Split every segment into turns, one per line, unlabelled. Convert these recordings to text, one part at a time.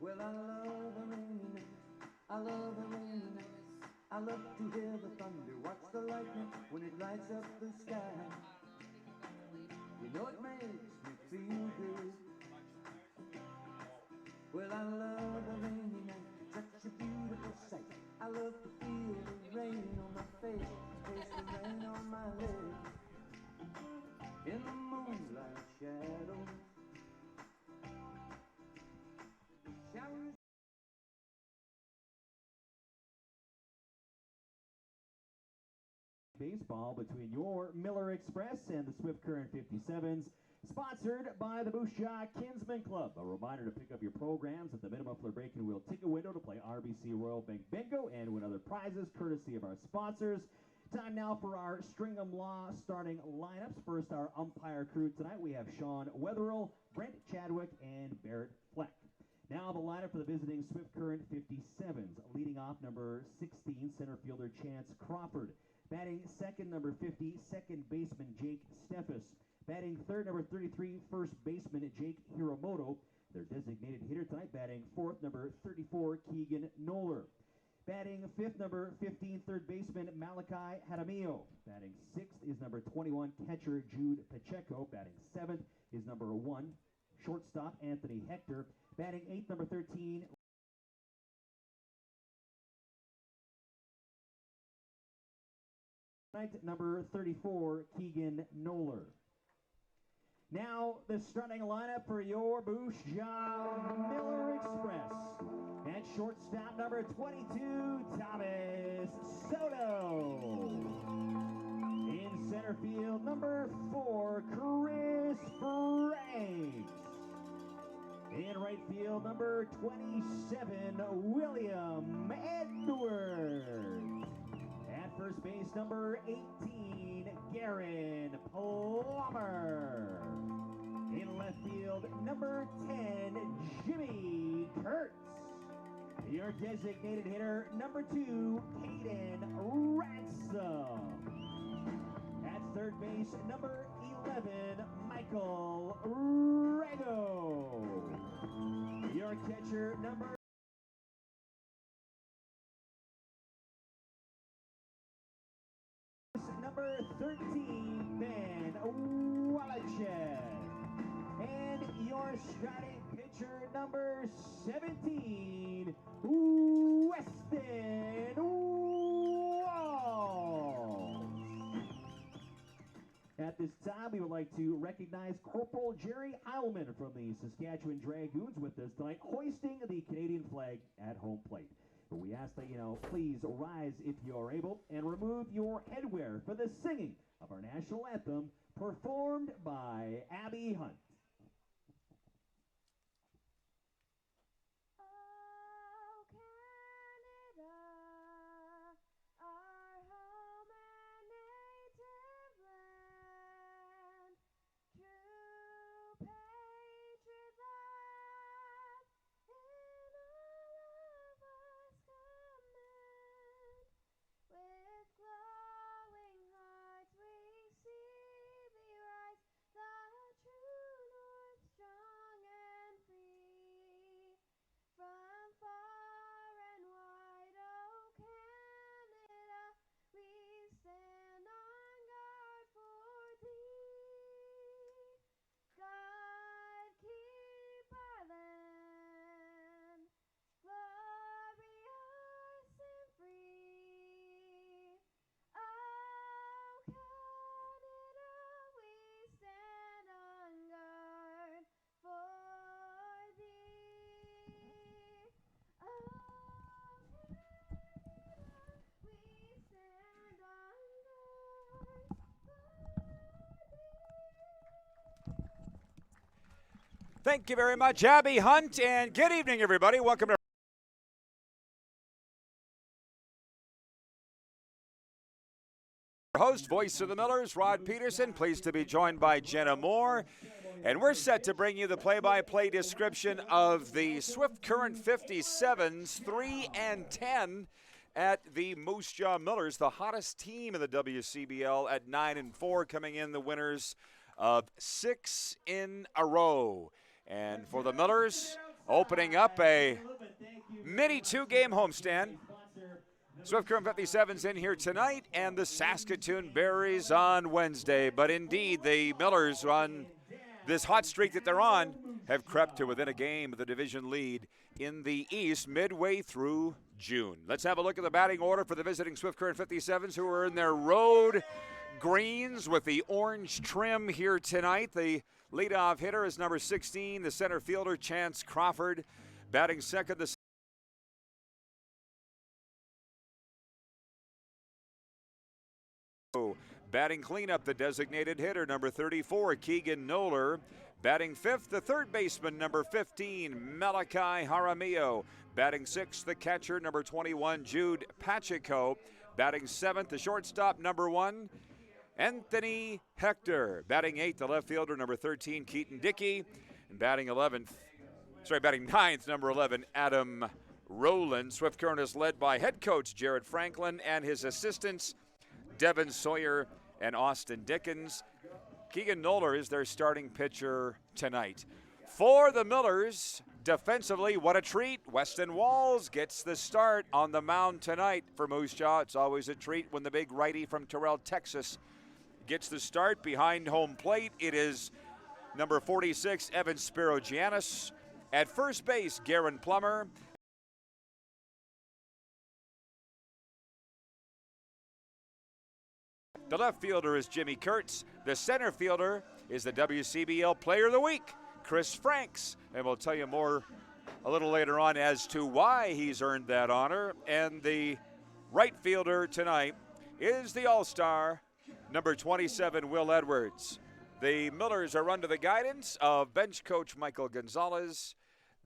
Well, I love a rainy night. I love a rainy night. I love to hear the thunder, watch the lightning when it lights up the sky. You know it makes me feel good. Well, I love a rainy night, such a beautiful sight. I love to feel the rain on my face, taste the rain on my legs. In the moonlight shadows, showers.
Baseball between your Miller Express and the Swift Current 57s, sponsored by the Moose Jaw Kinsman Club. A reminder to pick up your programs at the Minimuffler Break and Wheel ticket window to play RBC Royal Bank Bingo and win other prizes courtesy of our sponsors. Time now for our Stringham Law starting lineups. First, our umpire crew tonight. We have Sean Wetherill, Brent Chadwick, and Barrett Fleck. Now the lineup for the visiting Swift Current 57s. Leading off, number 16, center fielder Chance Crawford. Batting second, number 50, second baseman Jake Steffes. Batting third, number 33, first baseman Jake Hiramoto. Their designated hitter tonight, batting fourth, number 34, Keegan Noller. Batting fifth, number 15, third baseman Malachi Hadamio. Batting sixth is number 21, catcher Jude Pacheco. Batting seventh is number 1, shortstop Anthony Hector. Batting eighth, number 13, number 34, Keegan Noller. Now, the starting lineup for your Moose Jaw Miller Express. At shortstop, number 22, Thomas Soto. In center field, number 4, Chris Franks. In right field, number 27, William Edwards. At first base, number 18, Garen Plummer. In left field, number 10, Jimmy Kurtz. Your designated hitter, number 2, Caden Ransom. At third base, number 11, Michael Rego. Your catcher, number number 13, Ben Wallace. And your starting pitcher, number 17, Weston Walls. At this time, we would like to recognize Corporal Jerry Heilman from the Saskatchewan Dragoons with us tonight, hoisting the Canadian flag at home plate. We ask that, please rise if you're able and remove your headwear for the singing of our national anthem performed by Abby Hunt.
Thank you very much, Abby Hunt, and good evening, everybody. Welcome to our host, voice of the Millers, Rod Peterson. Pleased to be joined by Jenna Moore. And we're set to bring you the play-by-play description of the Swift Current 57s, 3 and 10 at the Moose Jaw Millers, the hottest team in the WCBL at 9 and 4, coming in the winners of 6 in a row. And for the Millers, opening up a mini two-game homestand. Swift Current 57's in here tonight, and the Saskatoon Berries on Wednesday. But indeed, the Millers, on this hot streak that they're on, have crept to within a game of the division lead in the East midway through June. Let's have a look at the batting order for the visiting Swift Current 57s, who are in their road greens with the orange trim here tonight. The leadoff hitter is number 16, the center fielder, Chance Crawford. Batting second, the batting cleanup, the designated hitter, number 34, Keegan Noller. Batting fifth, the third baseman, number 15, Malachi Jaramillo. Batting sixth, the catcher, number 21, Jude Pacheco. Batting seventh, the shortstop, number 1, Anthony Hector. Batting eighth, the left fielder, number 13, Keaton Dickey. And batting ninth, number 11, Adam Rowland. Swift Current is led by head coach Jared Franklin and his assistants, Devin Sawyer and Austin Dickens. Keegan Noller is their starting pitcher tonight. For the Millers, defensively, what a treat. Weston Walls gets the start on the mound tonight for Moose Jaw. It's always a treat when the big righty from Terrell, Texas, gets the start behind home plate. It is number 46, Evan Spirogiannis. At first base, Garen Plummer. The left fielder is Jimmy Kurtz. The center fielder is the WCBL Player of the Week, Chris Franks. And we'll tell you more a little later on as to why he's earned that honor. And the right fielder tonight is the All-Star, number 27, Will Edwards. The Millers are under the guidance of bench coach Michael Gonzalez.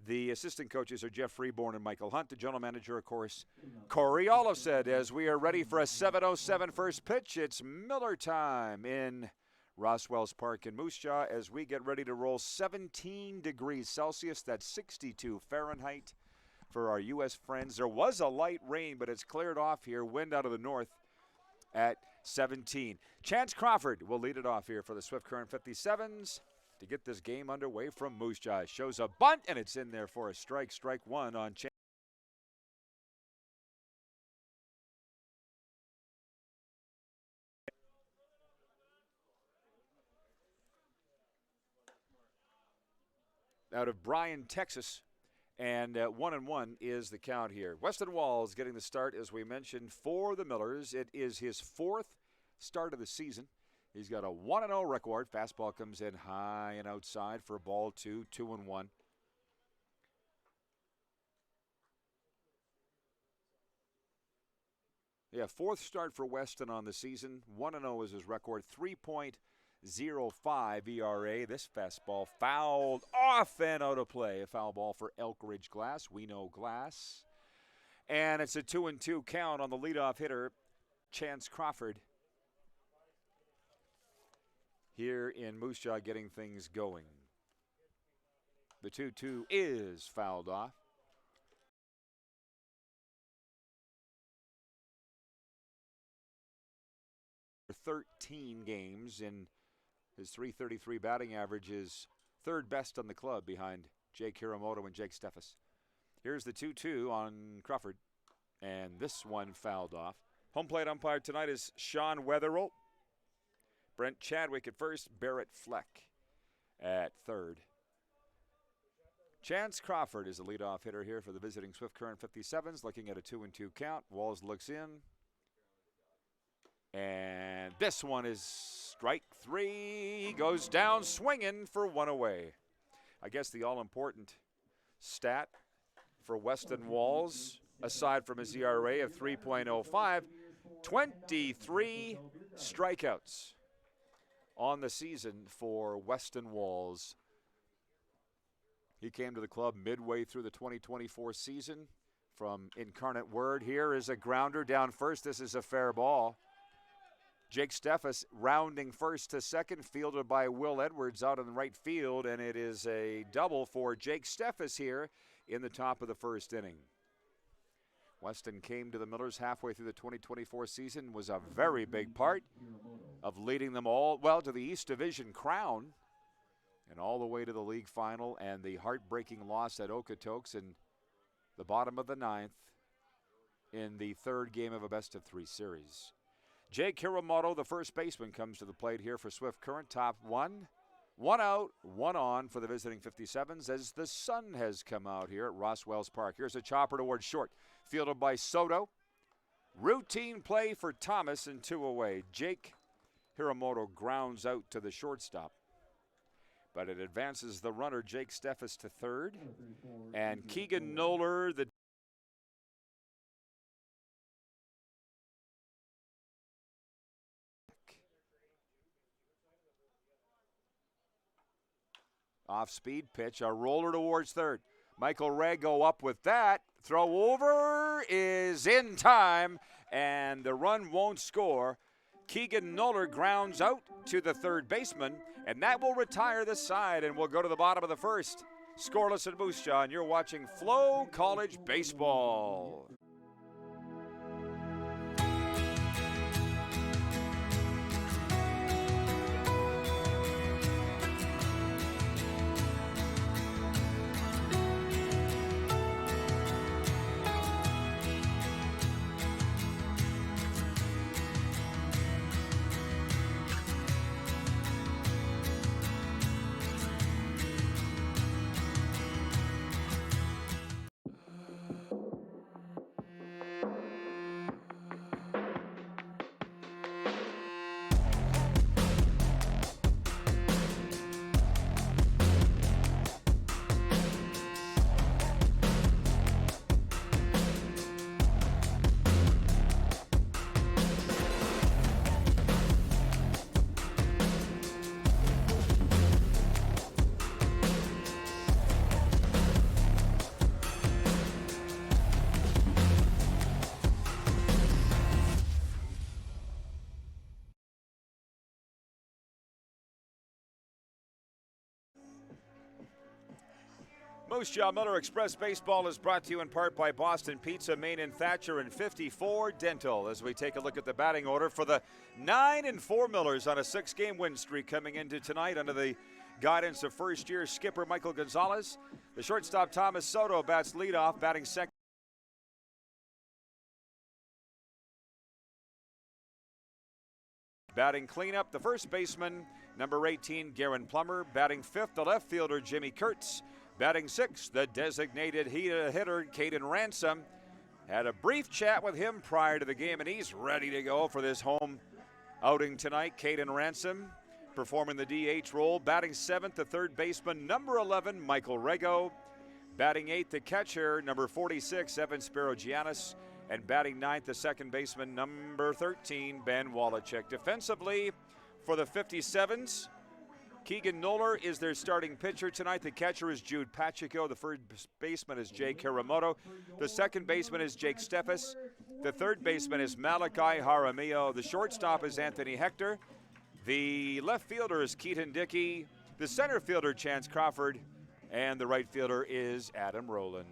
The assistant coaches are Jeff Freeborn and Michael Hunt. The general manager, of course, Corey Olofsed. As we are ready for a 7:07 first pitch, it's Miller time in Roswells Park in Moose Jaw as we get ready to roll 17 degrees Celsius. That's 62 Fahrenheit for our U.S. friends. There was a light rain, but it's cleared off here. Wind out of the north at 17. Chance Crawford will lead it off here for the Swift Current 57s. To get this game underway from Moose Jaw. Shows a bunt, and it's in there for a strike. Strike one on Chance. Out of Bryan, Texas, and 1-1 is the count here. Weston Walls getting the start, as we mentioned, for the Millers. It is his fourth start of the season. He's got a 1-0 record. Fastball comes in high and outside for ball 2, 2-1. Yeah, fourth start for Weston on the season. 1-0 is his record. 3.05 ERA. This fastball fouled off and out of play. A foul ball for Elkridge Glass. We know Glass. And it's a 2-2 count on the leadoff hitter, Chance Crawford. Here in Moose Jaw, getting things going. The 2-2 is fouled off. For 13 games, in his .333 batting average is third best on the club behind Jake Hiramoto and Jake Steffes. Here's the 2-2 on Crawford, and this one fouled off. Home plate umpire tonight is Sean Wetherill. Brent Chadwick at first, Barrett Fleck at third. Chance Crawford is the leadoff hitter here for the visiting Swift Current 57s, looking at a 2-2 count. Walls looks in. And this one is strike three. He goes down swinging for one away. I guess the all-important stat for Weston Walls, aside from his ERA of 3.05, 23 strikeouts on the season for Weston Walls. He came to the club midway through the 2024 season from Incarnate Word. Here is a grounder down first. This is a fair ball. Jake Steffes rounding first to second, fielded by Will Edwards out in the right field, and it is a double for Jake Steffes here in the top of the first inning. Weston came to the Millers halfway through the 2024 season, was a very big part of leading them all, well, to the East Division crown and all the way to the league final and the heartbreaking loss at Okotoks in the bottom of the ninth in the third game of a best-of-3 series. Jake Hiramoto, the first baseman, comes to the plate here for Swift Current. Top one. One out, one on for the visiting 57s as the sun has come out here at Ross Wells Park. Here's a chopper towards short, fielded by Soto. Routine play for Thomas and 2 away. Jake Hiramoto grounds out to the shortstop, but it advances the runner, Jake Steffes, to third. And Keegan Noller, the off-speed pitch, a roller towards third. Michael Rago up with that. Throw over is in time, and the run won't score. Keegan Noller grounds out to the third baseman, and that will retire the side, and we'll go to the bottom of the first. Scoreless at Moose Jaw, and you're watching FloCollege Baseball. Moose Jaw Miller Express Baseball is brought to you in part by Boston Pizza, Main and Thatcher, and 54 Dental. As we take a look at the batting order for the 9-4 Millers on a 6-game win streak coming into tonight under the guidance of first-year skipper Michael Gonzalez. The shortstop Thomas Soto bats leadoff, batting second. Batting cleanup, the first baseman, number 18, Garen Plummer. Batting fifth, the left fielder, Jimmy Kurtz. Batting sixth, the designated hitter, Caden Ransom. Had a brief chat with him prior to the game, and he's ready to go for this home outing tonight. Caden Ransom performing the DH role. Batting seventh, the third baseman, number 11, Michael Rago. Batting eighth, the catcher, number 46, Evan Spirogiannis. And batting ninth, the second baseman, number 13, Ben Wallachek. Defensively, for the 57s, Keegan Noller is their starting pitcher tonight. The catcher is Jude Pacheco. The first baseman is Jake Hiramoto. The second baseman is Jake Steffes. The third baseman is Malachi Jaramillo. The shortstop is Anthony Hector. The left fielder is Keaton Dickey. The center fielder, Chance Crawford. And the right fielder is Adam Rowland.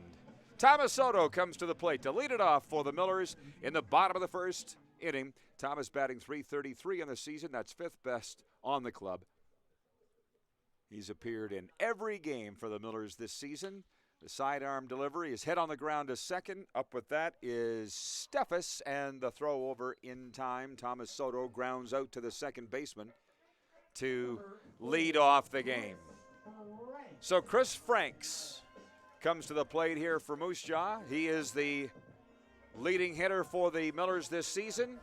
Thomas Soto comes to the plate to lead it off for the Millers in the bottom of the first inning. Thomas batting .333 on the season. That's fifth best on the club. He's appeared in every game for the Millers this season. The sidearm delivery is hit on the ground to second. Up with that is Steffes, and the throw over in time. Thomas Soto grounds out to the second baseman to lead off the game. So Chris Franks comes to the plate here for Moose Jaw. He is the leading hitter for the Millers this season.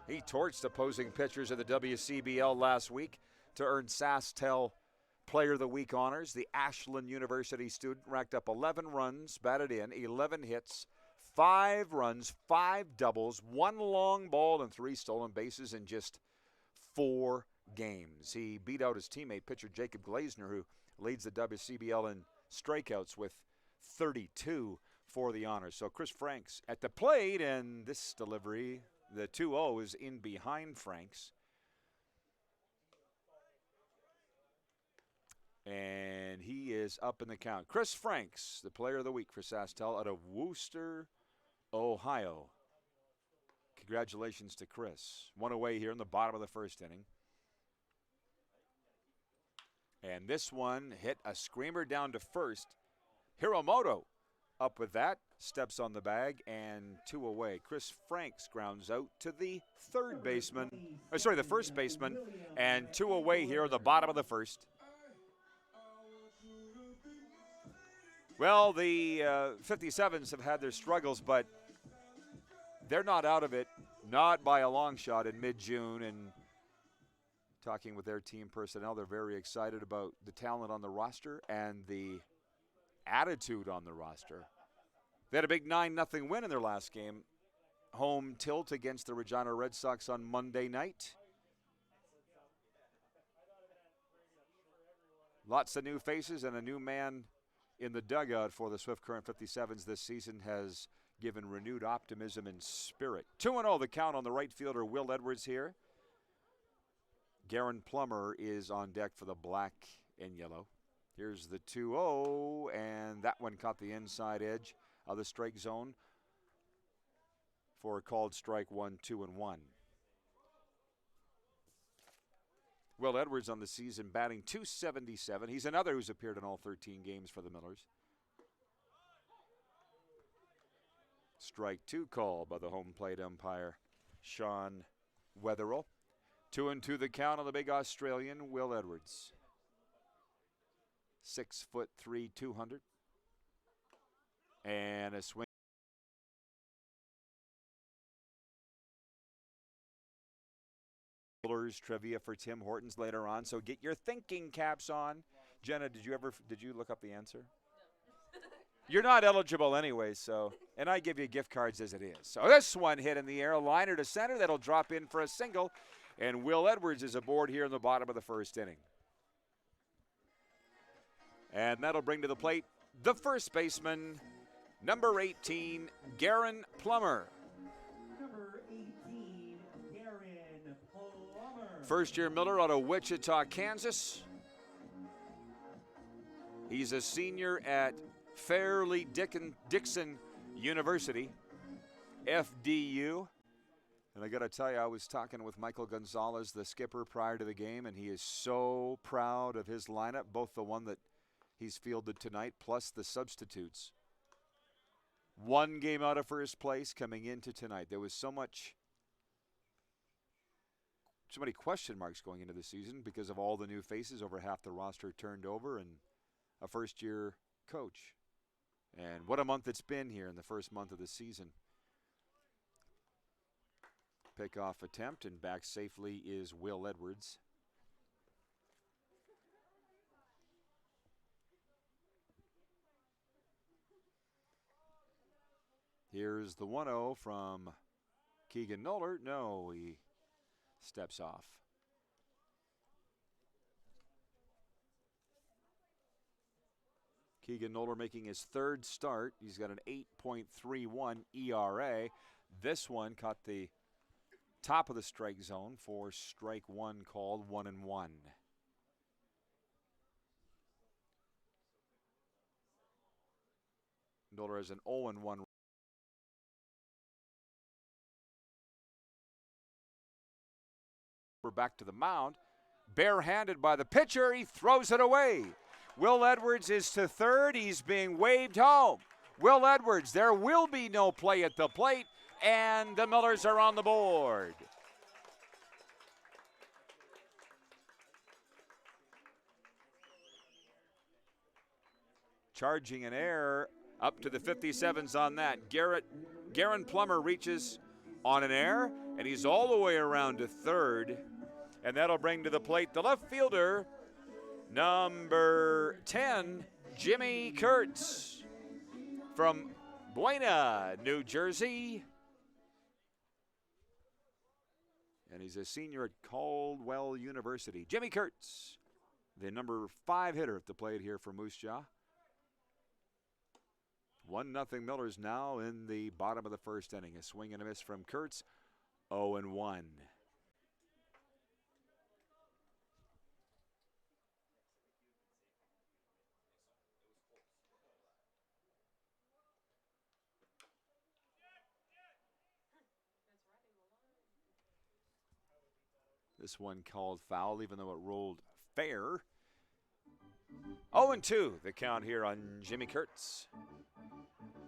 He torched opposing pitchers in the WCBL last week to earn SaskTel Player of the Week honors. The Ashland University student racked up 11 runs, batted in, 11 hits, 5 runs, 5 doubles, 1 long ball, and 3 stolen bases in just 4 games. He beat out his teammate pitcher Jacob Glazner, who leads the WCBL in strikeouts with 32 for the honors. So Chris Franks at the plate, and this delivery, the 2-0 is in behind Franks. And he is up in the count. Chris Franks, the Player of the Week for SaskTel out of Wooster, Ohio. Congratulations to Chris. One away here in the bottom of the first inning. And this one hit a screamer down to first. Hiromoto up with that, steps on the bag, and 2 away. Chris Franks grounds out to the the first baseman, and 2 away here at the bottom of the first. Well, the 57s have had their struggles, but they're not out of it, not by a long shot in mid-June. And talking with their team personnel, they're very excited about the talent on the roster and the attitude on the roster. They had a big 9-0 win in their last game. Home tilt against the Regina Red Sox on Monday night. Lots of new faces and a new man in the dugout for the Swift Current 57s this season has given renewed optimism and spirit. 2-0 the count on the right fielder Will Edwards here. Garen Plummer is on deck for the black and yellow. Here's the 2-0, and that one caught the inside edge of the strike zone for a called strike 1, 2, and 1. Will Edwards on the season batting .277. He's another who's appeared in all 13 games for the Millers. Strike 2 call by the home plate umpire, Sean Wetherill. 2-2 the count on the big Australian, Will Edwards. 6'3", 200. And a swing. Trivia for Tim Hortons later on, so get your thinking caps on. Jenna, did you look up the answer? No. You're not eligible anyway, so, and I give you gift cards as it is. So this one hit in the air, a liner to center that'll drop in for a single, and Will Edwards is aboard here in the bottom of the first inning. And that'll bring to the plate the first baseman, number 18, Garen Plummer. First-year Miller out of Wichita, Kansas. He's a senior at Fairleigh Dickinson University, FDU. And I got to tell you, I was talking with Michael Gonzalez, the skipper, prior to the game, and he is so proud of his lineup, both the one that he's fielded tonight plus the substitutes. One game out of first place coming into tonight. There was so many question marks going into the season because of all the new faces, over half the roster turned over, and a first-year coach. And what a month it's been here in the first month of the season. Pickoff attempt, and back safely is Will Edwards. Here's the 1-0 from Keegan Noller. No, he steps off. Keegan Noller making his third start. He's got an 8.31 ERA. This one caught the top of the strike zone for strike 1 called, 1-1. Noller has an 0-1. We're back to the mound. Barehanded by the pitcher. He throws it away. Will Edwards is to third. He's being waved home. Will Edwards, there will be no play at the plate, and the Millers are on the board. Charging an error up to the 57s on that. Garen Plummer reaches on an error, and he's all the way around to third. And that'll bring to the plate the left fielder, number 10, Jimmy Kurtz from Buena, New Jersey. And he's a senior at Caldwell University. Jimmy Kurtz, the number 5 hitter at the plate here for Moose Jaw. 1-0 Millers now in the bottom of the first inning. A swing and a miss from Kurtz, 0-1. This one called foul, even though it rolled fair. 0-2, the count here on Jimmy Kurtz.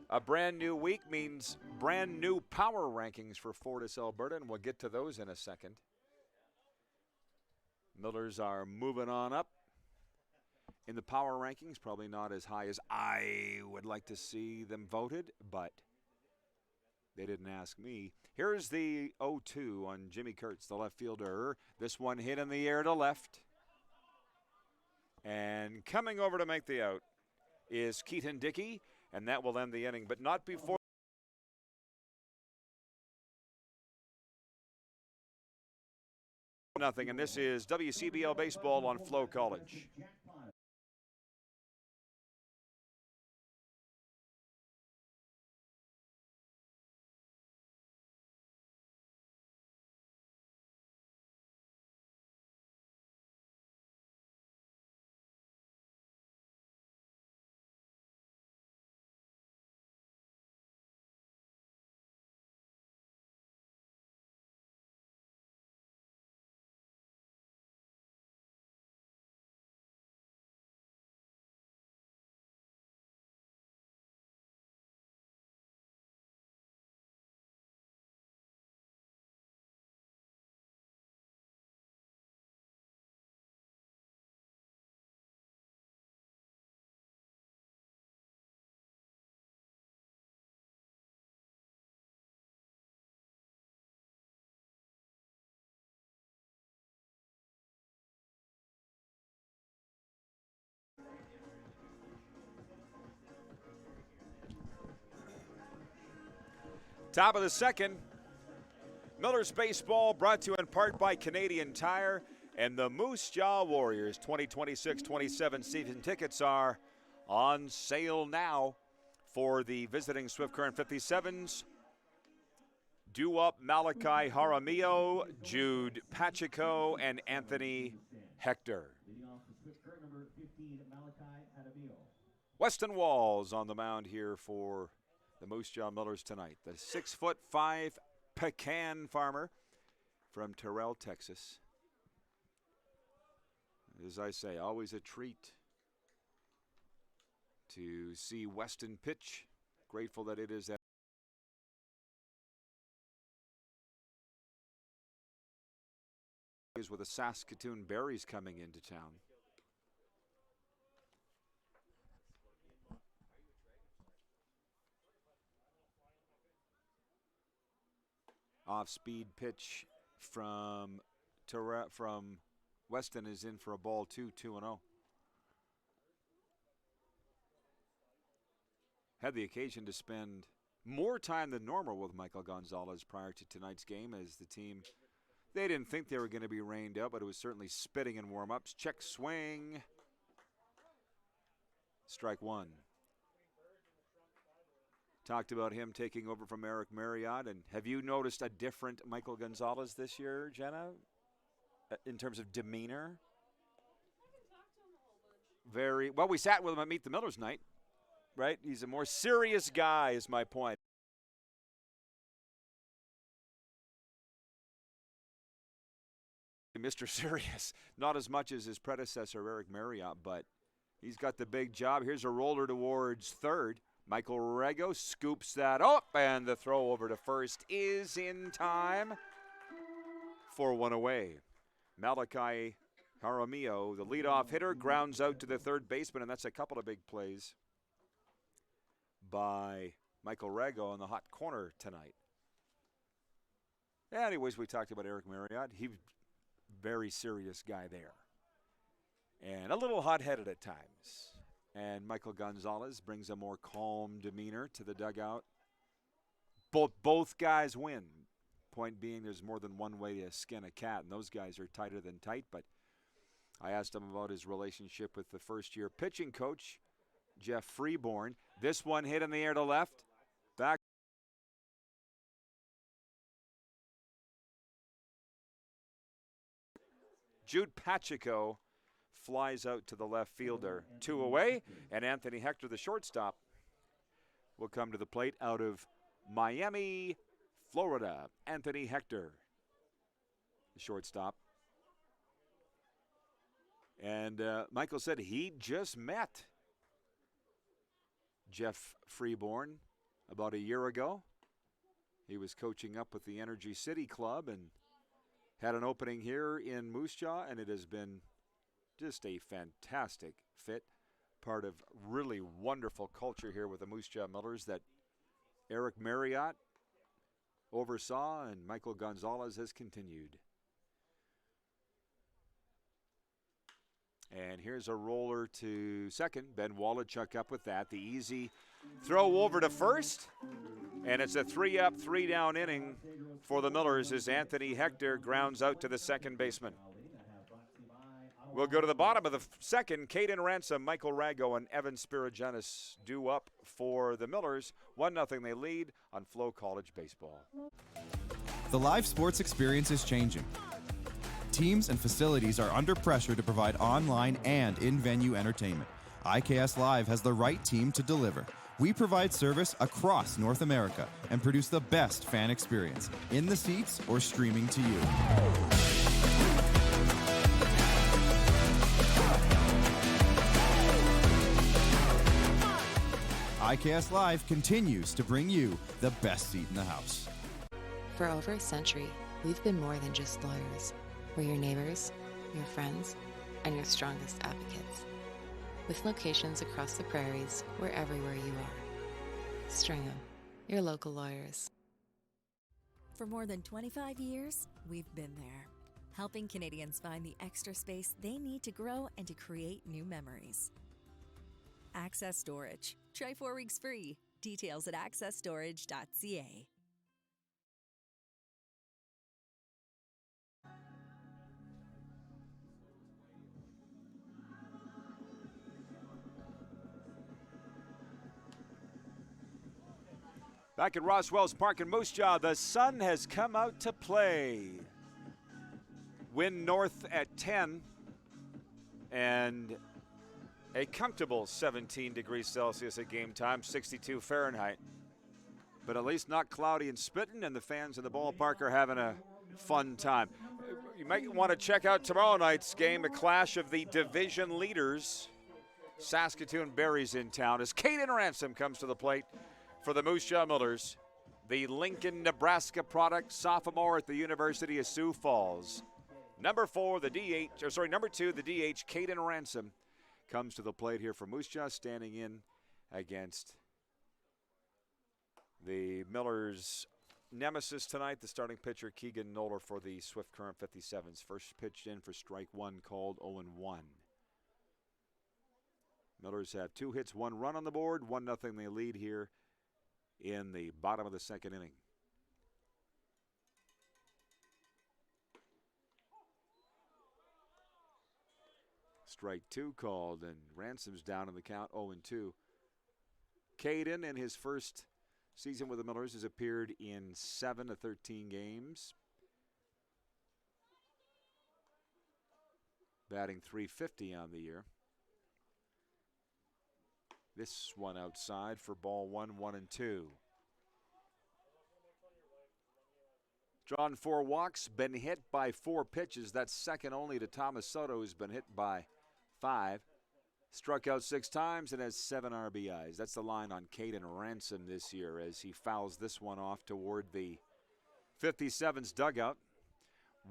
A brand new week means brand new power rankings for Fortis, Alberta, and we'll get to those in a second. Millers are moving on up in the power rankings, probably not as high as I would like to see them voted, but they didn't ask me. Here's the 0-2 on Jimmy Kurtz, the left fielder. This one hit in the air to left. And coming over to make the out is Keaton Dickey, and that will end the inning, but not before. Nothing, and this is WCBL Baseball on FloCollege. Top of the second. Millers Baseball brought to you in part by Canadian Tire and the Moose Jaw Warriors. 2026-27 season tickets are on sale now for the visiting Swift Current 57s. Due up Malachi Jaramillo, Jude Pacheco, and Anthony Hector. Weston Walls on the mound here for the Moose Jaw Millers tonight. The 6'5" pecan farmer from Terrell, Texas. As I say, always a treat to see Weston pitch. Grateful that it is that. With the Saskatoon Berries coming into town. Off-speed pitch from Weston is in for a ball 2-0. Had the occasion to spend more time than normal with Michael Gonzalez prior to tonight's game as the team, they didn't think they were going to be rained out, but it was certainly spitting in warm-ups. Check swing. Strike one. Talked about him taking over from Eric Marriott. And have you noticed a different Michael Gonzalez this year, Jenna, in terms of demeanor? Very well. We sat with him at Meet the Millers night, right? He's a more serious guy, is my point. Mr. Serious, not as much as his predecessor, Eric Marriott, but he's got the big job. Here's a roller towards third. Michael Rego scoops that up, and the throw over to first is in time for one away. Malachi Jaramillo, the leadoff hitter, grounds out to the third baseman, and that's a couple of big plays by Michael Rego in the hot corner tonight. Anyways, we talked about Eric Marriott. He's a very serious guy there, and a little hot-headed at times. And Michael Gonzalez brings a more calm demeanor to the dugout. Both guys win. Point being, there's more than one way to skin a cat, and those guys are tighter than tight. But I asked him about his relationship with the first-year pitching coach, Jeff Freeborn. This one hit in the air to left. Back. Jude Pacheco flies out to the left fielder. Two away, and Anthony Hector, the shortstop, will come to the plate out of Miami, Florida. Anthony Hector, the shortstop. And Michael said he just met Jeff Freeborn about a year ago. He was coaching up with the Energy City Club and had an opening here in Moose Jaw, and it has been just a fantastic fit. Part of really wonderful culture here with the Moose Jaw Millers that Eric Marriott oversaw and Michael Gonzalez has continued. And here's a roller to second. Ben Wallachuk up with that. The easy throw over to first. And it's a 3-up, 3-down inning for the Millers as Anthony Hector grounds out to the second baseman. We'll go to the bottom of the second. Caden Ransom, Michael Rago, and Evan Spirigenis due up for the Millers. 1-0 they lead on FloCollege baseball.
The live sports experience is changing. Teams and facilities are under pressure to provide online and in-venue entertainment. IKS Live has the right team to deliver. We provide service across North America and produce the best fan experience, in the seats or streaming to you. IKS Live continues to bring you the best seat in the house.
For over a century, we've been more than just lawyers. We're your neighbors, your friends, and your strongest advocates. With locations across the prairies, we're everywhere you are. Stringham, your local lawyers.
For more than 25 years, we've been there, helping Canadians find the extra space they need to grow and to create new memories. Access Storage. Try 4 weeks free. Details at accessstorage.ca.
Back at Roswell's Park in Moose Jaw, the sun has come out to play. Wind north at 10 and a comfortable 17 degrees Celsius at game time, 62 Fahrenheit. But at least not cloudy and spitting, and the fans in the ballpark are having a fun time. You might want to check out tomorrow night's game, a clash of the division leaders. Saskatoon Berries in town as Caden Ransom comes to the plate for the Moose Jaw Millers, the Lincoln, Nebraska product, sophomore at the University of Sioux Falls. Number 2, the DH, Caden Ransom, comes to the plate here for Moose Jaw, standing in against the Millers' nemesis tonight, the starting pitcher Keegan Noller for the Swift Current 57s. First pitched in for strike one, called 0-1. Millers have 2 hits, 1 run on the board, 1-0 they lead here in the bottom of the second inning. Strike 2 called, and Ransom's down in the count, 0-2. Caden, in his first season with the Millers, has appeared in 7 of 13 games. Batting .350 on the year. This one outside for ball 1, 1-2. Drawn 4 walks, been hit by 4 pitches. That's second only to Thomas Soto, who's been hit by 5. Struck out 6 times and has 7 RBIs. That's the line on Caden Ransom this year as he fouls this one off toward the 57's dugout.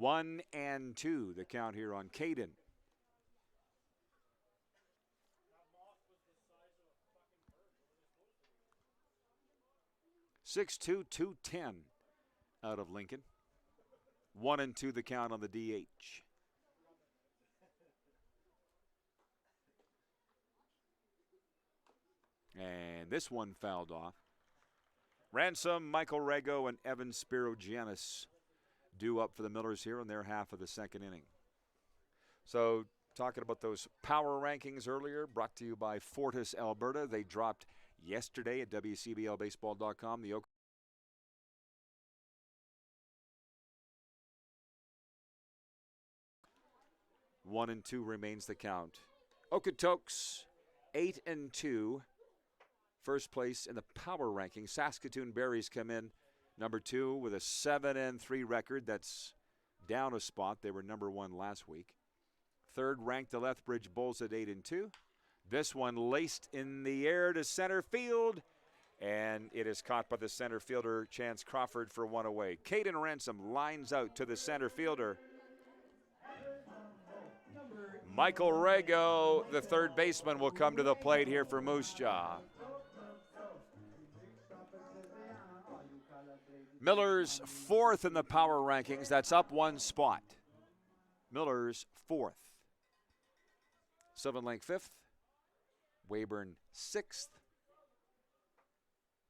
1-2 the count here on Caden. .6'2", 210 out of Lincoln. 1-2 the count on the DH. And this one fouled off. Ransom, Michael Rago, and Evan Spirigenis due up for the Millers here in their half of the second inning. So, talking about those power rankings earlier, brought to you by Fortis Alberta. They dropped yesterday at WCBLBaseball.com. The 1-2 remains the count. Okotoks 8-2. First place in the power ranking. Saskatoon Berries come in number 2 with a 7-3 record. That's down a spot. They were number 1 last week. Third ranked the Lethbridge Bulls at 8-2. This one laced in the air to center field, and it is caught by the center fielder, Chance Crawford, for one away. Caden Ransom lines out to the center fielder. Michael Rego, the third baseman, will come to the plate here for Moose Jaw. Miller's fourth in the power rankings. That's up one spot. Miller's fourth. Sylvan Lake fifth. Weyburn sixth.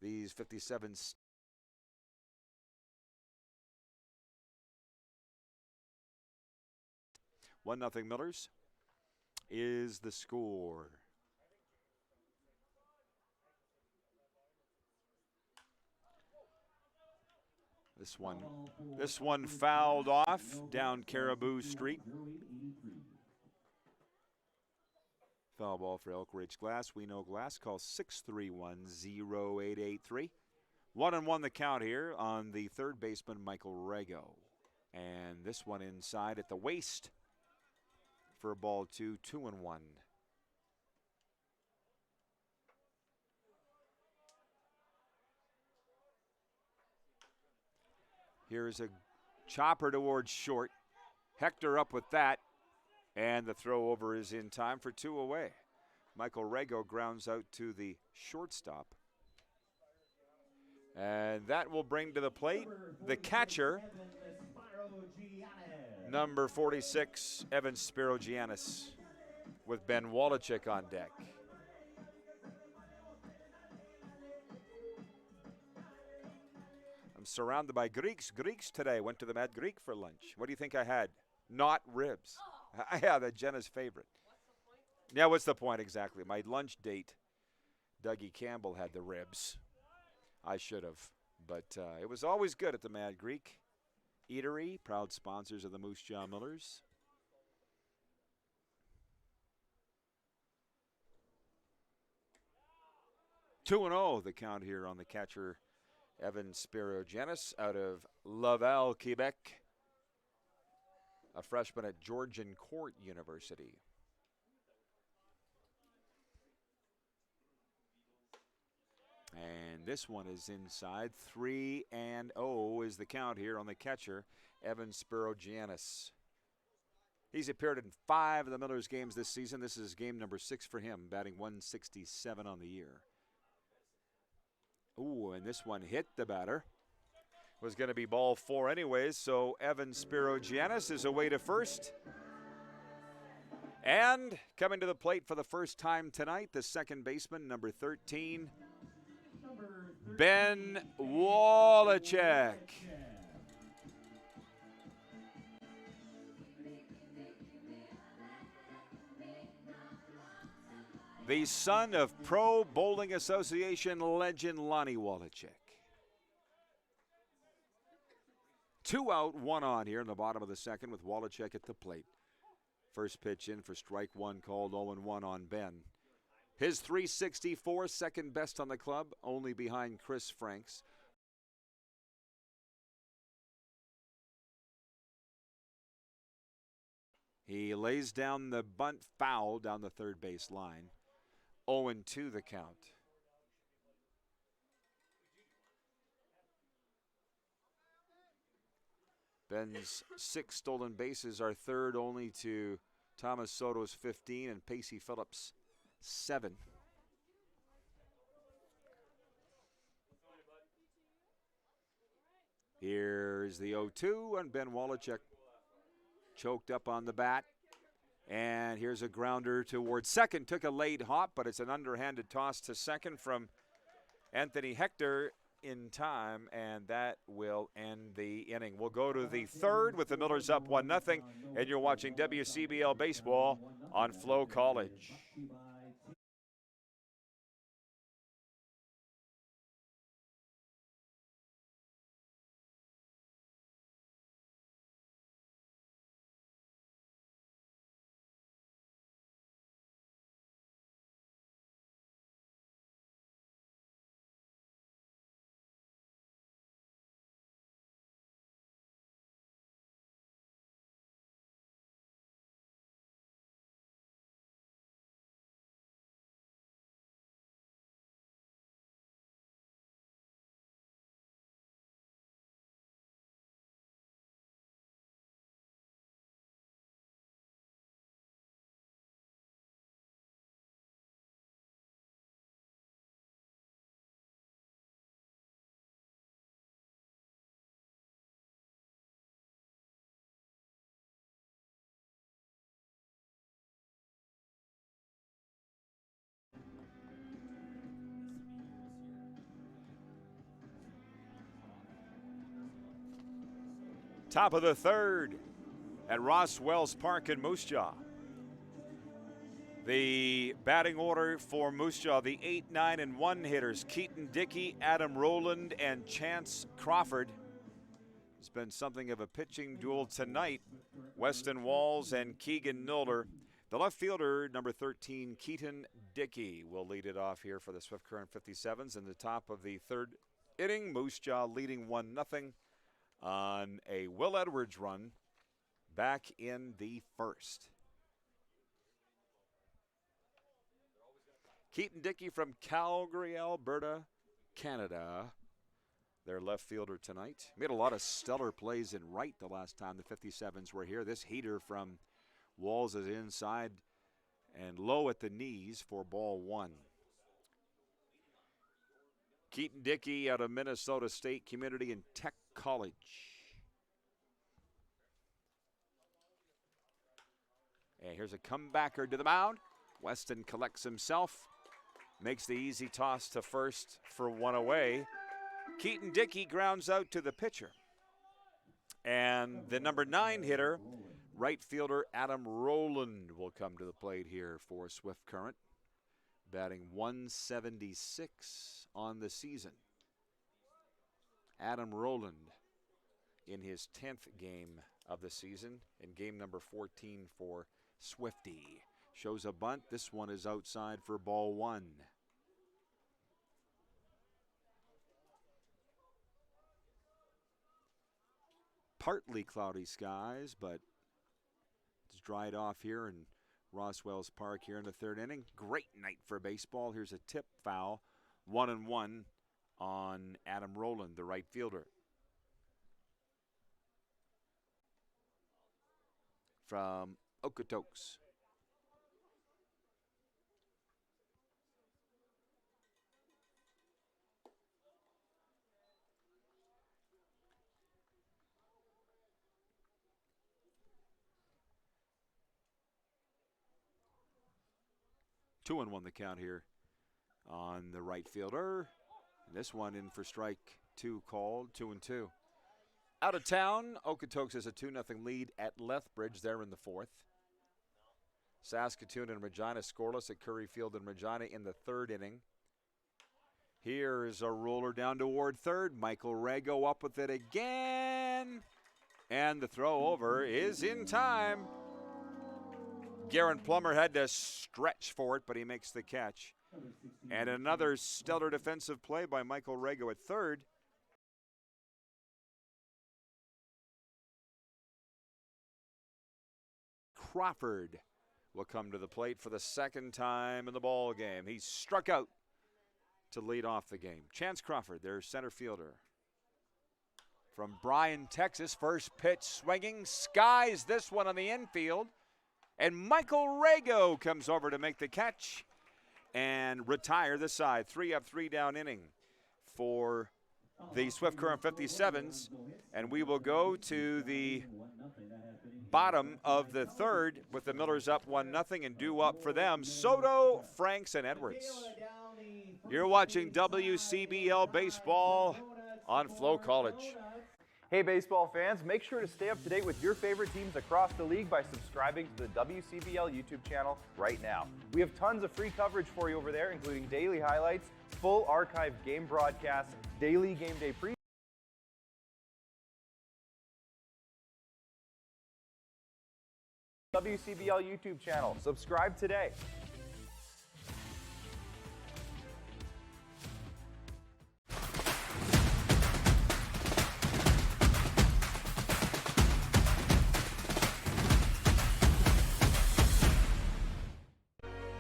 These 57s. One nothing Millers is the score. This one fouled off down Caribou Street. Foul ball for Elk Ridge Glass. We know Glass. Call 631-0883. 1-1 the count here on the third baseman, Michael Rego. And this one inside at the waist for ball two, 2-1. Here's a chopper towards short. Hector up with that. And the throw over is in time for two away. Michael Rego grounds out to the shortstop. And that will bring to the plate the catcher, number 46, Evan Spirogiannis, with Ben Wolochek on deck. I'm surrounded by Greeks. Greeks today. Went to the Mad Greek for lunch. What do you think I had? Not ribs. Yeah, that's Jenna's favorite. Yeah, what's the point exactly? My lunch date, Dougie Campbell had the ribs. I should have. But it was always good at the Mad Greek Eatery, proud sponsors of the Moose Jaw Millers. Two 2-0 the count here on the catcher, Evan Spirogiannis, out of Laval, Quebec. A freshman at Georgian Court University. And this one is inside. 3-0 is the count here on the catcher, Evan Spirogiannis. He's appeared in 5 of the Millers games this season. This is game number 6 for him, batting 167 on the year. Ooh, and this one hit the batter. Was going to be ball 4 anyways, so Evan Spirogiannis is away to first. And coming to the plate for the first time tonight, the second baseman, number 13, Ben Wolochek. The son of Pro Bowling Association legend Lonnie Wolochek. 2 out, 1 on here in the bottom of the second with Wolochek at the plate. First pitch in for strike one, called 0-1 on Ben. His .364, second best on the club, only behind Chris Franks. He lays down the bunt foul down the third base line. 0-2 the count. Ben's 6 stolen bases are third only to Thomas Soto's 15 and Pacey Phillips' 7. Here's the 0-2, and Ben Wolochek choked up on the bat. And here's a grounder towards second. Took a late hop, but it's an underhanded toss to second from Anthony Hector in time, and that will end the inning. We'll go to the third with the Millers up 1-0, and you're watching WCBL Baseball on FloCollege. Top of the third at Ross Wells Park in Moose Jaw. The batting order for Moose Jaw, the 8, 9, and 1 hitters, Keaton Dickey, Adam Rowland, and Chance Crawford. It's been something of a pitching duel tonight. Weston Walls and Keegan Nilder. The left fielder, number 13, Keaton Dickey, will lead it off here for the Swift Current 57s. In the top of the third inning, Moose Jaw leading 1-0 on a Will Edwards run back in the first. Keaton Dickey from Calgary, Alberta, Canada. Their left fielder tonight. Made a lot of stellar plays in right the last time the 57s were here. This heater from Walls is inside and low at the knees for ball one. Keaton Dickey out of Minnesota State Community and Tech College. And here's a comebacker to the mound. Weston collects himself. Makes the easy toss to first for one away. Keaton Dickey grounds out to the pitcher. And the number 9 hitter, right fielder Adam Rowland, will come to the plate here for Swift Current, batting 176 on the season. Adam Rowland in his 10th game of the season, in game number 14 for Swifty. Shows a bunt. This one is outside for ball one. Partly cloudy skies, but it's dried off here in Roswell's Park here in the third inning. Great night for baseball. Here's a tip foul, 1-1 on Adam Rowland, the right fielder. From Okotoks. Two and 1 the count here on the right fielder. This one in for strike 2 called, 2-2. Out of town, Okotoks has a 2-0 lead at Lethbridge there in the fourth. Saskatoon and Regina scoreless at Curry Field and Regina in the third inning. Here's a roller down toward third. Michael Rago up with it again. And the throw over is in time. Garen Plummer had to stretch for it, but he makes the catch. And another stellar defensive play by Michael Rago at third. Crawford will come to the plate for the second time in the ball game. He struck out to lead off the game. Chance Crawford, their center fielder. From Bryan, Texas, first pitch swinging, skies this one on the infield. And Michael Rago comes over to make the catch and retire the side. 3 up, 3 down inning for the Swift Current 57s. And we will go to the bottom of the third with the Millers up 1-0 and due up for them, Soto, Franks, and Edwards. You're watching WCBL Baseball on FloCollege.
Hey baseball fans, make sure to stay up to date with your favorite teams across the league by subscribing to the WCBL YouTube channel right now. We have tons of free coverage for you over there, including daily highlights, full archived game broadcasts, daily game day previews, WCBL YouTube channel. Subscribe today.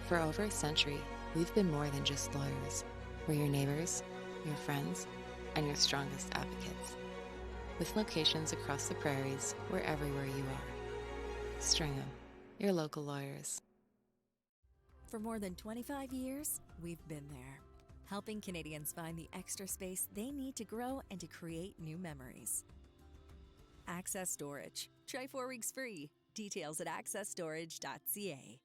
For over a century, we've been more than just lawyers. We're your neighbors, your friends, and your strongest advocates. With locations across the prairies, we're everywhere you are. Stringham, your local lawyers.
For more than 25 years, we've been there, helping Canadians find the extra space they need to grow and to create new memories. Access Storage. Try 4 weeks free. Details at accessstorage.ca.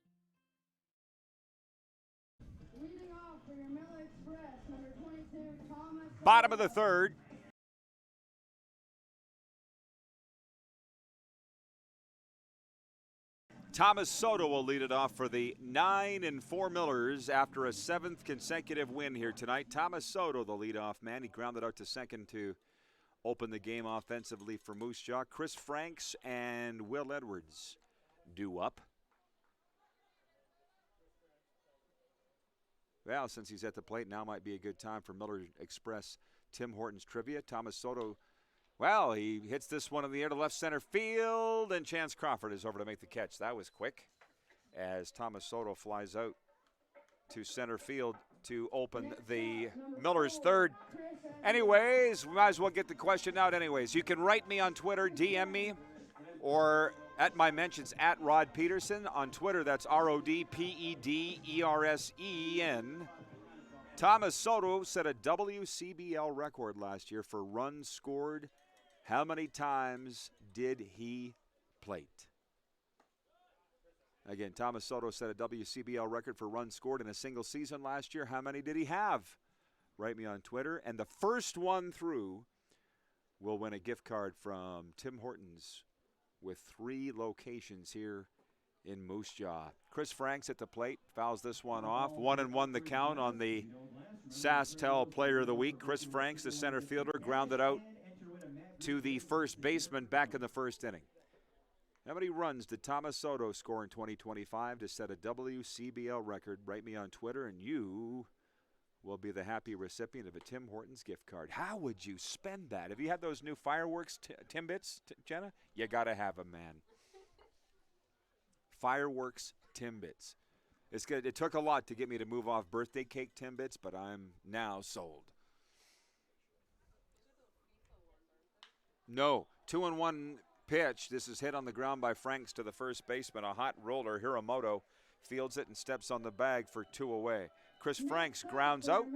Bottom of the third. Thomas Soto will lead it off for the 9-4 Millers after a 7th consecutive win here tonight. Thomas Soto, the leadoff man. He grounded out to second to open the game offensively for Moose Jaw. Chris Franks and Will Edwards due up. Well, since he's at the plate, now might be a good time for Miller Express Tim Hortons trivia. Thomas Soto, well, he hits this one in the air to left center field, and Chance Crawford is over to make the catch. That was quick as Thomas Soto flies out to center field to open the Millers' third. Anyways, we might as well get the question out anyways. You can write me on Twitter, DM me, or at my mentions, at Rod Peterson. On Twitter, that's RODPEDERSEN. Thomas Soto set a WCBL record last year for runs scored. How many times did he plate? Again, Thomas Soto set a WCBL record for runs scored in a single season last year. How many did he have? Write me on Twitter. And the first one through will win a gift card from Tim Hortons with 3 locations here in Moose Jaw. Chris Franks at the plate, fouls this one off. 1-1 the count on the SaskTel Player of the Week. Chris Franks, the center fielder, grounded out to the first baseman back in the first inning. How many runs did Thomas Soto score in 2025 to set a WCBL record? Write me on Twitter, and you will be the happy recipient of a Tim Hortons gift card. How would you spend that? Have you had those new fireworks Timbits, Jenna? You got to have them, man. Fireworks Timbits. It's good. It took a lot to get me to move off birthday cake Timbits, but I'm now sold. No, 2-1 pitch. This is hit on the ground by Franks to the first baseman. A hot roller. Hiramoto fields it and steps on the bag for 2 away. Chris Franks grounds out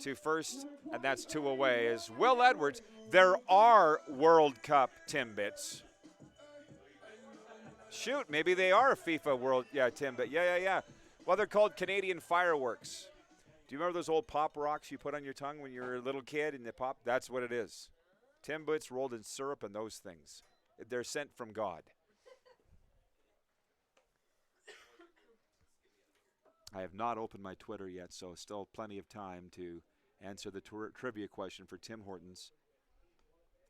to first, and that's 2 away. As Will Edwards, there are World Cup Timbits. Shoot, maybe they are FIFA World, Timbit. Yeah. Well, they're called Canadian fireworks. Do you remember those old pop rocks you put on your tongue when you were a little kid and they pop? That's what it is. Timbits rolled in syrup and those things. They're sent from God. I have not opened my Twitter yet, so still plenty of time to answer the trivia question for Tim Hortons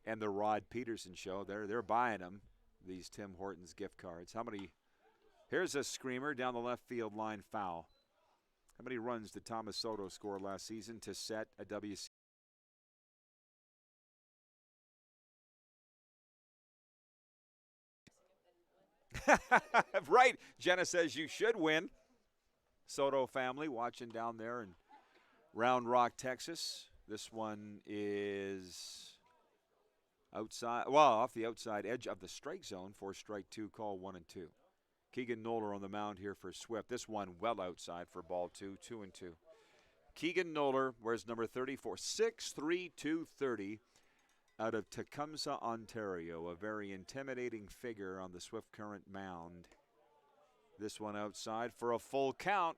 and the Rod Peterson Show. They're buying them, these Tim Hortons gift cards. How many? Here's a screamer down the left field line, foul. How many runs did Thomas Soto score last season to set a WC? Right. Jenna says you should win. Soto family watching down there in Round Rock, Texas. This one is outside, off the outside edge of the strike zone for strike 2, call 1-2. Keegan Noller on the mound here for Swift. This one well outside for ball 2, 2-2. Keegan Noller wears number 34, 6'3", 230, out of Tecumseh, Ontario. A very intimidating figure on the Swift Current mound. This one outside for a full count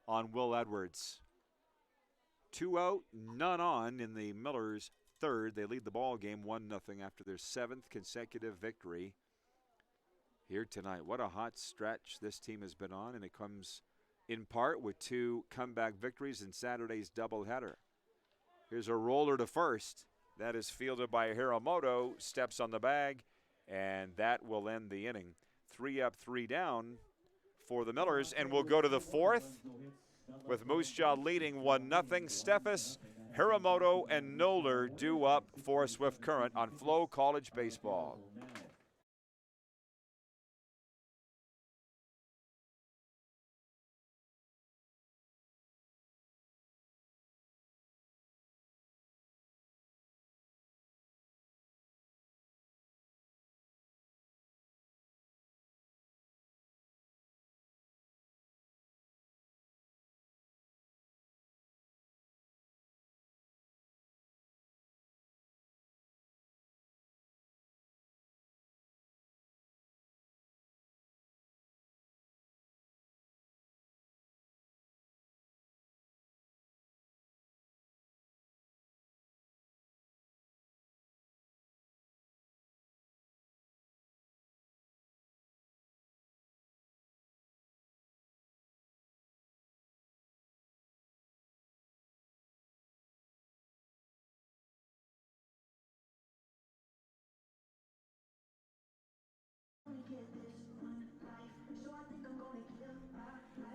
on Will Edwards. 2 out, none on in the Millers' third. They lead the ball game 1-0 after their 7th consecutive victory here tonight. What a hot stretch this team has been on, and it comes in part with 2 comeback victories in Saturday's doubleheader. Here's a roller to first. That is fielded by Hiramoto, steps on the bag, and that will end the inning. 3 up, 3 down for the Millers, and we'll go to the 4th with Moose Jaw leading 1-0. Steffes, Hiramoto, and Noller due up for Swift Current on FloCollege Baseball.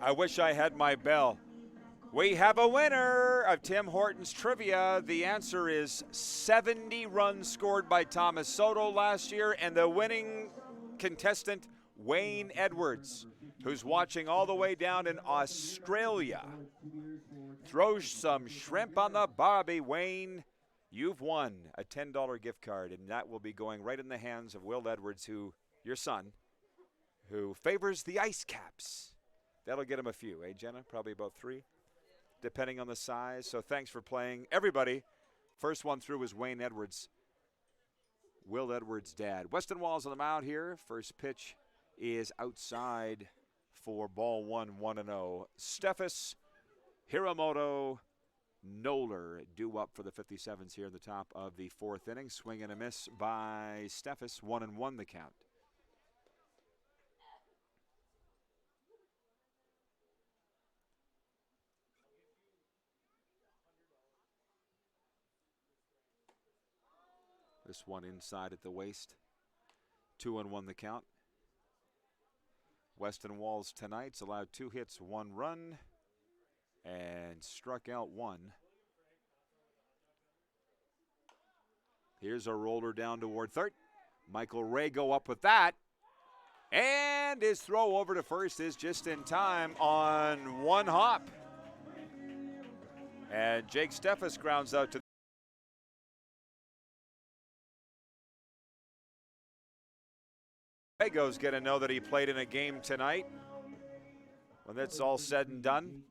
I wish I had my bell. We have a winner of Tim Hortons Trivia. The answer is 70 runs scored by Thomas Soto last year, and the winning contestant, Wayne Edwards, who's watching all the way down in Australia. Throw some shrimp on the barbie, Wayne. You've won a $10 gift card, and that will be going right in the hands of Will Edwards, your son, who favors the ice caps. That'll get him a few, eh, Jenna? Probably about 3, depending on the size. So thanks for playing. Everybody, first one through was Wayne Edwards, Will Edwards' dad. Weston Walls on the mound here. First pitch is outside for ball 1, 1-0. Steffes, Hiramoto, Noller due up for the 57s here in the top of the 4th inning. Swing and a miss by Steffes. 1-1 the count. This one inside at the waist. 2-1 the count. Weston Walls tonight's allowed 2 hits, 1 run, and struck out 1. Here's a roller down toward third. Michael Rago up with that. And his throw over to first is just in time on 1 hop. And Jake Steffes grounds out to Rago's going to know that he played in a game tonight. When that's all said and done,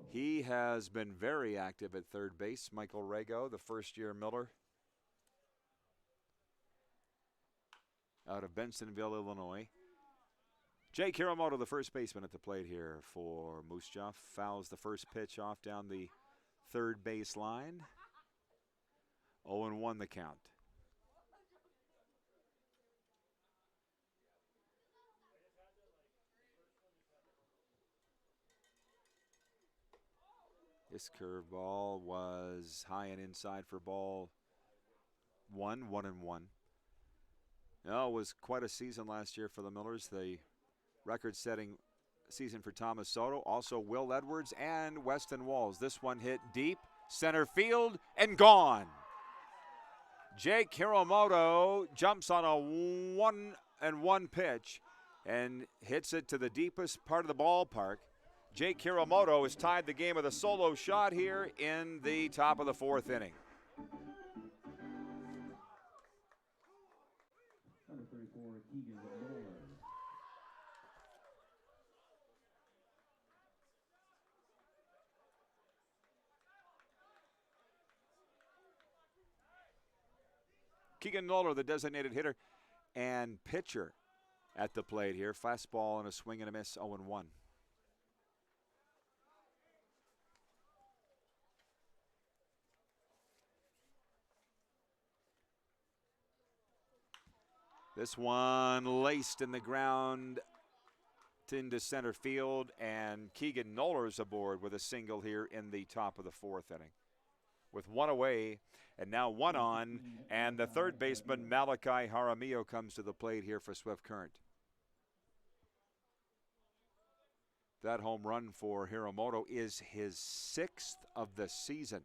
he has been very active at third base. Michael Rago, the first-year Miller out of Bensonville, Illinois. Jake Hiramoto, the first baseman at the plate here for Moose Jaw, fouls the first pitch off down the third base line. 0-1 the count. This curveball was high and inside for ball 1, 1-1. No, it was quite a season last year for the Millers. The record-setting season for Thomas Soto, also Will Edwards and Weston Walls. This one hit deep, center field, and gone. Jake Hiramoto jumps on a 1-1 pitch and hits it to the deepest part of the ballpark. Jake Hiramoto has tied the game with a solo shot here in the top of the 4th inning.
Number 34, Keegan Noller.
Keegan Noller, the designated hitter and pitcher at the plate here. Fastball and a swing and a miss, 0-1. This one laced in the ground into center field, and Keegan Noller's aboard with a single here in the top of the 4th inning. With 1 away and now 1 on, and the third baseman Malachi Jaramillo comes to the plate here for Swift Current. That home run for Hiramoto is his 6th of the season.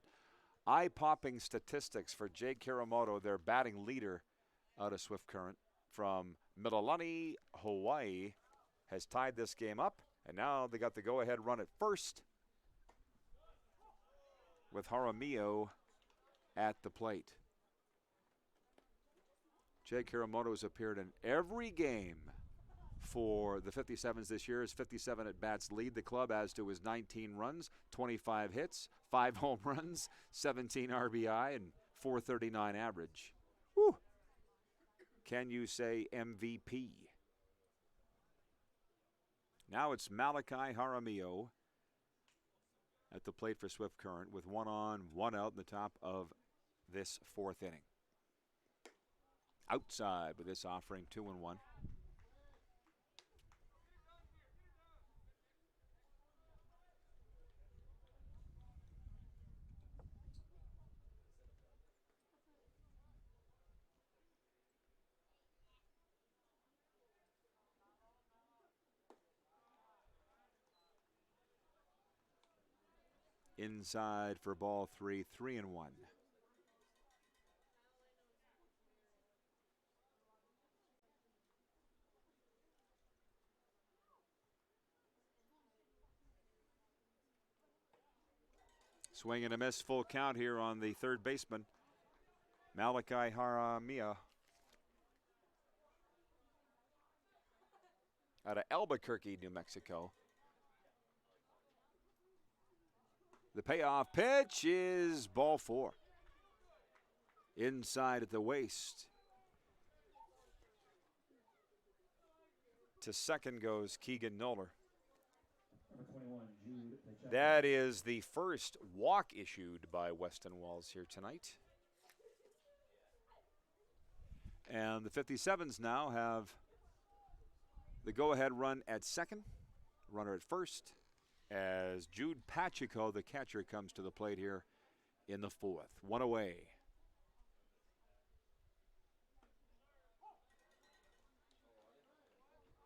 Eye-popping statistics for Jake Hiramoto, their batting leader out of Swift Current from Mililani, Hawaii, has tied this game up, and now they got the go-ahead run at first with Jaramillo at the plate. Jake Hiramoto has appeared in every game for the 57s this year. His 57 at-bats lead the club as to his 19 runs, 25 hits, 5 home runs, 17 RBI, and .439 average. Whew. Can you say MVP? Now it's Malachi Jaramillo at the plate for Swift Current with 1 on, 1 out in the top of this 4th inning. Outside with this offering, 2-1. Inside for ball 3, 3-1. Swing and a miss, full count here on the third baseman, Malachi Jaramillo. Out of Albuquerque, New Mexico. The payoff pitch is ball 4. Inside at the waist. To second goes Keegan Noller. That is the first walk issued by Weston Walls here tonight. And the 57s now have the go-ahead run at second, runner at first, as Jude Pacheco, the catcher, comes to the plate here in the 4th. One away.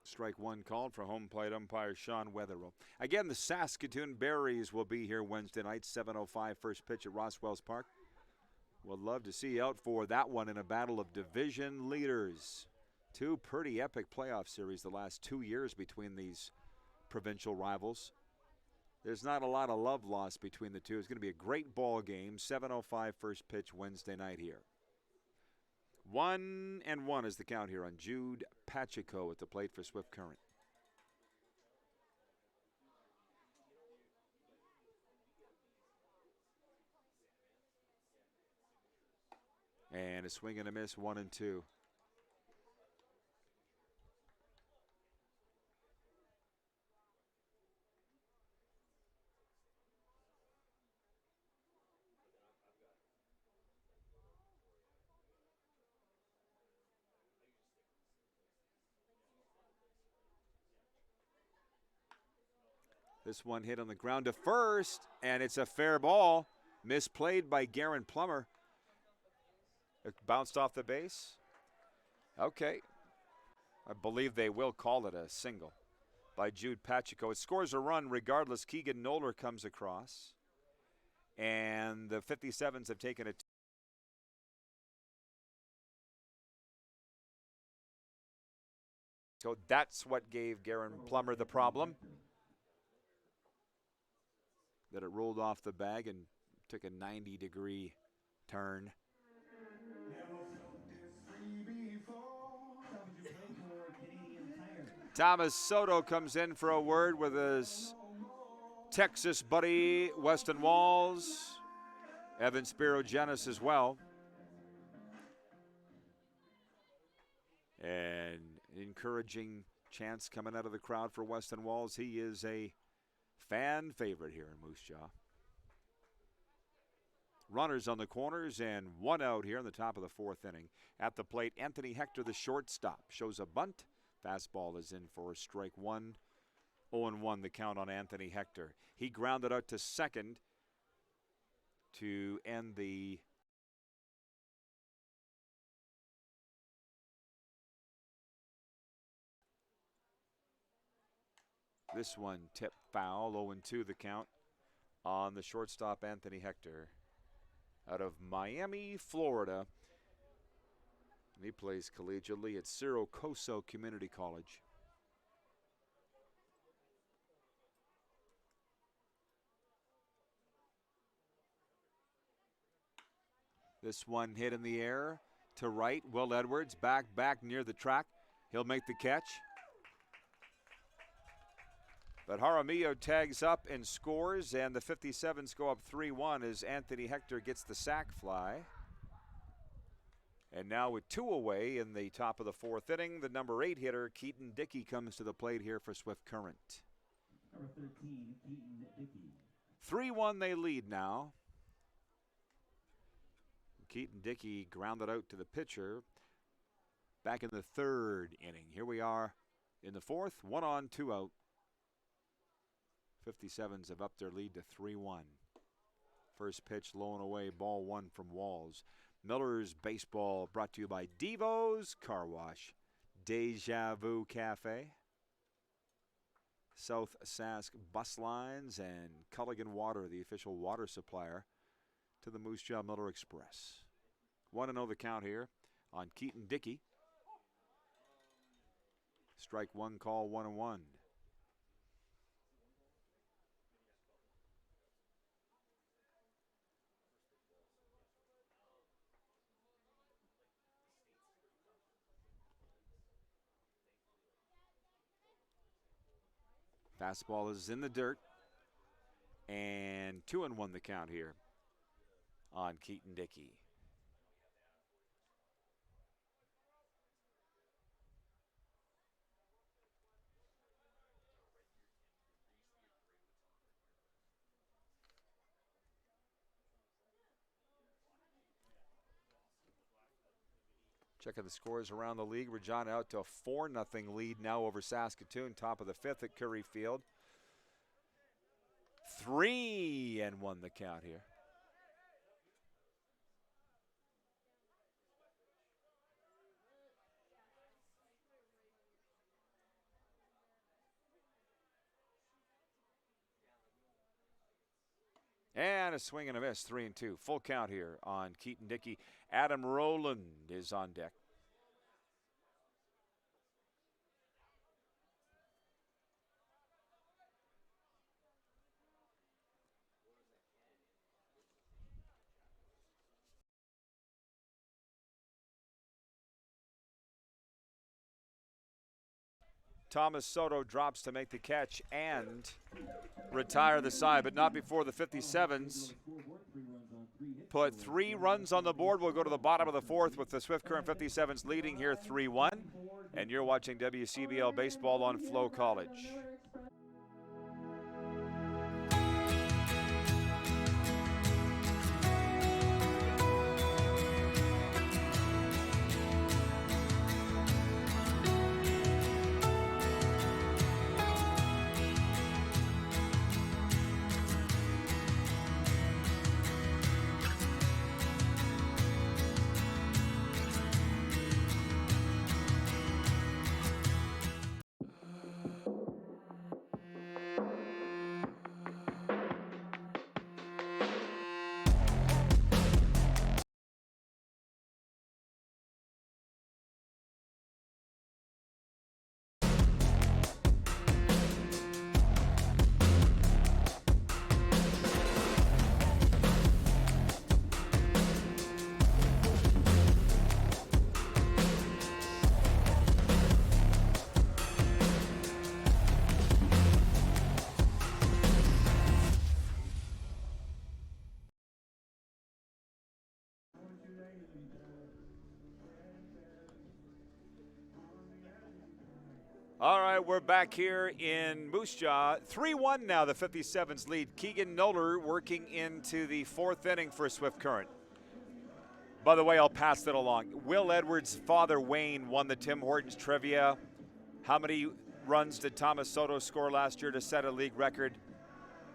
Strike one called for home plate umpire Sean Wetherill. Again, the Saskatoon Berries will be here Wednesday night, 7:05 first pitch at Roswells Park. We'll love to see you out for that one in a battle of division leaders. Two pretty epic playoff series the last 2 years between these provincial rivals. There's not a lot of love lost between the two. It's going to be a great ball game. 7:05 first pitch Wednesday night here. 1-1 is the count here on Jude Pacheco at the plate for Swift Current. And a swing and a miss, 1-2. This one hit on the ground to first, and it's a fair ball. Misplayed by Garen Plummer. It bounced off the base. Okay. I believe they will call it a single by Jude Pacheco. It scores a run regardless. Keegan Noller comes across. And the 57s have taken it. So that's what gave Garen Plummer the problem. That it rolled off the bag and took a 90-degree turn. Thomas Soto comes in for a word with his Texas buddy, Weston Walls, Evan Spirogenis as well. And encouraging chants coming out of the crowd for Weston Walls. He is a fan favorite here in Moose Jaw. Runners on the corners and one out here in the top of the 4th inning. At the plate, Anthony Hector, the shortstop, shows a bunt. Fastball is in for strike one. 0-1 the count on Anthony Hector. He grounded out to second to end the this one tipped foul. 0-2 the count on the shortstop Anthony Hector out of Miami, Florida. And he plays collegiately at Cerro Coso Community College. This one hit in the air to right. Will Edwards back near the track. He'll make the catch. But Jaramillo tags up and scores, and the 57s go up 3-1 as Anthony Hector gets the sac fly. And now with 2 away in the top of the 4th inning, the number 8 hitter, Keaton Dickey, comes to the plate here for Swift Current.
Number 13, Keaton Dickey.
3-1 they lead now. Keaton Dickey grounded out to the pitcher back in the 3rd inning. Here we are in the 4th, 1 on, 2 out. 57s have upped their lead to 3-1. First pitch low and away, ball 1 from Walls. Miller's Baseball brought to you by Devo's Car Wash, Deja Vu Cafe. South Sask bus lines, and Culligan Water, the official water supplier to the Moose Jaw Miller Express. 1-0 the count here on Keaton Dickey. Strike one, call 1-1. Fastball is in the dirt. And 2-1 the count here on Keaton Dickey. Checking the scores around the league. Regina out to a 4-0 lead now over Saskatoon, top of the fifth at Curry Field. 3-1 the count here. And a swing and a miss, 3-2. Full count here on Keaton Dickey. Adam Rowland is on deck. Thomas Soto drops to make the catch and retire the side, but not before the 57s put 3 runs on the board. We'll go to the bottom of the fourth with the Swift Current 57s leading here 3-1. And you're watching WCBL Baseball on FloCollege. All right, we're back here in Moose Jaw. 3-1 now, the 57s lead. Keegan Noller working into the fourth inning for Swift Current. By the way, I'll pass that along. Will Edwards' father, Wayne, won the Tim Hortons trivia. How many runs did Thomas Soto score last year to set a league record?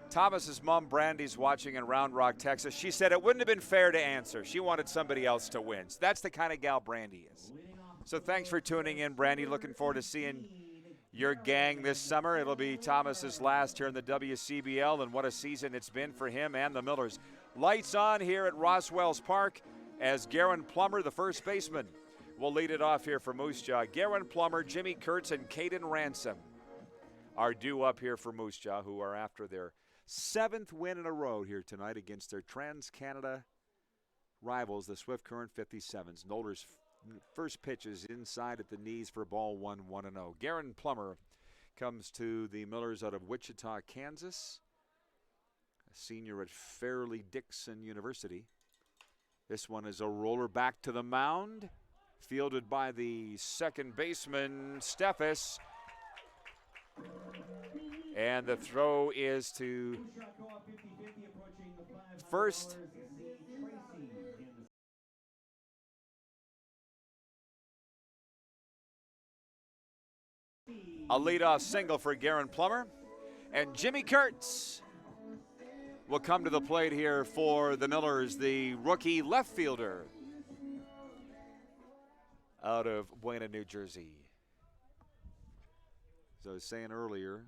Thomas's mom, Brandy's watching in Round Rock, Texas. She said it wouldn't have been fair to answer. She wanted somebody else to win. So that's the kind of gal Brandy is. So thanks for tuning in, Brandy. Looking forward to seeing your gang this summer. It'll be Thomas's last here in the WCBL, and what a season it's been for him and the Millers. Lights on here at Roswells Park as Garen Plummer, the first baseman, will lead it off here for Moose Jaw. Garen Plummer, Jimmy Kurtz, and Caden Ransom are due up here for Moose Jaw, who are after their 7th win in a row here tonight against their Trans-Canada rivals, the Swift Current 57s. Noller's first pitch is inside at the knees for ball 1-0. Garen Plummer comes to the Millers out of Wichita, Kansas, a senior at Fairleigh Dickinson University. This one is a roller back to the mound, fielded by the second baseman, Steffes. And the throw is to first. A leadoff single for Garen Plummer. And Jimmy Kurtz will come to the plate here for the Millers, the rookie left fielder out of Buena, New Jersey. As I was saying earlier,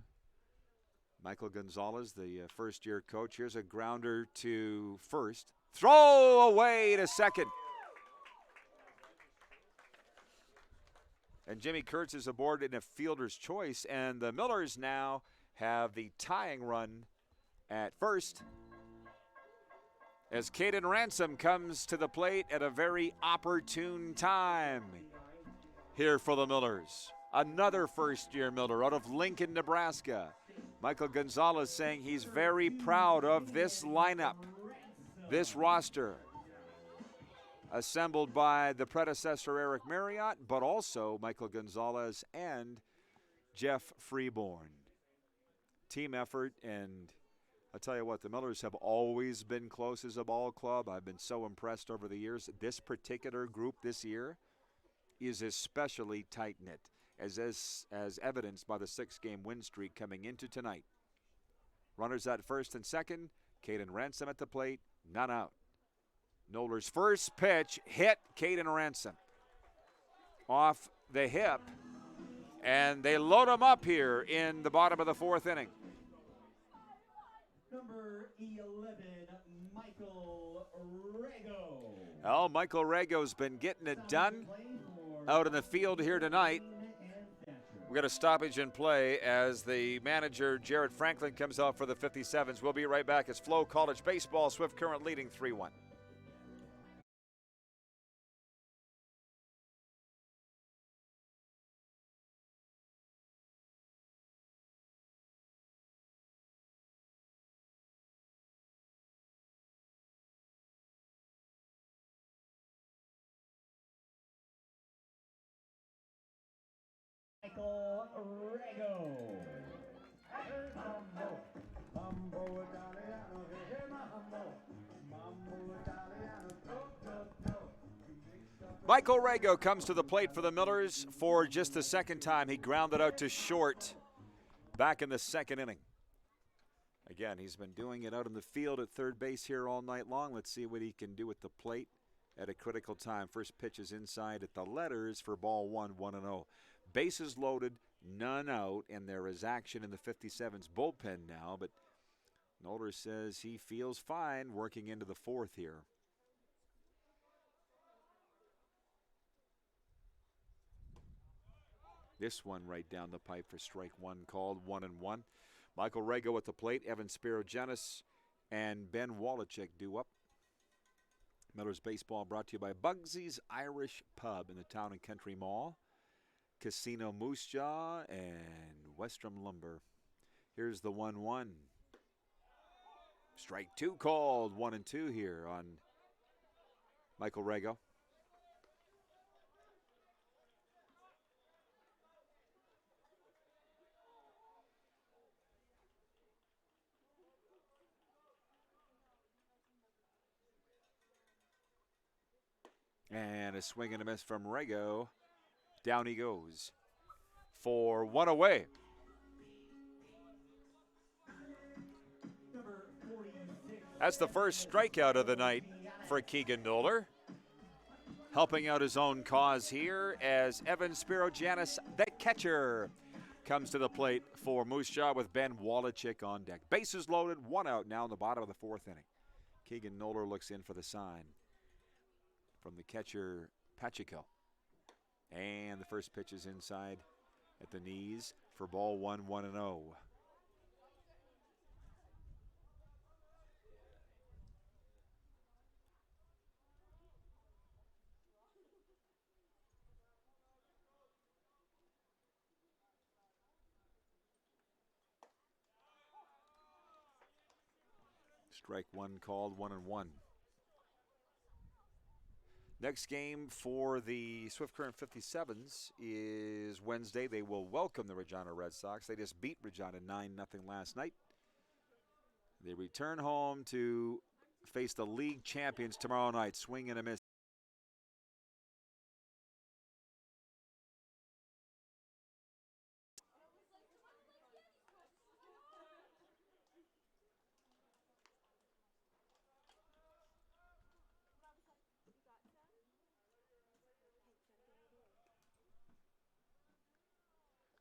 Michael Gonzalez, the first-year coach. Here's a grounder to first. Throw away to second. And Jimmy Kurtz is aboard in a fielder's choice, and the Millers now have the tying run at first as Caden Ransom comes to the plate at a very opportune time here for the Millers. Another first-year Miller out of Lincoln, Nebraska. Michael Gonzalez saying he's very proud of this lineup, this roster, assembled by the predecessor Eric Marriott, but also Michael Gonzalez and Jeff Freeborn. Team effort, and I'll tell you what, the Millers have always been close as a ball club. I've been so impressed over the years. This particular group this year is especially tight-knit, as evidenced by the 6-game win streak coming into tonight. Runners at first and second. Caden Ransom at the plate, none out. Knoller's first pitch hit Caden Ransom off the hip, and they load him up here in the bottom of the 4th inning.
Number 11, Michael Rego.
Oh, Michael Rego's been getting it done out in the field here tonight. We got a stoppage in play as the manager, Jared Franklin, comes out for the 57s. We'll be right back as FloCollege baseball, Swift Current leading 3-1.
Michael Rego.
Mambo Italiano, hey mambo, mambo Italiano, go.
Michael Rego comes to the plate for the Millers for just the second time. He grounded out to short back in the 2nd inning. Again, he's been doing it out in the field at third base here all night long. Let's see what he can do at the plate at a critical time. First pitch is inside at the letters for ball 1-0. Bases loaded, none out, and there is action in the 57's bullpen now, but Noller says he feels fine working into the 4th here. This one right down the pipe for strike one called, 1-1. Michael Rego at the plate, Evan Spirogenis and Ben Wallachek due up. Millers Baseball brought to you by Bugsy's Irish Pub in the Town and Country Mall, Casino Moose Jaw, and Westrom Lumber. Here's the 1-1. Strike two called, 1-2 here on Michael Rego. And a swing and a miss from Rego. Down he goes for one away. That's the first strikeout of the night for Keegan Noller. Helping out his own cause here as Evan Spirogenis, the catcher, comes to the plate for Moose Jaw with Ben Wallachek on deck. Bases loaded, one out now in the bottom of the 4th inning. Keegan Noller looks in for the sign from the catcher, Pacheco. And the first pitch is inside at the knees for ball 1-0. Strike one called, 1-1. Next game for the Swift Current 57s is Wednesday. They will welcome the Regina Red Sox. They just beat Regina 9-0 last night. They return home to face the league champions tomorrow night. Swing and a miss.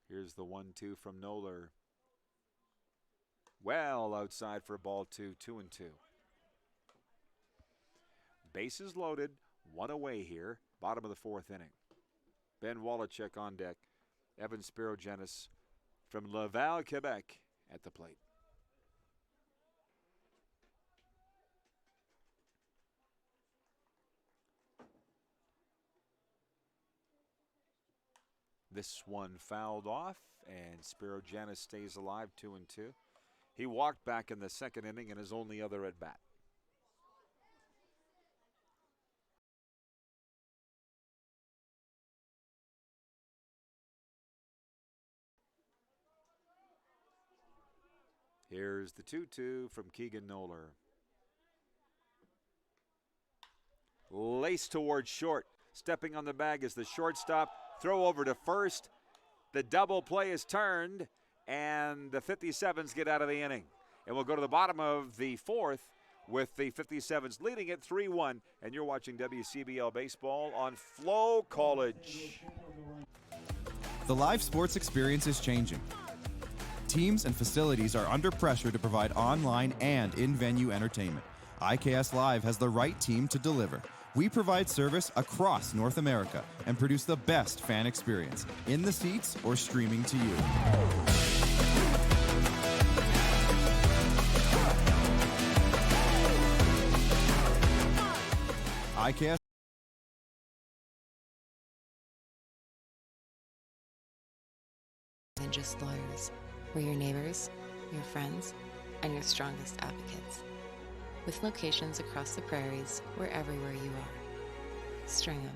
Here's the 1-2 from Noller. well outside for ball 2, 2-2. Bases loaded, one away here, bottom of the 4th inning. Ben Wallachek on deck. Evan Spirogenis from Laval, Quebec at the plate. This one fouled off, and Spirogenis stays alive, 2-2. He walked back in the 2nd inning in his only other at bat. Here's the 2-2 from Keegan Noller. Laced towards short. Stepping on the bag is the shortstop. Throw over to first. The double play is turned, and the 57s get out of the inning. And we'll go to the bottom of the 4th with the 57s leading it 3-1. And you're watching WCBL Baseball on FloCollege.
The live sports experience is changing. Teams and facilities are under pressure to provide online and in-venue entertainment. IKS Live has the right team to deliver. We provide service across North America and produce the best fan experience, in the seats or streaming to you. IKS
Than just lawyers. We're your neighbors, your friends, and your strongest advocates. With locations across the prairies, we're everywhere you are. Stringham,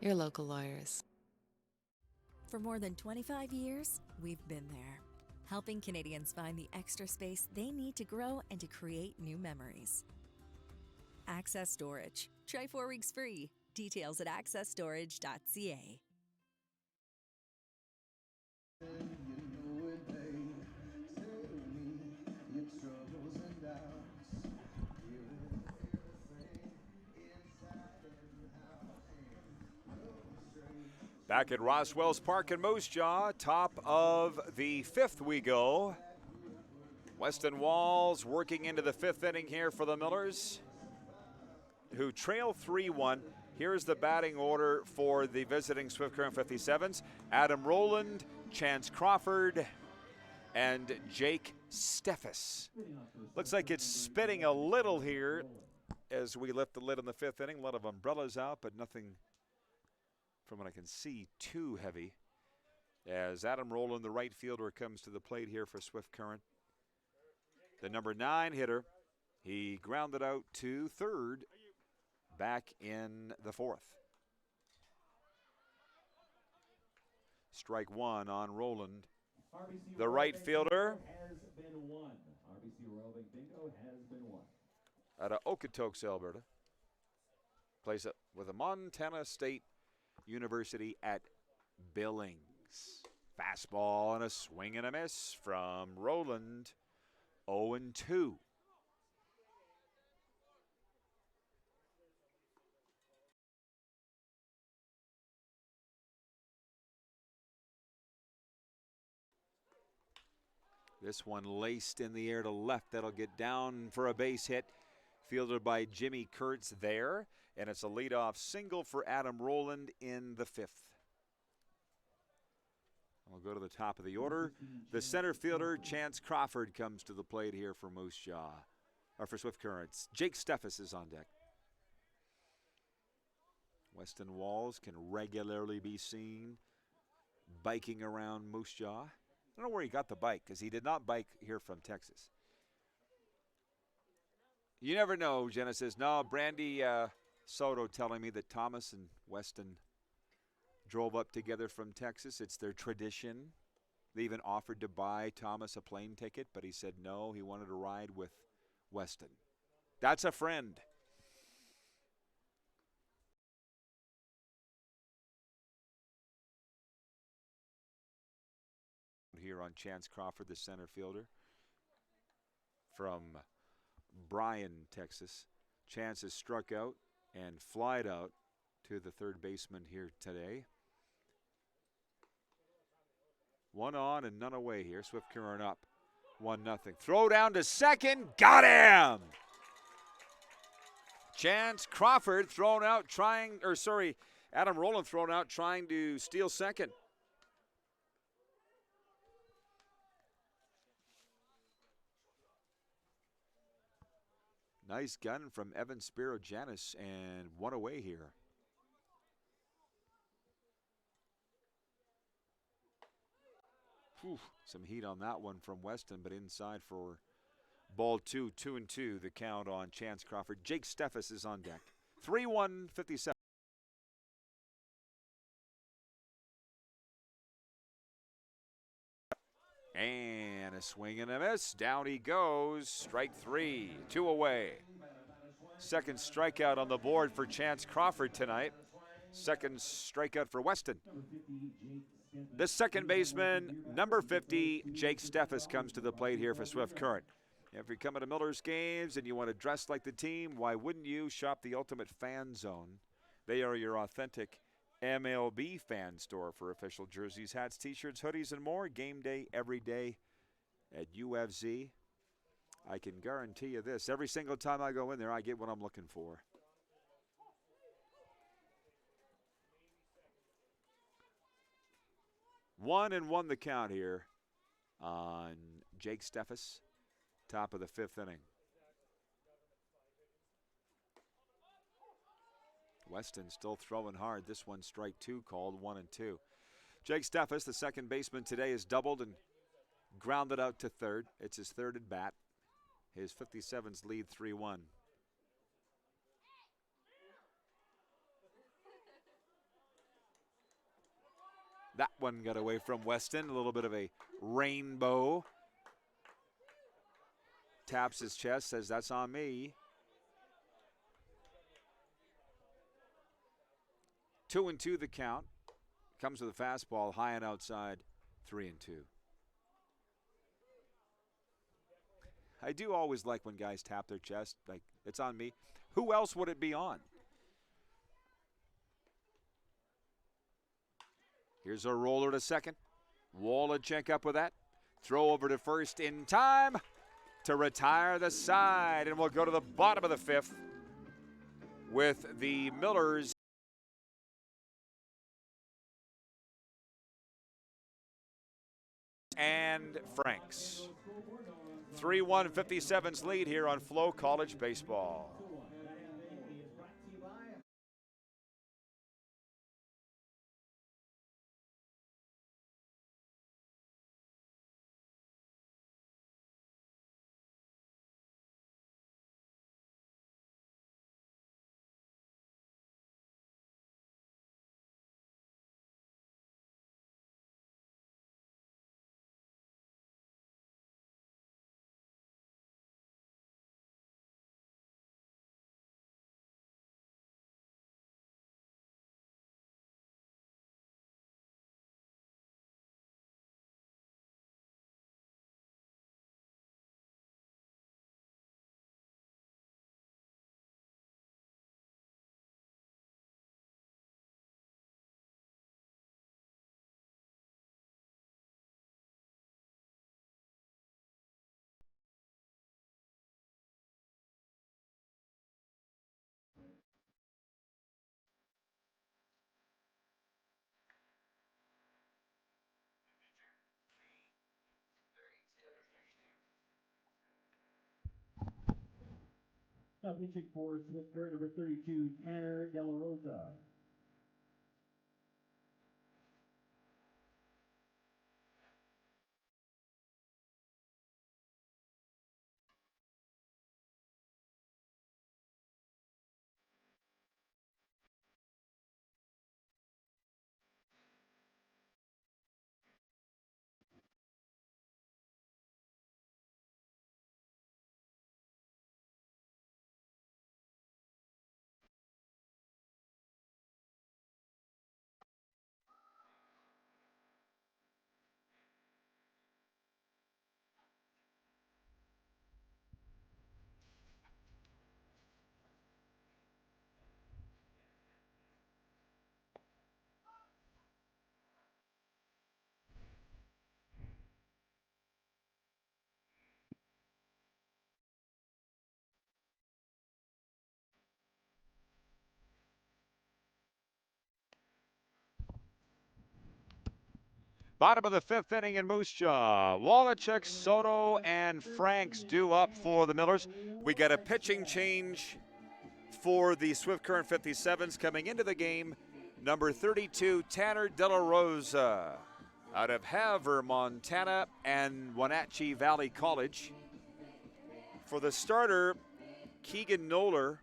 your local lawyers.
For more than 25 years, we've been there, helping Canadians find the extra space they need to grow and to create new memories. Access Storage. Try 4 weeks free. Details at accessstorage.ca.
Back at Roswell's Park in Moose Jaw, top of the 5th we go. Weston Walls working into the 5th inning here for the Millers, who trail 3-1. Here's the batting order for the visiting Swift Current 57s. Adam Rowland, Chance Crawford, and Jake Steffes. Looks like it's spitting a little here as we lift the lid in the 5th inning. A lot of umbrellas out, but nothing, from what I can see, too heavy. As Adam Rowland, the right fielder, comes to the plate here for Swift Current. The number 9 hitter, he grounded out to third back in the 4th. Strike 1 on Rowland. The right fielder
has been won. RBC Royal Big Bingo has been won.
Out of Okotoks, Alberta. Plays it with the Montana State University at Billings. Fastball and a swing and a miss from Rowland. 0-2. This one laced in the air to left. That'll get down for a base hit. Fielded by Jimmy Kurtz there. And it's a leadoff single for Adam Rowland in the 5th. We'll go to the top of the order. The center fielder, Chance Crawford, comes to the plate here for Moose Jaw, or for Swift Currents. Jake Steffes is on deck. Weston Walls can regularly be seen biking around Moose Jaw. I don't know where he got the bike, because he did not bike here from Texas. You never know, Jenna says. No, Brandy Soto telling me that Thomas and Weston drove up together from Texas. It's their tradition. They even offered to buy Thomas a plane ticket, but he said no, he wanted to ride with Weston. That's a friend. Here on Chance Crawford, the center fielder from Bryan, Texas. Chance has struck out and flied out to the third baseman here today. One on and none away here. Swift Current up 1-0. Throw down to second. Got him! Chance Crawford thrown out Adam Rowland thrown out trying to steal second. Nice gun from Evan Spiro-Janis, and one away here. Whew, some heat on that one from Weston, but inside for ball 2, 2-2, the count on Chance Crawford. Jake Steffes is on deck. 3-1-57. And a swing and a miss. Down he goes. Strike 3, 2 away. Second strikeout on the board for Chance Crawford tonight. Second strikeout for Weston. The second baseman, number 50, Jake Steffes, comes to the plate here for Swift Current. If you're coming to Miller's games and you want to dress like the team, why wouldn't you shop the Ultimate Fan Zone? They are your authentic MLB fan store for official jerseys, hats, t-shirts, hoodies, and more. Game day every day at UFZ. I can guarantee you this. Every single time I go in there, I get what I'm looking for. One and one the count here on Jake Steffes, top of the 5th inning. Weston still throwing hard. This one strike 2 called, 1-2. Jake Steffes, the second baseman today, has doubled and grounded out to third. It's his third at bat. His 57s lead 3-1. That one got away from Weston. A little bit of a rainbow. Taps his chest, says, "That's on me." 2-2 the count. Comes with a fastball high and outside, 3-2. I do always like when guys tap their chest, like, it's on me. Who else would it be on? Here's a roller to second. Wallachek up with that. Throw over to first in time to retire the side. And we'll go to the bottom of the 5th with the Millers and Franks. 3-1 57's lead here on FloCollege Baseball.
Now pitching for Swift Current, number 32, Tanner De La Rosa.
Bottom of the fifth inning in Moose Jaw. Wallachek, Soto, and Franks due up for the Millers. We get a pitching change for the Swift Current 57s coming into the game. Number 32, Tanner De La Rosa, out of Havre, Montana, and Wenatchee Valley College. For the starter, Keegan Noller,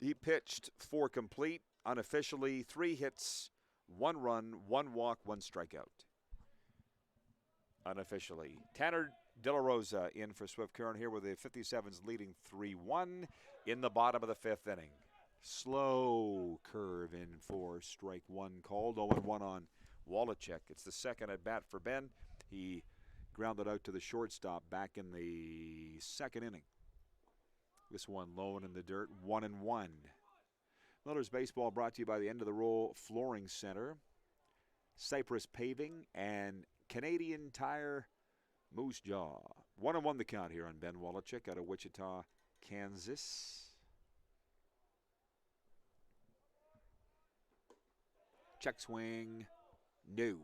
he pitched 4 complete, unofficially 3 hits, 1 run, 1 walk, 1 strikeout. Unofficially. Tanner De La Rosa in for Swift Current here with the 57s leading 3-1 in the bottom of the 5th inning. Slow curve in for strike 1 called. 0-1 on Wallachek. It's the second at bat for Ben. He grounded out to the shortstop back in the 2nd inning. This one low and in the dirt, 1-1. Millers baseball brought to you by the End of the Row Flooring Center, Cypress Paving, and Canadian Tire Moose Jaw. 1-1 the count here on Ben Wallachek out of Wichita, Kansas. Check swing, no.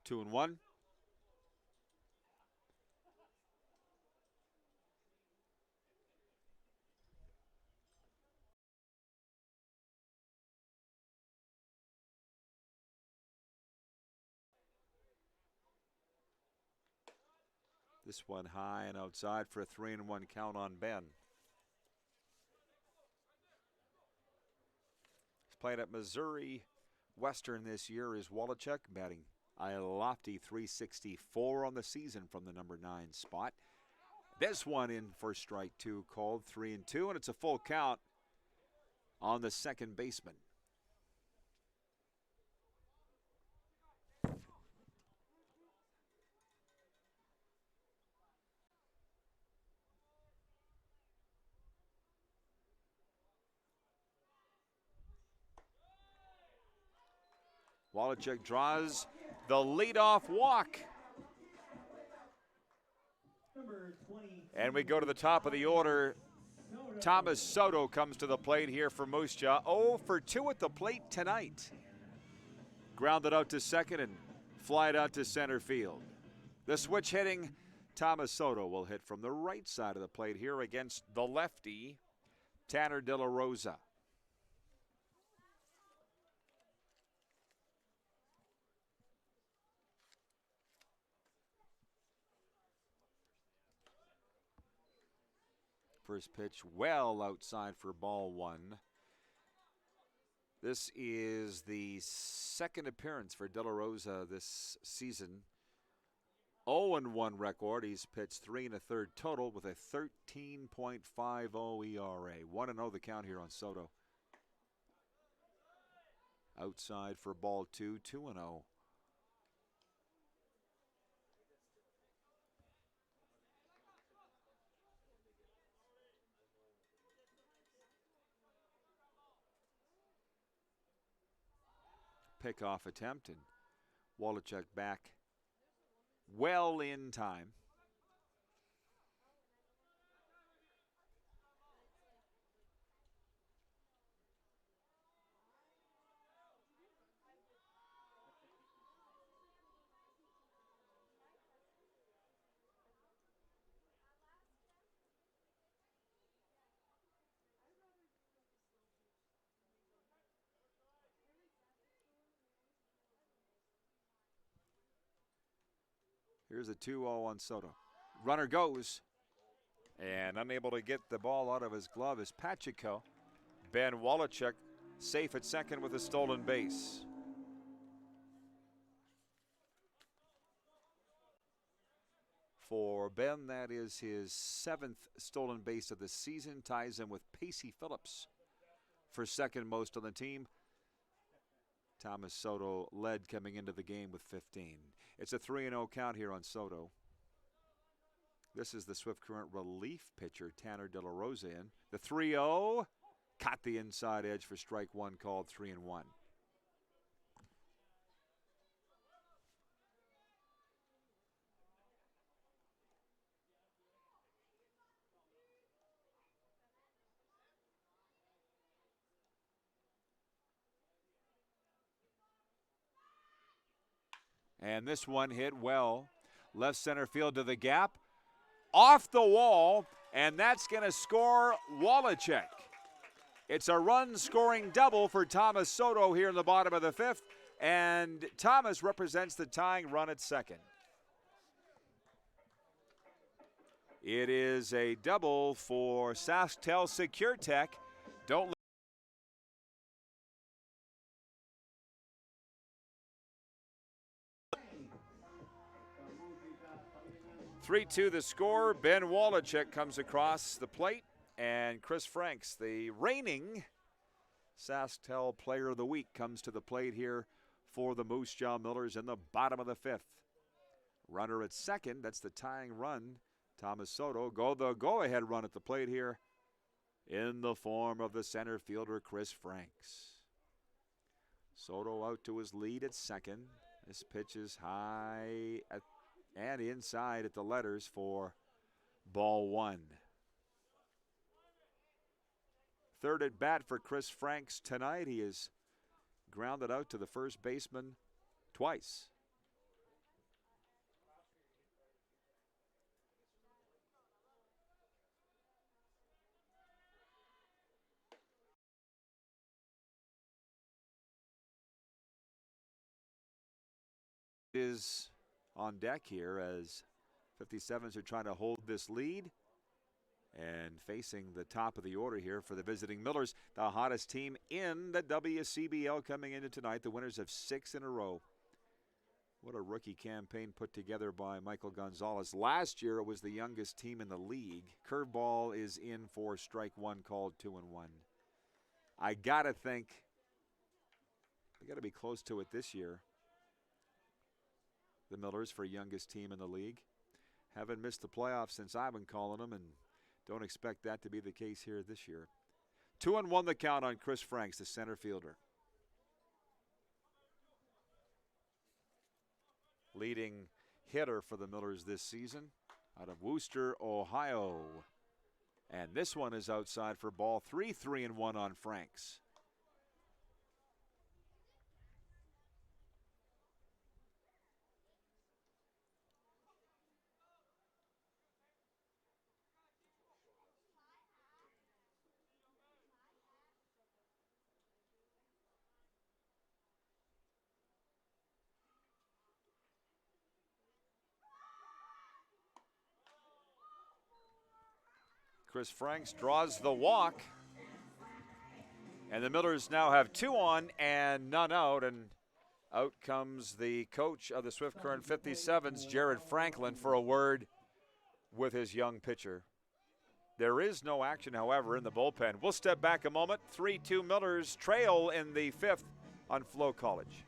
2-1. This one high and outside for a 3-1 count on Ben. He's playing at Missouri Western this year is Wallachek, batting a lofty .364 on the season from the number 9 spot. This one in for strike 2 called, 3-2, and it's a full count on the second baseman. Wallachek draws the leadoff walk. And we go to the top of the order. Thomas Soto comes to the plate here for Moose Jaw. 0 for 2 at the plate tonight. Grounded out to second and flied out to center field. The switch hitting, Thomas Soto will hit from the right side of the plate here against the lefty, Tanner De La Rosa. First pitch well outside for ball 1. This is the second appearance for De La Rosa this season. 0-1 record. He's pitched 3 1/3 total with a 13.50 ERA. 1-0 the count here on Soto. Outside for ball 2, 2-0. Pickoff attempt, and Wallachek back well in time. Here's a 2-0 on Soto. Runner goes, and unable to get the ball out of his glove is Pacheco. Ben Wallachek safe at second with a stolen base. For Ben, that is his 7th stolen base of the season. Ties him with Pacey Phillips for second most on the team. Thomas Soto led coming into the game with 15. It's a 3-0 count here on Soto. This is the Swift Current relief pitcher, Tanner De La Rosa in. The 3-0, caught the inside edge for strike 1, called 3-1. And this one hit well. Left center field to the gap. Off the wall, and that's going to score Wallachek. It's a run-scoring double for Thomas Soto here in the bottom of the fifth, and Thomas represents the tying run at second. It is a double for Sasktel SecureTech. Don't 3-2 the score. Ben Wallachek comes across the plate, and Chris Franks, the reigning Sasktel Player of the Week, comes to the plate here for the Moose Jaw Millers in the bottom of the fifth. Runner at second, that's the tying run. Thomas Soto, the go-ahead run at the plate here in the form of the center fielder Chris Franks. Soto out to his lead at second. This pitch is high and inside at the letters for ball one. Third at bat for Chris Franks tonight. He is grounded out to the first baseman twice. Is on deck here as 57s are trying to hold this lead. And facing the top of the order here for the visiting Millers, the hottest team in the WCBL coming into tonight, the winners of 6 in a row. What a rookie campaign put together by Michael Gonzalez. Last year it was the youngest team in the league. Curveball is in for strike one, called 2-1. I gotta think they gotta be close to it this year. The Millers for youngest team in the league. Haven't missed the playoffs since I've been calling them, and don't expect that to be the case here this year. 2-1 the count on Chris Franks, the center fielder. Leading hitter for the Millers this season out of Wooster, Ohio. And this one is outside for ball 3, 3-1 on Franks. Chris Franks draws the walk. And the Millers now have 2 on and none out. And out comes the coach of the Swift Current 57s, Jared Franklin, for a word with his young pitcher. There is no action, however, in the bullpen. We'll step back a moment. 3-2 Millers trail in the fifth on FloCollege.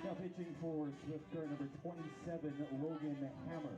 Now pitching for Swift Current, number 27, Logan Hammer.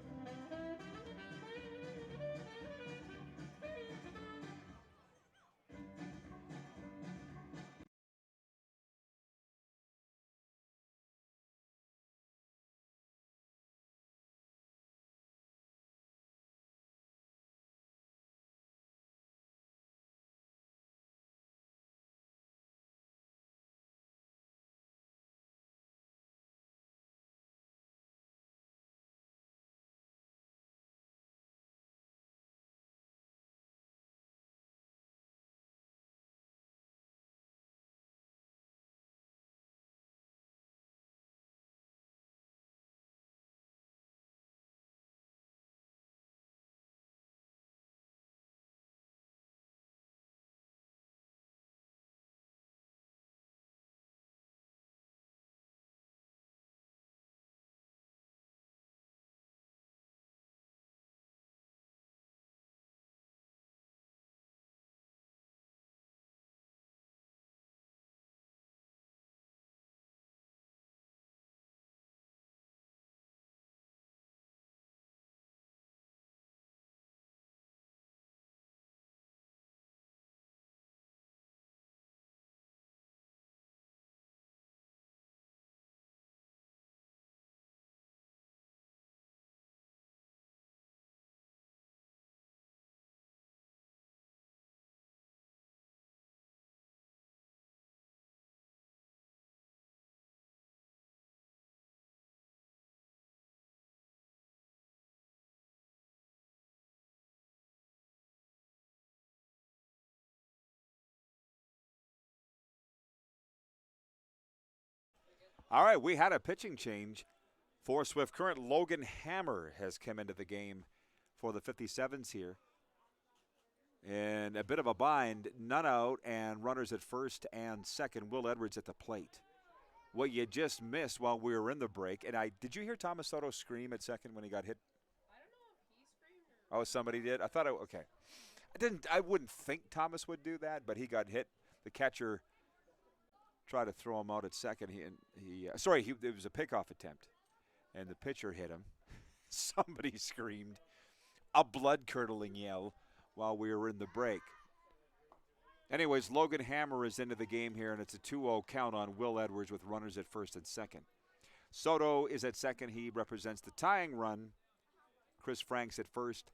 All right, we had a pitching change for Swift Current. Logan Hammer has come into the game for the 57s here. In a bit of a bind, none out, and runners at first and second. Will Edwards at the plate. What you just missed while we were in the break, and did you hear Thomas Soto scream at second when he got hit?
I don't know if he screamed or.
Oh, somebody did? Okay. I wouldn't think Thomas would do that, but he got hit. The catcher tried to throw him out at second. It was a pickoff attempt, and the pitcher hit him. Somebody screamed a blood-curdling yell while we were in the break. Anyways, Logan Hammer is into the game here, and it's a 2-0 count on Will Edwards with runners at first and second. Soto is at second. He represents the tying run. Chris Franks at first,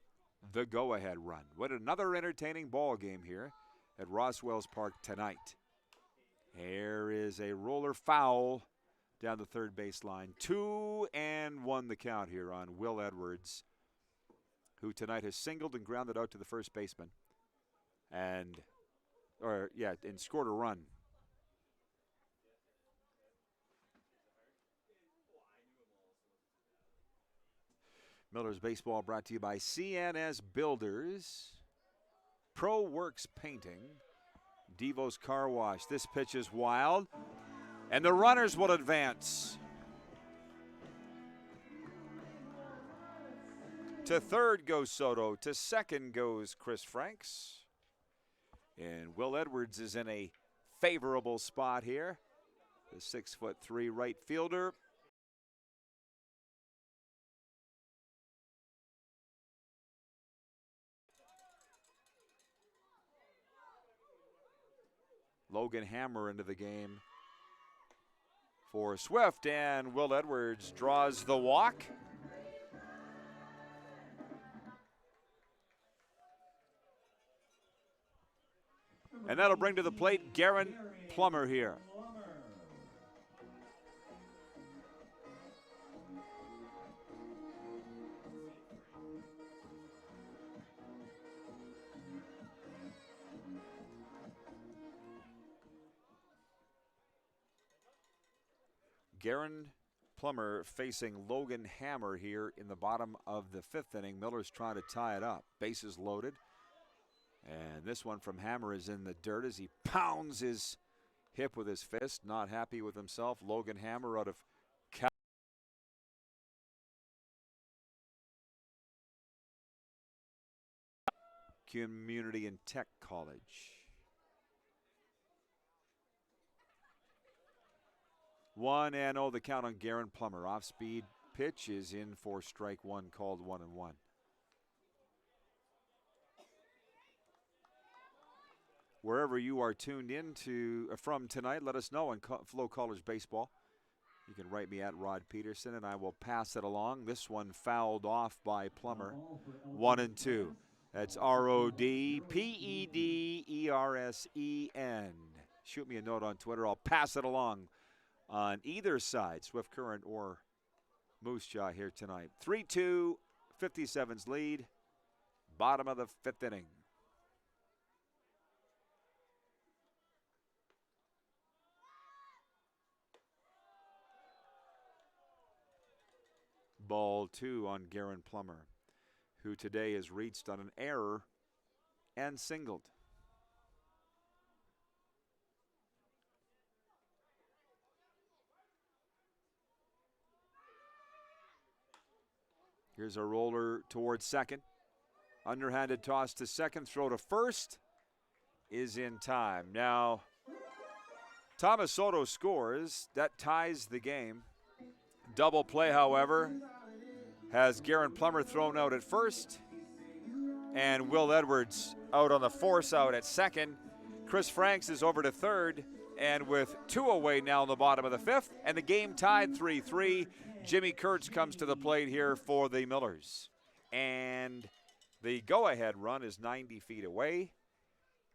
the go-ahead run. What another entertaining ball game here at Roswells Park tonight. Here is a roller foul down the third baseline. 2-1 the count here on Will Edwards, who tonight has singled and grounded out to the first baseman and scored a run. Millers Baseball brought to you by CNS Builders, Pro Works Painting, Devo's Car Wash. This pitch is wild, and the runners will advance. To third goes Soto. To second goes Chris Franks. And Will Edwards is in a favorable spot here. The 6'3" right fielder. Logan Hammer into the game for Swift, and Will Edwards draws the walk. And that'll bring to the plate Garen Plummer here. Garen Plummer facing Logan Hammer here in the bottom of the fifth inning. Miller's trying to tie it up. Bases loaded. And this one from Hammer is in the dirt as he pounds his hip with his fist. Not happy with himself. Logan Hammer out of Community and Tech College. 1-0 the count on Garen Plummer. Off-speed pitch is in for strike one, called 1-1. Wherever you are tuned in from tonight, let us know on FloCollege Baseball. You can write me at Rod Peterson, and I will pass it along. This one fouled off by Plummer. 1-2. That's RODPEDERSEN. Shoot me a note on Twitter. I'll pass it along on either side, Swift Current or Moose Jaw here tonight. 3-2, 57's lead. Bottom of the fifth inning. Ball 2 on Garen Plummer, who today has reached on an error and singled. Here's a roller towards second. Underhanded toss to second, throw to first is in time. Now, Thomas Soto scores. That ties the game. Double play, however, has Garen Plummer thrown out at first and Will Edwards out on the force out at second. Chris Franks is over to third, and with 2 away now in the bottom of the fifth, and the game tied 3-3. Jimmy Kurtz comes to the plate here for the Millers. And the go-ahead run is 90 feet away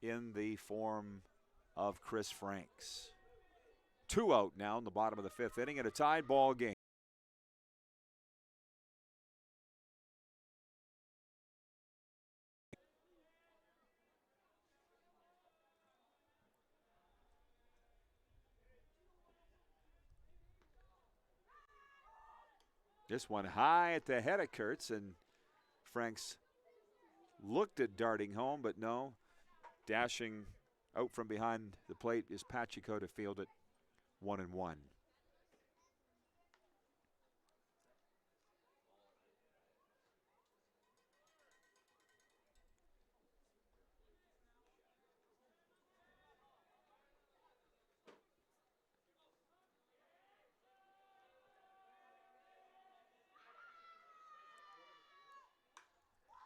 in the form of Chris Franks. 2 out now in the bottom of the fifth inning and a tied ball game. This one high at the head of Kurtz, and Franks looked at darting home, but no. Dashing out from behind the plate is Pacheco to field it 1-1.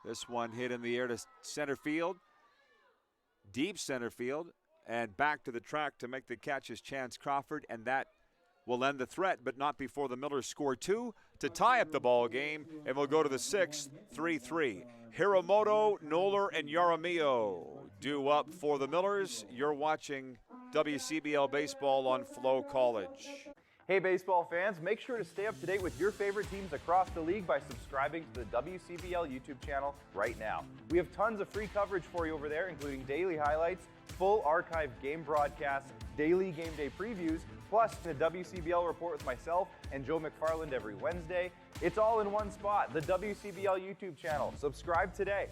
This one hit in the air to center field, deep center field, and back to the track to make the catch is Chance Crawford, and that will end the threat, but not before the Millers score 2 to tie up the ball game, and we'll go to the 6th, 3-3. Hiromoto, Noller, and Yaramillo due up for the Millers. You're watching WCBL Baseball on FloCollege.
Hey baseball fans, make sure to stay up to date with your favorite teams across the league by subscribing to the WCBL YouTube channel right now. We have tons of free coverage for you over there, including daily highlights, full archived game broadcasts, daily game day previews, plus the WCBL report with myself and Joe McFarland every Wednesday. It's all in one spot, the WCBL YouTube channel. Subscribe today.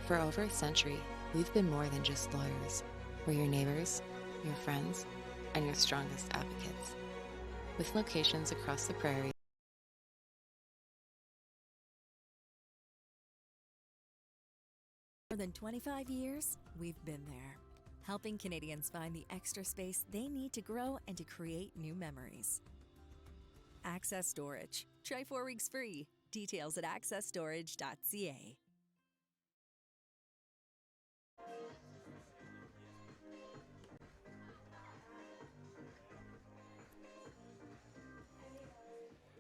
For over a century, we've been more than just lawyers. We're your neighbors, your friends, and your strongest advocates. With locations across the prairie,
More than 25 years, we've been there, helping Canadians find the extra space they need to grow and to create new memories. Access Storage. Try 4 weeks free. Details at accessstorage.ca.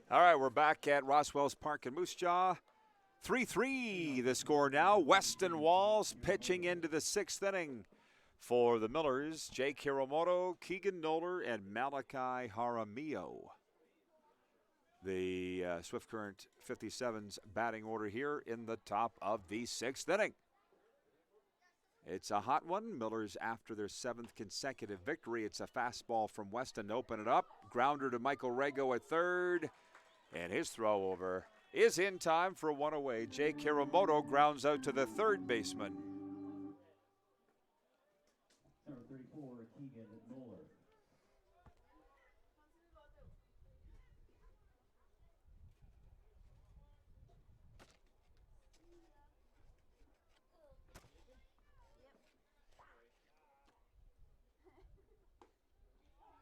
All right, we're back at Roswell's Park in Moose Jaw. 3-3 the score now. Weston Walls pitching into the 6th inning for the Millers. Jake Hiromoto, Keegan Noller, and Malachi Jaramillo. The Swift Current 57's batting order here in the top of the 6th inning. It's a hot one. Millers after their 7th consecutive victory. It's a fastball from Weston to open it up. Grounder to Michael Rego at third. And his throw over is in time for one away. Jake Hiromoto grounds out to the third baseman.
Number 34, Keegan Noller.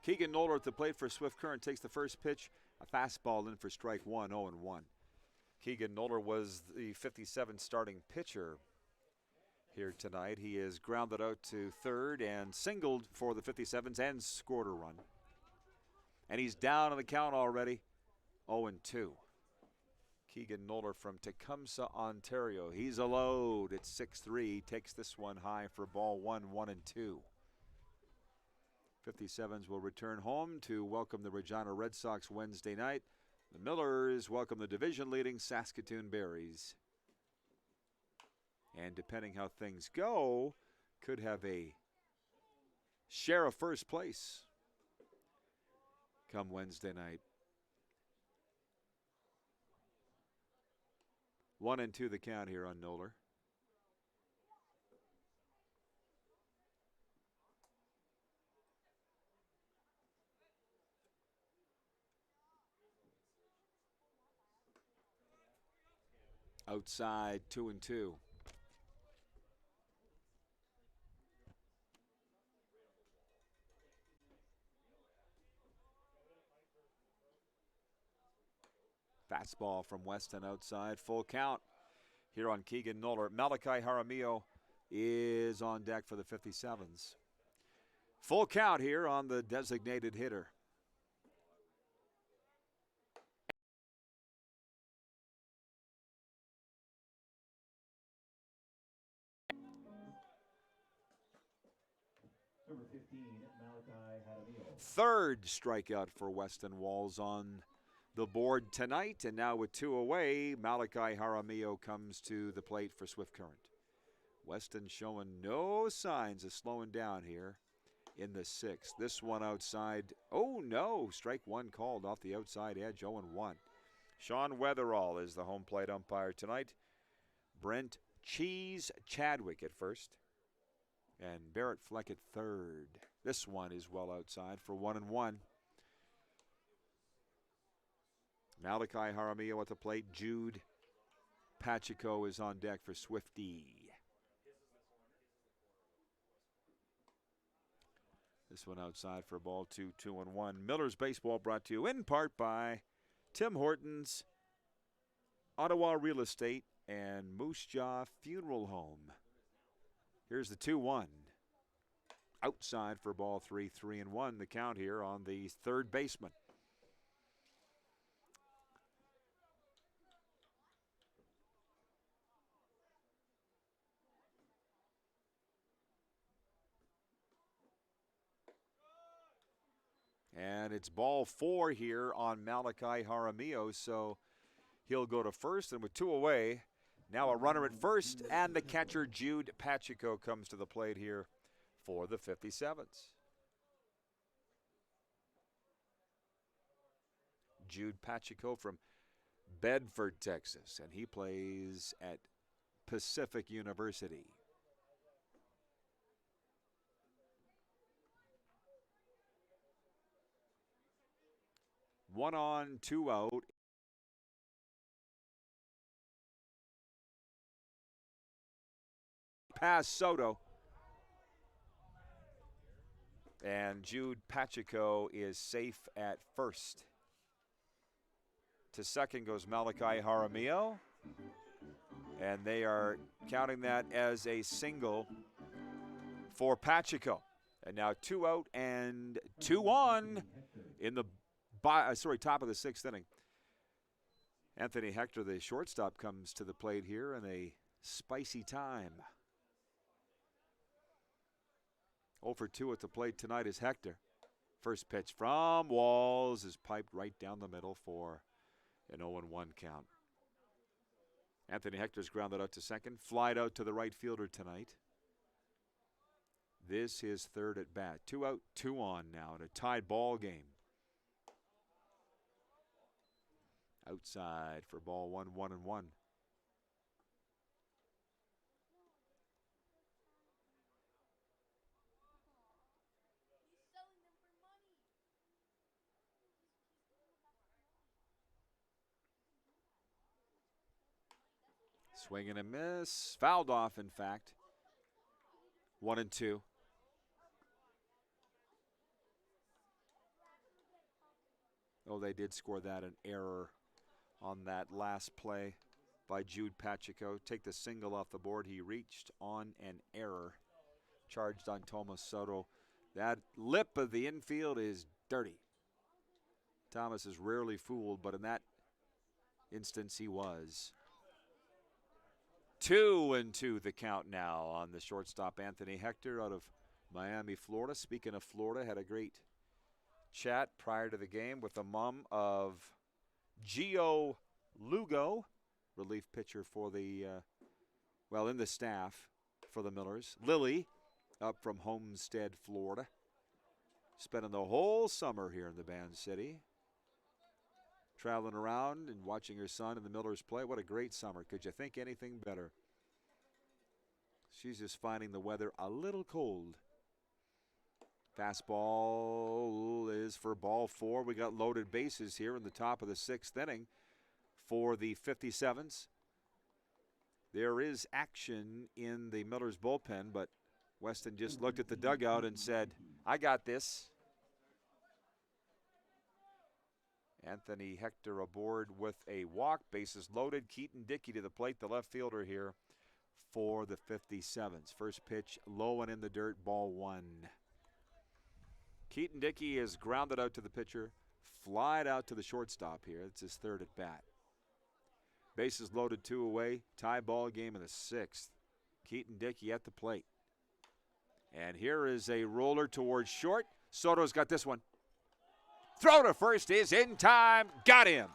Keegan Noller at the plate for Swift Current takes the first pitch. A fastball in for strike one, 0-1. Keegan Noller was the 57 starting pitcher here tonight. He is grounded out to third and singled for the 57s and scored a run. And he's down on the count already, 0-2. Keegan Noller from Tecumseh, Ontario. He's a load at 6'3", takes this one high for ball 1, 1-2. 57s will return home to welcome the Regina Red Sox Wednesday night. The Millers welcome the division-leading Saskatoon Berries. And depending how things go, could have a share of first place come Wednesday night. 1-2 the count here on Noller. Outside, 2-2. Fastball from Weston outside, full count here on Keegan Noller. Malachi Jaramillo is on deck for the 57s. Full count here on the designated hitter.
Number 15, Malachi Jaramillo.
Third strikeout for Weston Walls on the board tonight. And now with 2 away, Malachi Jaramillo comes to the plate for Swift Current. Weston showing no signs of slowing down here in the 6th. This one outside. Oh, no. Strike 1 called off the outside edge, 0-1. Sean Weatherall is the home plate umpire tonight. Brent Cheese Chadwick at first. And Barrett Fleck at third. This one is well outside for 1-1. Malachi Jaramillo at the plate. Jude Pacheco is on deck for Swifty. This one outside for ball 2, 2-1. Miller's Baseball brought to you in part by Tim Hortons, Ottawa Real Estate, and Moose Jaw Funeral Home. Here's the 2-1. Outside for ball 3, 3-1. The count here on the third baseman. And it's ball 4 here on Malachi Jaramillo, so he'll go to first. And with 2 away, now a runner at first, and the catcher Jude Pacheco comes to the plate here for the 57s. Jude Pacheco from Bedford, Texas, and he plays at Pacific University. One on, 2 out. Pass Soto. And Jude Pacheco is safe at first. To second goes Malachi Jaramillo. And they are counting that as a single for Pacheco. And now 2 out and 2 on in the top of the 6th inning. Anthony Hector, the shortstop, comes to the plate here in a spicy time. 0 for 2 at the plate tonight is Hector. First pitch from Walls is piped right down the middle for an 0-1 count. Anthony Hector's grounded out to second, flied out to the right fielder tonight. This is third at bat. 2 out, 2 on now in a tied ball game. Outside for ball 1, 1-1. Swing and a miss. Fouled off, in fact. 1-2. Oh, they did score that, an error on that last play by Jude Pacheco. Take the single off the board. He reached on an error. Charged on Thomas Soto. That lip of the infield is dirty. Thomas is rarely fooled, but in that instance he was. 2-2 the count now on the shortstop Anthony Hector out of Miami, Florida. Speaking of Florida, had a great chat prior to the game with the mom of Gio Lugo, relief pitcher for the, in the staff for the Millers. Lily, up from Homestead, Florida. Spending the whole summer here in the Band City. Traveling around and watching her son and the Millers play. What a great summer. Could you think anything better? She's just finding the weather a little cold. Fastball is for ball 4. We got loaded bases here in the top of the 6th inning for the 57s. There is action in the Millers bullpen, but Weston just looked at the dugout and said, I got this. Anthony Hector aboard with a walk. Bases loaded. Keaton Dickey to the plate, the left fielder here for the 57s. First pitch low and in the dirt, ball 1. Keaton Dickey is grounded out to the pitcher, flied out to the shortstop here. It's his third at bat. Bases loaded, 2 away. Tie ball game in the 6th. Keaton Dickey at the plate. And here is a roller towards short. Soto's got this one. Throw to first is in time. Got him.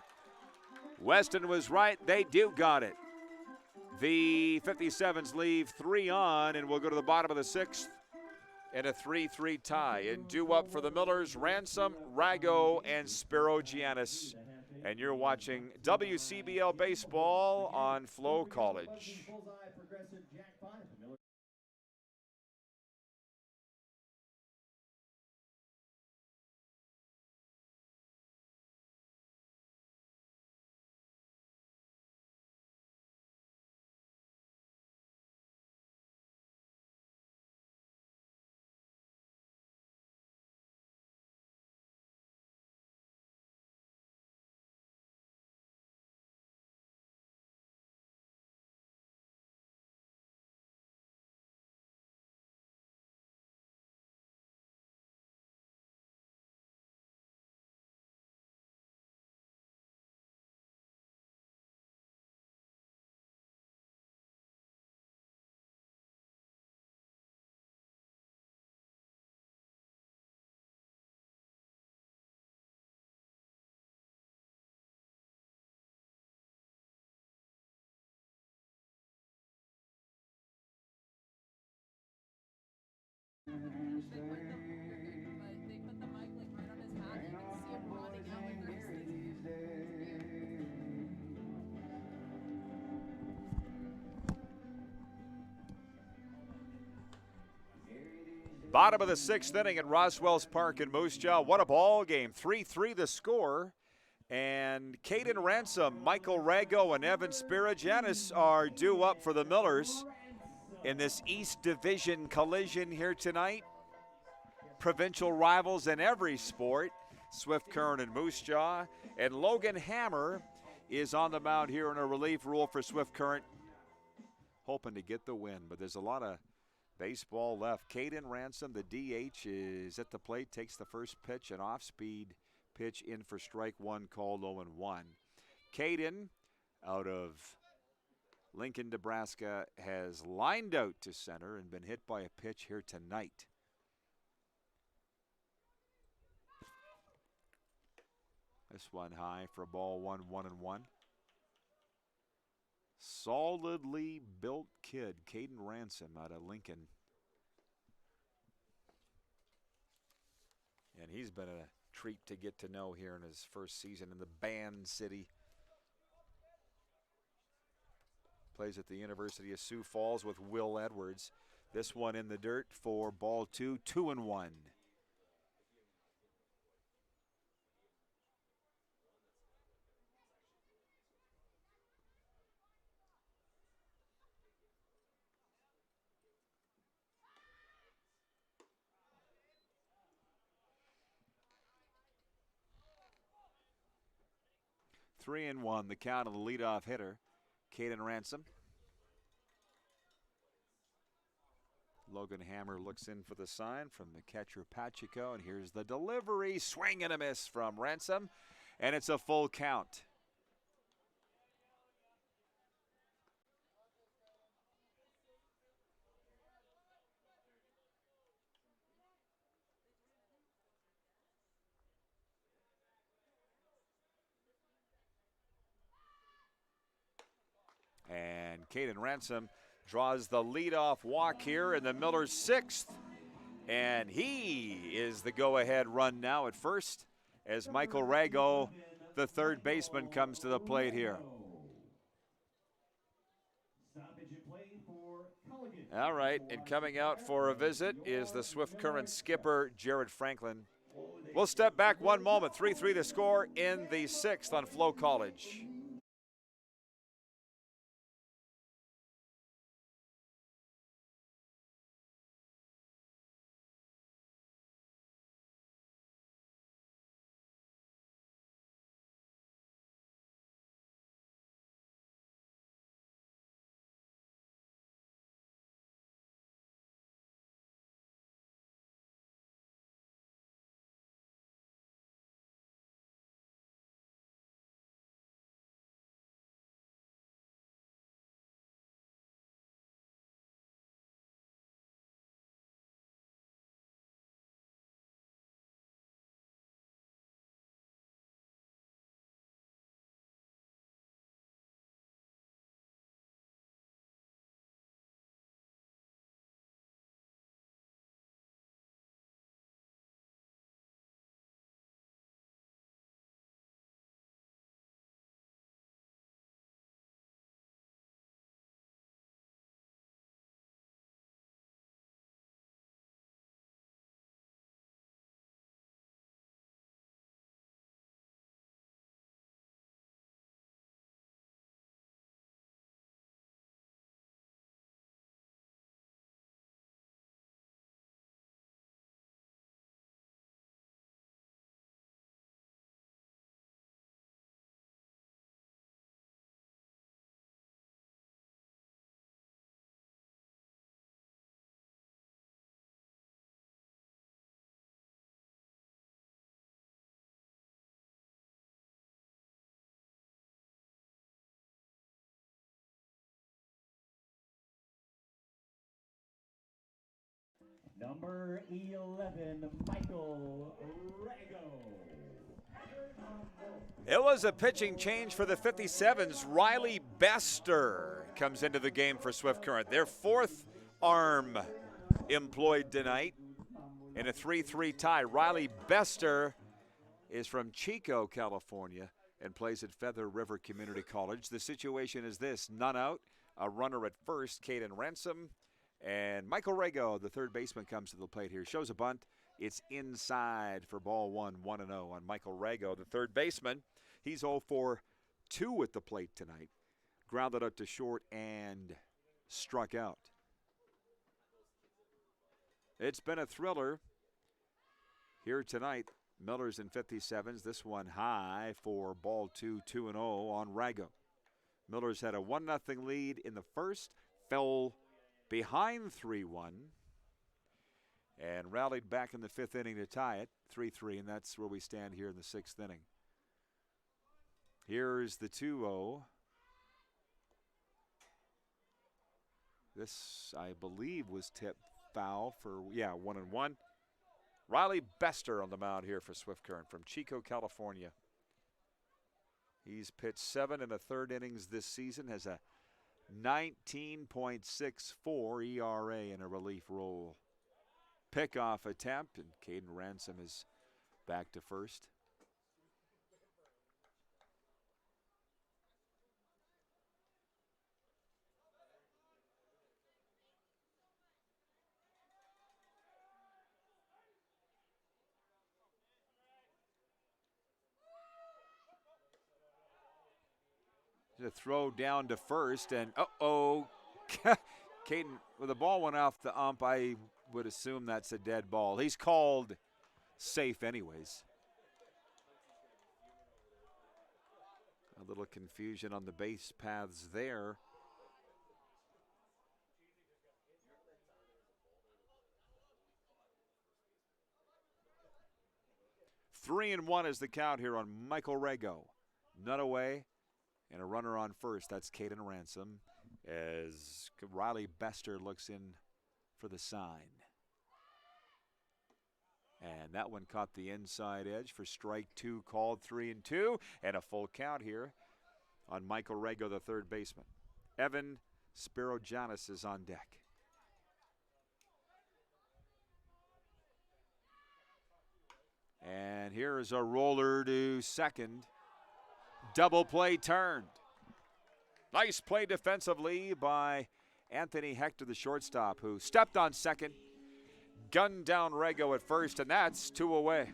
Weston was right. They do got it. The 57s leave 3 on, and we'll go to the bottom of the 6th in a 3-3 tie. And due up for the Millers, Ransom, Rago, and Spirogiannis. And you're watching WCBL Baseball on FloCollege.
They put the mic like right on his hat. You can see him running out like
Bottom of the 6th inning at Roswell's Park in Moose Jaw. What a ball game. 3-3 the score. And Caden Ransom, Michael Rago, and Evan Spirogiannis are due up for the Millers in this East Division collision here tonight. Provincial rivals in every sport, Swift Current and Moose Jaw. And Logan Hammer is on the mound here in a relief role for Swift Current, hoping to get the win. But there's a lot of baseball left. Caden Ransom, the DH, is at the plate, takes the first pitch, an off-speed pitch in for strike one, called 0-1. Caden, out of Lincoln, Nebraska, has lined out to center and been hit by a pitch here tonight. This one high for a ball 1-1. Solidly built kid, Caden Ransom out of Lincoln. And he's been a treat to get to know here in his first season in the Band City. Plays at the University of Sioux Falls with Will Edwards. This one in the dirt for ball 2, 2-1. Three and one, the count of the leadoff hitter, Caden Ransom. Logan Hammer looks in for the sign from the catcher Pacheco, and here's the delivery. Swing and a miss from Ransom, and it's a full count. And Caden Ransom draws the leadoff walk here in the Millers' 6th. And he is the go-ahead run now at first as Michael Rago, the third baseman, comes to the plate here. All right, and coming out for a visit is the Swift Current skipper, Jared Franklin. We'll step back one moment. 3-3 the score in the 6th on FloCollege.
Number 11, Michael Rago.
It was a pitching change for the 57s. Riley Bester comes into the game for Swift Current. Their fourth arm employed tonight in a 3-3 tie. Riley Bester is from Chico, California, and plays at Feather River Community College. The situation is this: none out, a runner at first, Caden Ransom, and Michael Rago, the third baseman, comes to the plate here. Shows a bunt. It's inside for ball one, 1-0 on Michael Rago, the third baseman. He's 0 for 2 at the plate tonight. Grounded out to short and struck out. It's been a thriller here tonight. Millers and 57s. This one high for ball 2, 2-0 on Rago. Millers had a 1-0 lead in the first, fell behind 3-1, and rallied back in the fifth inning to tie it, 3-3, and that's where we stand here in the sixth inning. Here's the 2-0. This, I believe, was tipped foul for, 1-1. Riley Bester on the mound here for Swift Current from Chico, California. He's pitched 7 1/3 innings this season, has a 19.64 ERA in a relief role. Pickoff attempt, and Caden Ransom is back to first. The throw down to first, and Caden, when the ball went off the ump, I would assume that's a dead ball. He's called safe anyways. A little confusion on the base paths there. Three and 1 is the count here on Michael Rago. None away. And a runner on first, that's Caden Ransom, as Riley Bester looks in for the sign. And that one caught the inside edge for strike 2, called 3-2, and a full count here on Michael Rago, the third baseman. Evan Spirojanis is on deck. And here is a roller to second. Double play turned. Nice play defensively by Anthony Hector, the shortstop, who stepped on second, gunned down Rago at first, and that's 2 away.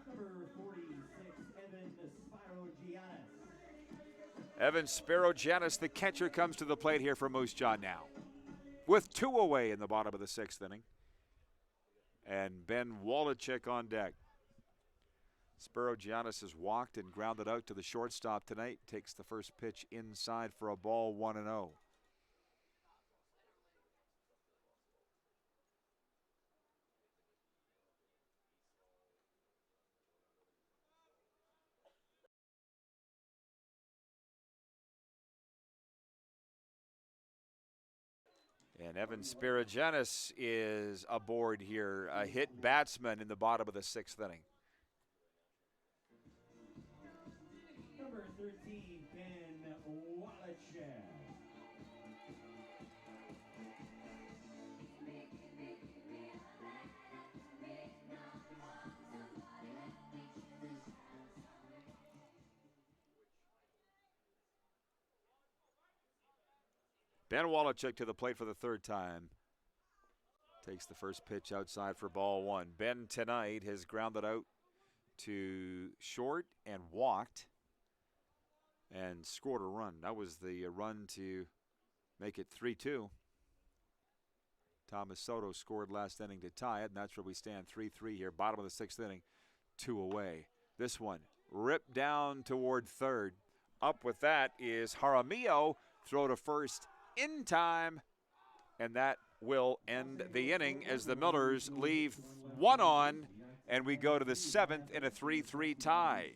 Number 46, Evan Spirogianis.
Evan Spirojanis, the catcher, comes to the plate here for Moose Jaw now, with 2 away in the bottom of the sixth inning. And Ben Wolochek on deck. Spirogianis has walked and grounded out to the shortstop tonight. Takes the first pitch inside for a ball, 1-0. And Evan Spirojanis is aboard here, a hit batsman in the bottom of the sixth inning.
Number 13, Ben Wolochek.
Ben Wolochek to the plate for the third time. Takes the first pitch outside for ball 1. Ben tonight has grounded out to short and walked and scored a run. That was the run to make it 3-2. Thomas Soto scored last inning to tie it, and that's where we stand, 3-3 here. Bottom of the sixth inning, 2 away. This one ripped down toward third. Up with that is Jaramillo. Throw to first in time, and that will end the inning as the Millers leave 1 on, and we go to the 7th in a 3-3 tie.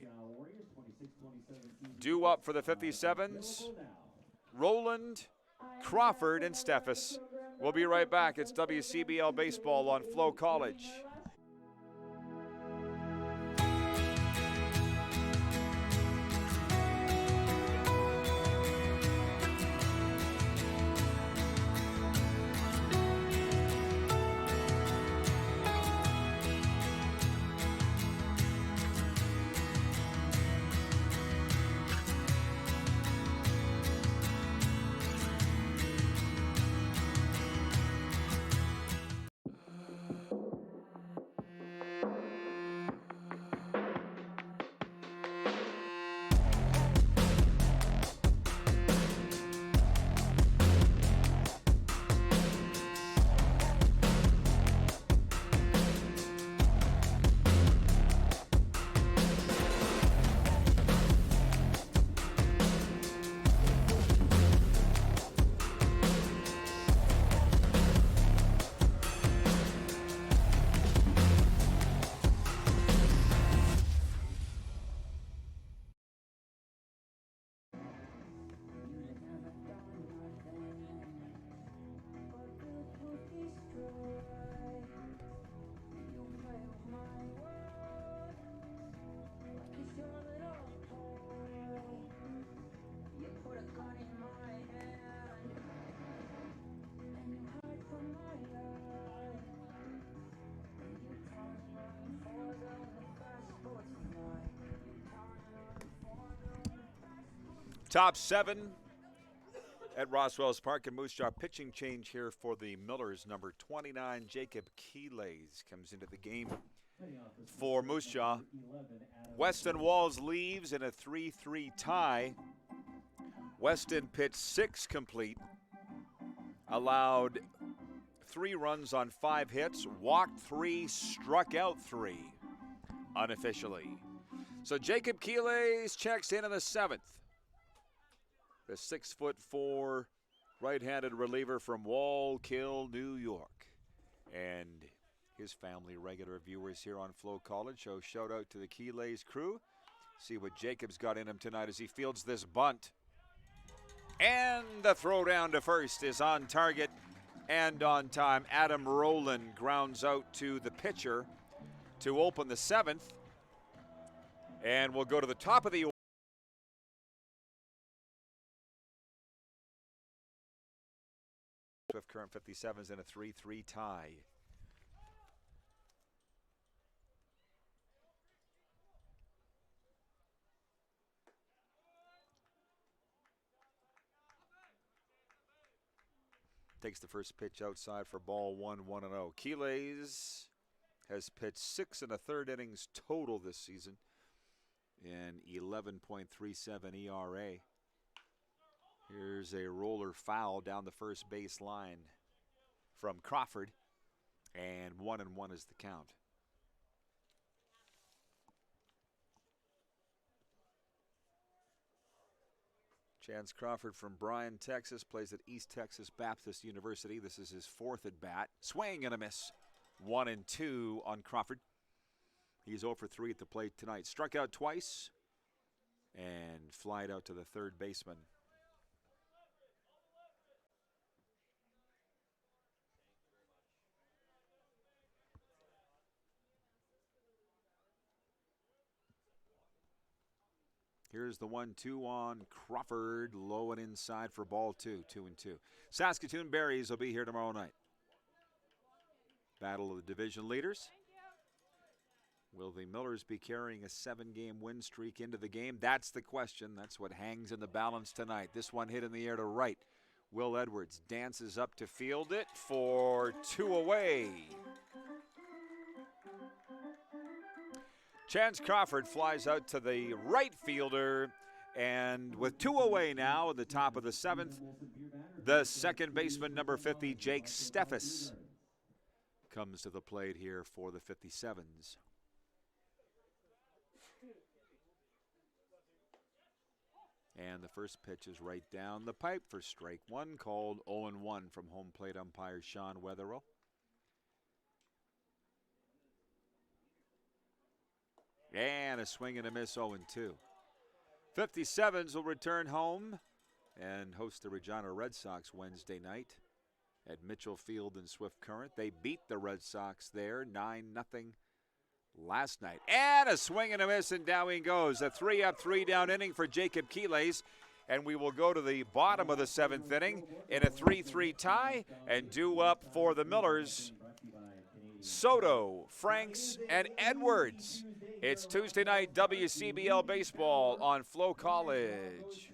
Due up for the 57s, Roland, Crawford, and Steffes. We'll be right back. It's WCBL Baseball on FloCollege. Top 7 at Roswell's Park and Moose Jaw. Pitching change here for the Millers. Number 29, Jacob Keelays, comes into the game for Moose Jaw. Weston Walls leaves in a 3-3 tie. Weston pitched 6 complete, allowed 3 runs on 5 hits, walked 3, struck out 3 unofficially. So Jacob Keelays checks in the 7th. The 6'4" right-handed reliever from Wallkill, New York. And his family, regular viewers here on FloCollege, so shout out to the Keelays crew. See what Jacob's got in him tonight as he fields this bunt. And the throw down to first is on target and on time. Adam Rowland grounds out to the pitcher to open the 7th. And we'll go to the top of the order. Swift Current 57s in a 3-3 tie. Takes the first pitch outside for ball 1-1-0. Keelays has pitched 6 1/3 innings total this season and 11.37 ERA. Here's a roller foul down the first base line from Crawford, and 1-1 is the count. Chance Crawford from Bryan, Texas, plays at East Texas Baptist University. This is his 4th at bat. Swing and a miss. 1-2 on Crawford. He's 0 for 3 at the plate tonight. Struck out twice and flied out to the third baseman. Here's the 1-2 on Crawford, low and inside for ball 2, 2-2. Saskatoon Berries will be here tomorrow night. Battle of the division leaders. Will the Millers be carrying a 7-game win streak into the game? That's the question. That's what hangs in the balance tonight. This one hit in the air to right. Will Edwards dances up to field it for 2 away. Chance Crawford flies out to the right fielder, and with 2 away now at the top of the 7th, the second baseman, number 50, Jake Steffes, comes to the plate here for the 57s. And the first pitch is right down the pipe for strike 1, called 0-1 from home plate umpire Sean Wetherill. And a swing and a miss, 0-2. 57s will return home and host the Regina Red Sox Wednesday night. at Mitchell Field in Swift Current. They beat the Red Sox there 9-0 last night. And a swing and a miss, and down he goes. A 3-up, 3-down inning for Jacob Keeles. And we will go to the bottom of the 7th inning in a 3-3 tie and due up for the Millers, Soto, Franks, and Edwards. It's Tuesday night WCBL baseball on FloCollege.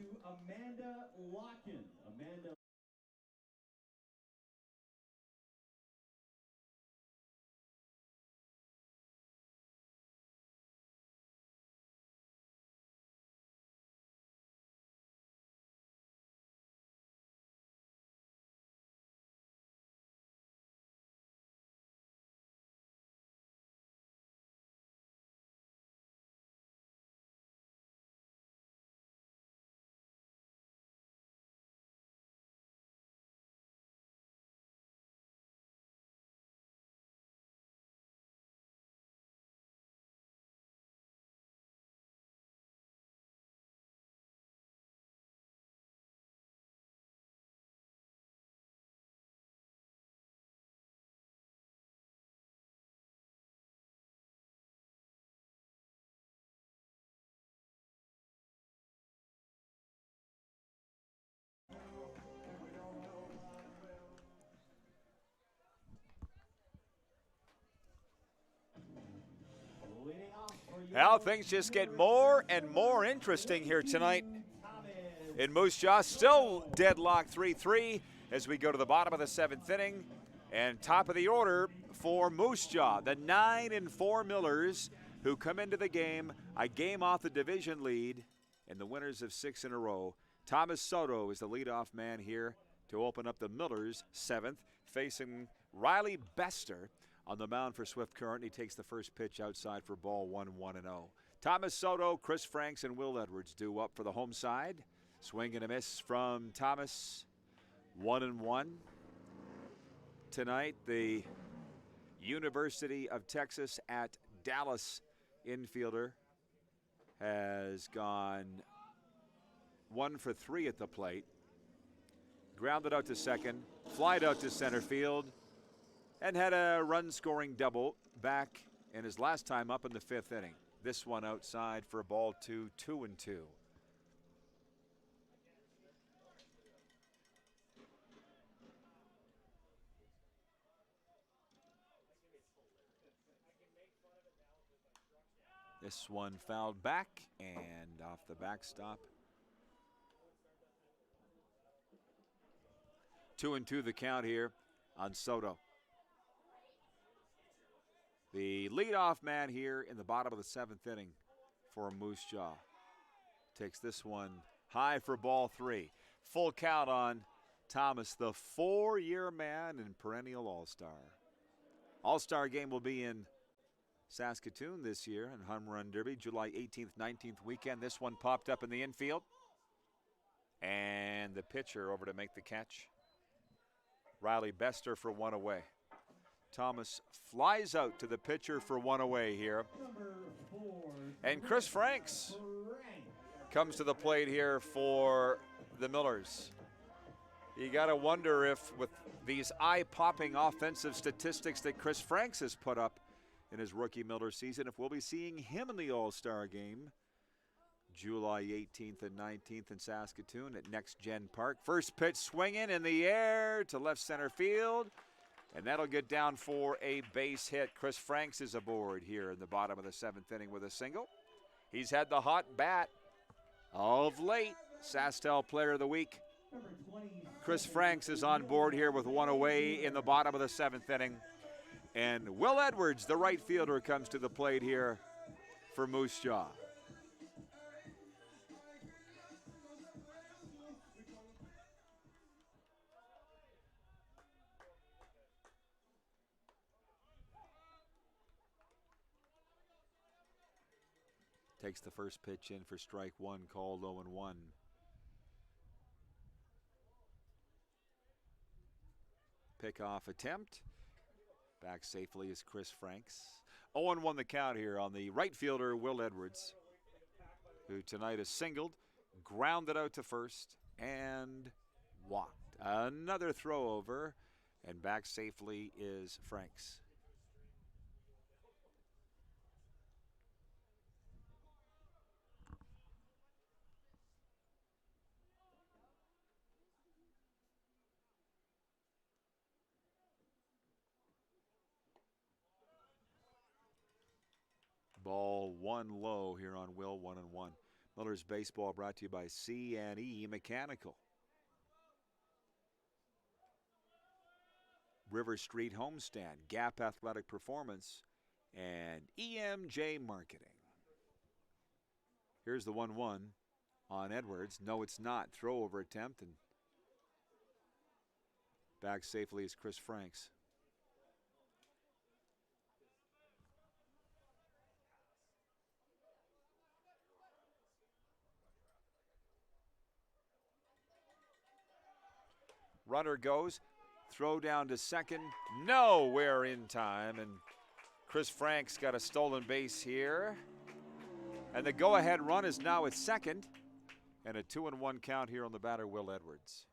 Well, things just get more and more interesting here tonight in Moose Jaw. Still deadlocked 3-3 as we go to the bottom of the 7th inning. And top of the order for Moose Jaw, the 9-4 Millers, who come into the game a game off the division lead and the winners of 6 in a row. Thomas Soto is the leadoff man here to open up the Millers' 7th, facing Riley Bester on the mound for Swift Current. He takes the first pitch outside for ball 1-1-0. Thomas Soto, Chris Franks, and Will Edwards due up for the home side. Swing and a miss from Thomas. 1-1. Tonight, the University of Texas at Dallas infielder has gone 1 for 3 at the plate. Grounded out to second, flied out to center field, and had a run-scoring double back in his last time up in the 5th inning. This one outside for ball 2, 2-2. This one fouled back and off the backstop. 2-2 the count here on Soto. The leadoff man here in the bottom of the 7th inning for Moose Jaw. Takes this one high for ball 3. Full count on Thomas, the 4-year man and perennial All-Star. All-Star game will be in Saskatoon this year in Home Run Derby, July 18th, 19th weekend. This one popped up in the infield. And the pitcher over to make the catch. Riley Bester for 1 away. Thomas flies out to the pitcher for 1 away here. And Chris Franks comes to the plate here for the Millers. You got to wonder if, with these eye-popping offensive statistics that Chris Franks has put up in his rookie Miller season, if we'll be seeing him in the All-Star game July 18th and 19th in Saskatoon at Next Gen Park. First pitch swinging in the air to left center field. And that'll get down for a base hit. Chris Franks is aboard here in the bottom of the 7th inning with a single. He's had the hot bat of late. SaskTel Player of the Week. Chris Franks is on board here with 1 away in the bottom of the 7th inning. And Will Edwards, the right fielder, comes to the plate here for Moose Jaw. Takes the first pitch in for strike 1, called 0-1. Pickoff attempt. Back safely is Chris Franks. 0-1 the count here on the right fielder, Will Edwards, who tonight is singled, grounded out to first, and walked. Another throw over And back safely is Franks. Ball one low here on Will, 1-1. Miller's Baseball brought to you by C&E Mechanical. River Street Homestand, Gap Athletic Performance, and EMJ Marketing. Here's the 1-1 on Edwards. No, it's not. Throw over attempt, and back safely is Chris Franks. Runner goes, throw down to second, nowhere in time, and Chris Franks got a stolen base here. And the go-ahead run is now at second, and a 2-1 count here on the batter, Will Edwards.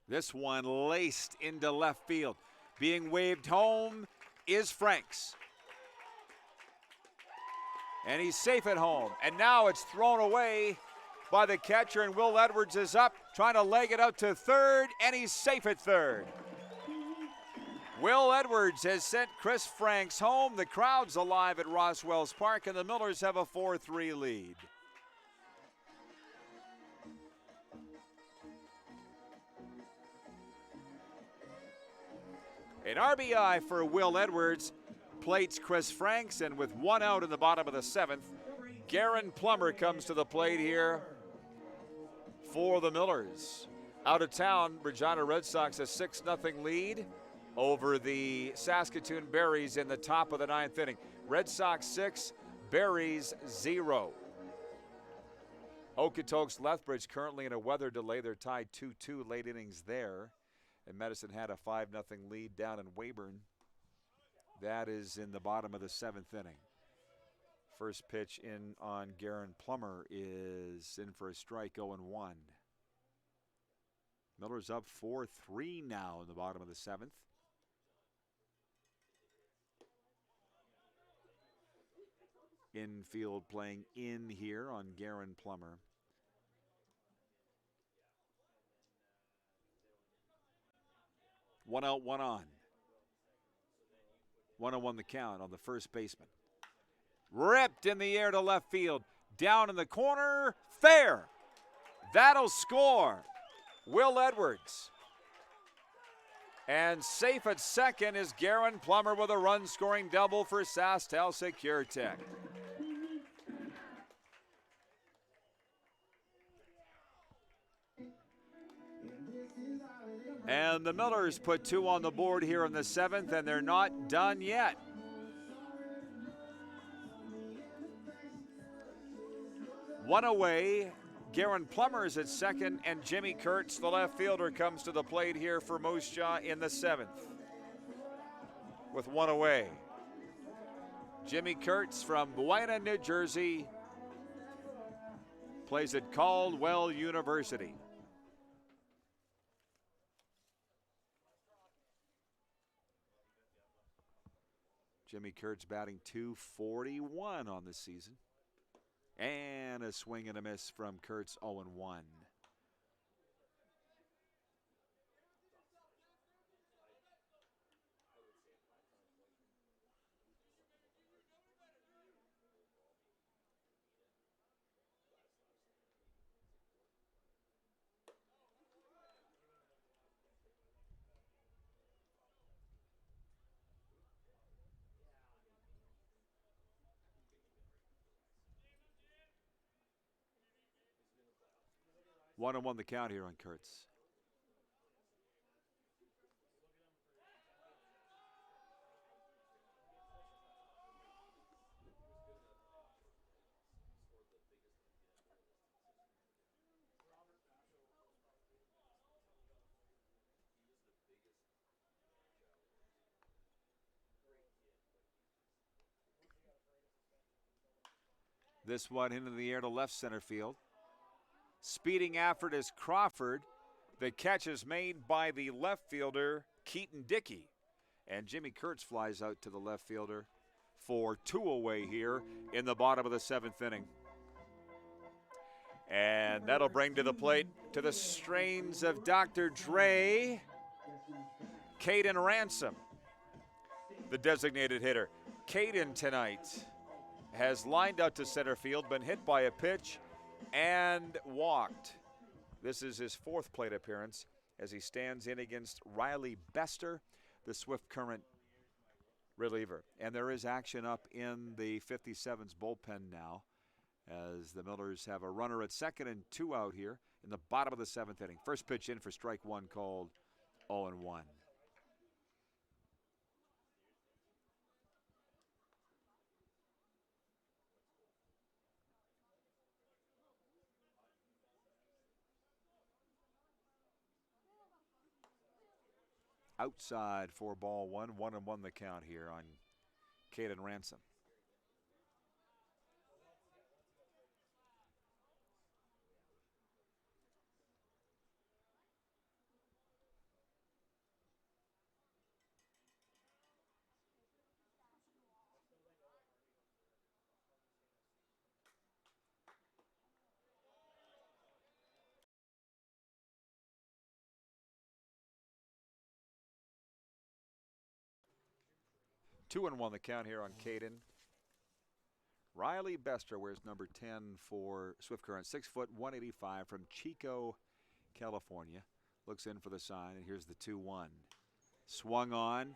This one laced into left field. Being waved home is Franks. And he's safe at home. And now it's thrown away by the catcher, and Will Edwards is up, trying to leg it out to third, and he's safe at third. Will Edwards has sent Chris Franks home. The crowd's alive at Roswells Park, and the Millers have a 4-3 lead. An RBI for Will Edwards plates Chris Franks, and with one out in the bottom of the seventh, Garen Plummer comes to the plate here for the Millers. Out of town, Regina Red Sox a 6-0 lead over the Saskatoon Berries in the top of the ninth inning. Red Sox 6, Berries 0. Okotoks Lethbridge currently in a weather delay. They're tied 2-2 late innings there. And Medicine had a 5-0 lead down in Weyburn. That is in the bottom of the seventh inning. First pitch in on Garen Plummer is in for a strike, 0-1. Miller's up 4-3 now in the bottom of the seventh. Infield playing in here on Garen Plummer. One out, one on. 1-1 the count on the first baseman. Ripped in the air to left field. Down in the corner. Fair. That'll score. Will Edwards. And safe at second is Garen Plummer with a run-scoring double for SaskTel SecureTech. And the Millers put two on the board here in the seventh, and they're not done yet. One away. Garen Plummer is at second, and Jimmy Kurtz, the left fielder, comes to the plate here for Moose Jaw in the seventh with one away. Jimmy Kurtz from Buena, New Jersey, plays at Caldwell University. Jimmy Kurtz batting .241 on the season. And a swing and a miss from Kurtz, 0-1. One and one the count here on Kurtz. This one into the air to left center field. Speeding after it is Crawford. The catch is made by the left fielder, Keaton Dickey. And Jimmy Kurtz flies out to the left fielder for 2 away here in the bottom of the 7th inning. And that'll bring to the plate, to the strains of Dr. Dre, Caden Ransom, the designated hitter. Caden tonight has lined out to center field, been hit by a pitch, and walked. This is his 4th plate appearance as he stands in against Riley Bester, the Swift Current reliever. And there is action up in the 57's bullpen now as the Millers have a runner at second and 2 out here in the bottom of the 7th inning. First pitch in for strike 1 called 0-1. Outside for ball 1, 1-1 the count here on Caden Ransom. Two and 1 the count here on Caden. Riley Bester wears number 10 for Swift Current. 6 foot, 185 from Chico, California. Looks in for the sign, and here's the 2-1. Swung on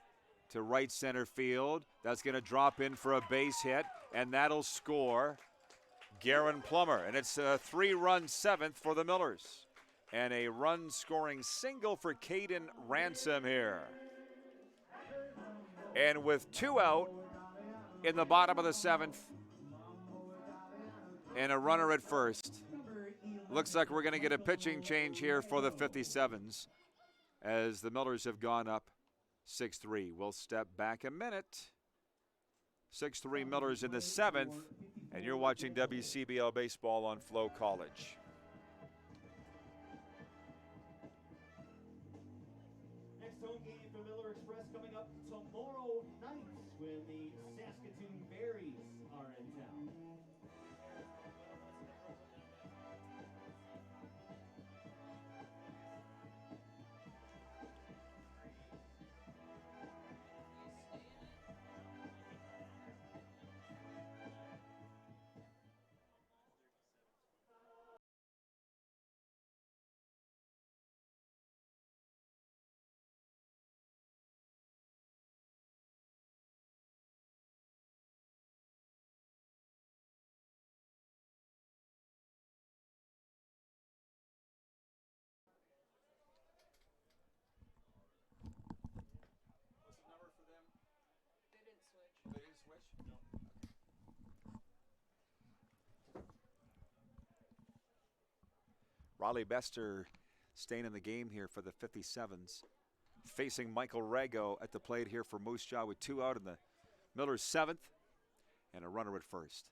to right center field. That's going to drop in for a base hit, and that'll score Garen Plummer. And it's a 3-run 7th for the Millers. And a run-scoring single for Caden Ransom here. And with 2 out in the bottom of the 7th and a runner at first, looks like we're going to get a pitching change here for the 57s as the Millers have gone up 6-3. We'll step back a minute. 6-3 Millers in the 7th, and you're watching WCBL baseball on FloCollege.
Next home game for Miller Express coming up tomorrow night when the Saskatchewan Berries are in town.
Riley Bester staying in the game here for the 57s. Facing Michael Rago at the plate here for Moose Jaw with 2 out in the Millers 7th and a runner at first.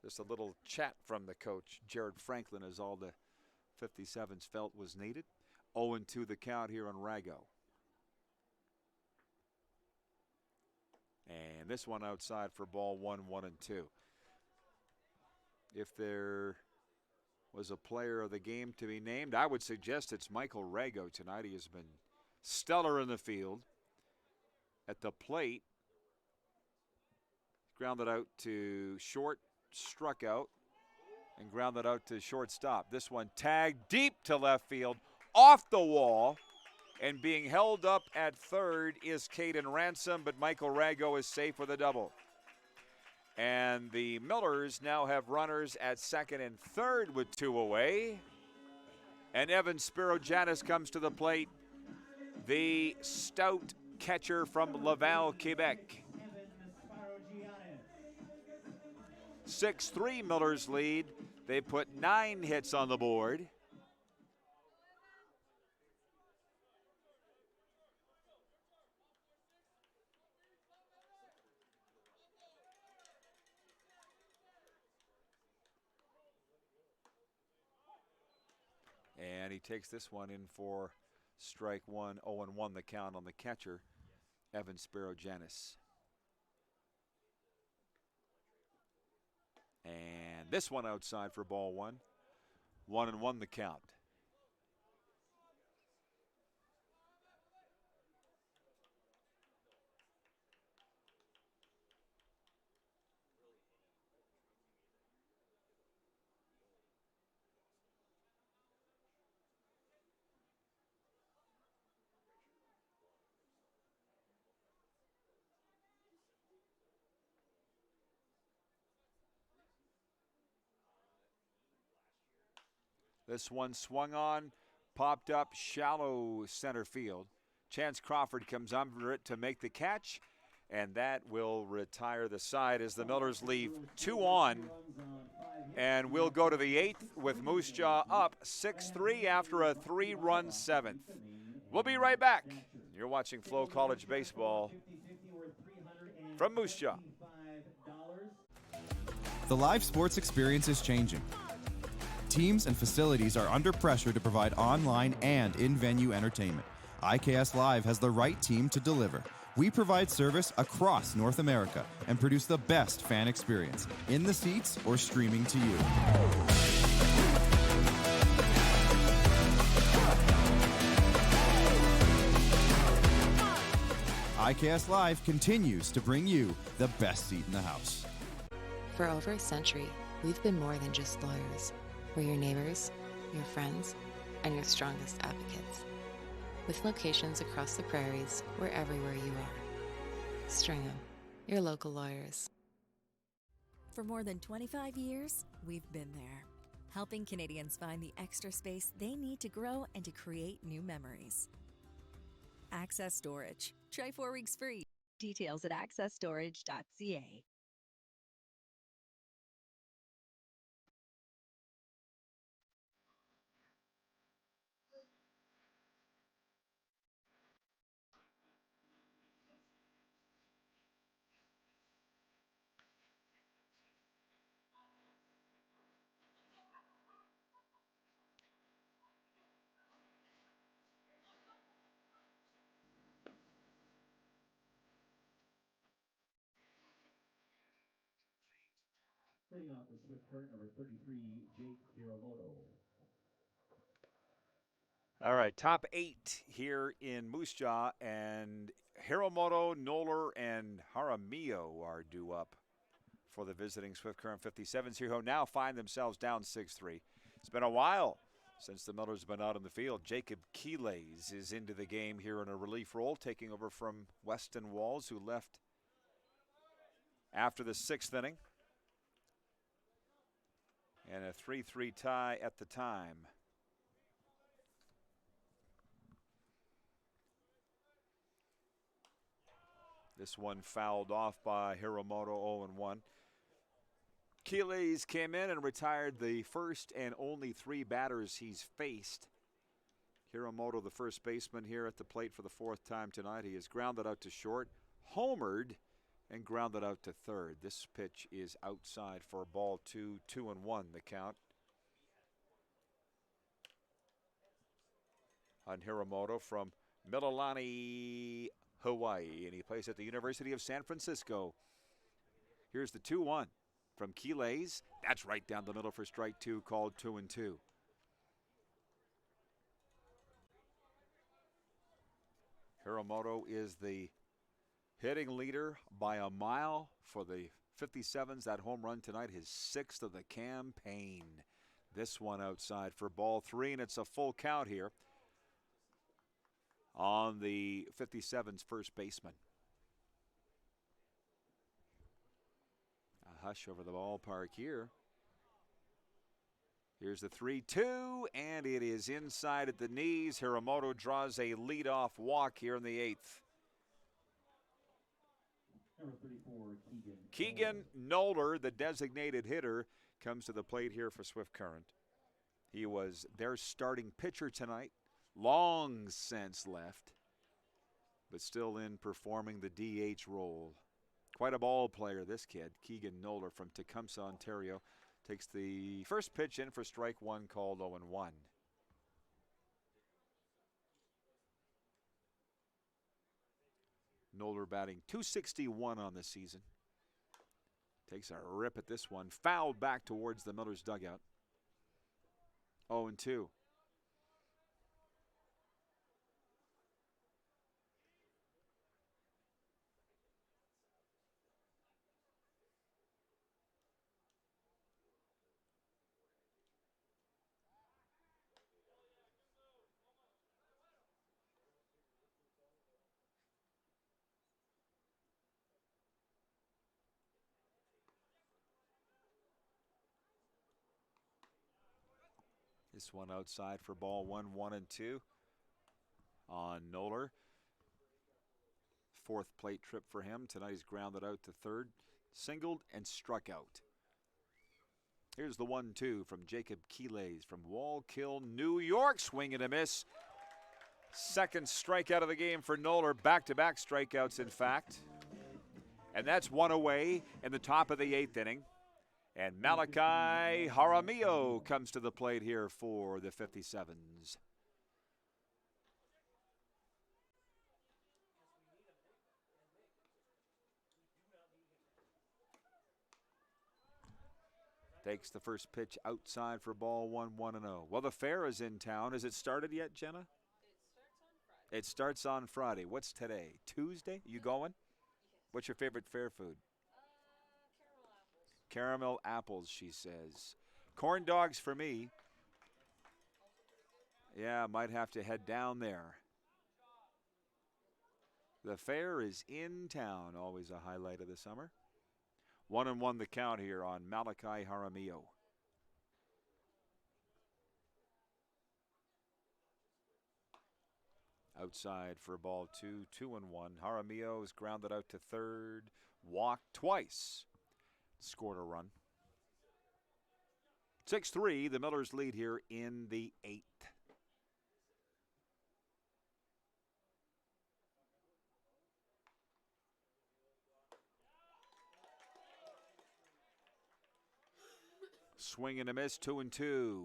Just a little chat from the coach, Jared Franklin, as all the 57s felt was needed. 0-2 the count here on Rago. And this one outside for ball 1, 1-2. If there was a player of the game to be named, I would suggest it's Michael Rago tonight. He has been stellar in the field. At the plate, grounded out to short, struck out, and grounded out to shortstop. This one tagged deep to left field, off the wall, and being held up at third is Caden Ransom, but Michael Rago is safe with a double. And the Millers now have runners at second and third with 2 away. And Evan Spirojanis comes to the plate, the stout catcher from Laval, Quebec. 6-3 Millers lead. They put 9 hits on the board. And he takes this one in for strike one, 0-1 the count on the catcher, Evan Sparrow-Janis. And this one outside for ball one, 1-1 the count. This one swung on, popped up, shallow center field. Chance Crawford comes under it to make the catch, and that will retire the side as the Millers leave 2 on. And we'll go to the 8th with Moose Jaw up 6-3 after a 3-run 7th. We'll be right back. You're watching FloCollege Baseball from Moose Jaw.
The live sports experience is changing. Teams and facilities are under pressure to provide online and in-venue entertainment. IKS Live has the right team to deliver. We provide service across North America and produce the best fan experience, in the seats or streaming to you. IKS Live continues to bring you the best seat in the house.
For over a century, we've been more than just lawyers. We're your neighbors, your friends, and your strongest advocates. With locations across the prairies, we're everywhere you are. Stringham, your local lawyers.
For more than 25 years, we've been there, helping Canadians find the extra space they need to grow and to create new memories. Access Storage. Try 4 weeks free. Details at accessstorage.ca.
Leading off the Swift Current, number 33, Jake Hiramoto.
All right, top 8 here in Moose Jaw, and Hiramoto, Noller, and Jaramillo are due up for the visiting Swift Current 57s here, who now find themselves down 6-3. It's been a while since the Millers have been out in the field. Jacob Keelays is into the game here in a relief role, taking over from Weston Walls, who left after the 6th inning. And a 3-3 tie at the time. This one fouled off by Hiramoto, 0-1. Keelays came in and retired the first and only 3 batters he's faced. Hiramoto, the first baseman here at the plate for the 4th time tonight. He is grounded out to short, homered, and grounded out to third. This pitch is outside for ball 2, 2-1 the count on Hiramoto from Mililani, Hawaii, and he plays at the University of San Francisco. Here's the 2-1 from Keelays. That's right down the middle for strike 2, called 2-2. Hiramoto is the hitting leader by a mile for the 57s. That home run tonight, his 6th of the campaign. This one outside for ball 3, and it's a full count here on the 57's first baseman. A hush over the ballpark here. Here's the 3-2, and it is inside at the knees. Hiramoto draws a leadoff walk here in the 8th.
Number 34,
Keegan Noller, the designated hitter, comes to the plate here for Swift Current. He was their starting pitcher tonight. Long since left, but still in performing the DH role. Quite a ball player, this kid, Keegan Noller from Tecumseh, Ontario. Takes the first pitch in for strike 1, called 0-1. Noller batting .261 on the season. Takes a rip at this one. Fouled back towards the Millers dugout. 0-2. This one outside for ball 1-1-2 on Noller. Fourth plate trip for him. Tonight he's grounded out to third, singled and struck out. Here's the 1-2 from Jacob Keelays from Wallkill, New York. Swing and a miss. Second strikeout of the game for Noller. Back-to-back strikeouts, in fact. And that's one away in the top of the 8th inning. And Malachi Jaramillo comes to the plate here for the 57s. Takes the first pitch outside for ball 1-1-0. Well, the fair is in town. Has it started yet, Jenna? It starts on Friday. What's today? Tuesday? You going? What's your favorite fair food? Caramel apples, she says. Corn dogs for me. Yeah, might have to head down there. The fair is in town, always a highlight of the summer. 1-1 the count here on Malachi Jaramillo. Outside for ball 2, 2-1. Jaramillo is grounded out to third, walked twice, scored a run. 6-3, the Millers lead here in the 8th. Swing and a miss, 2-2.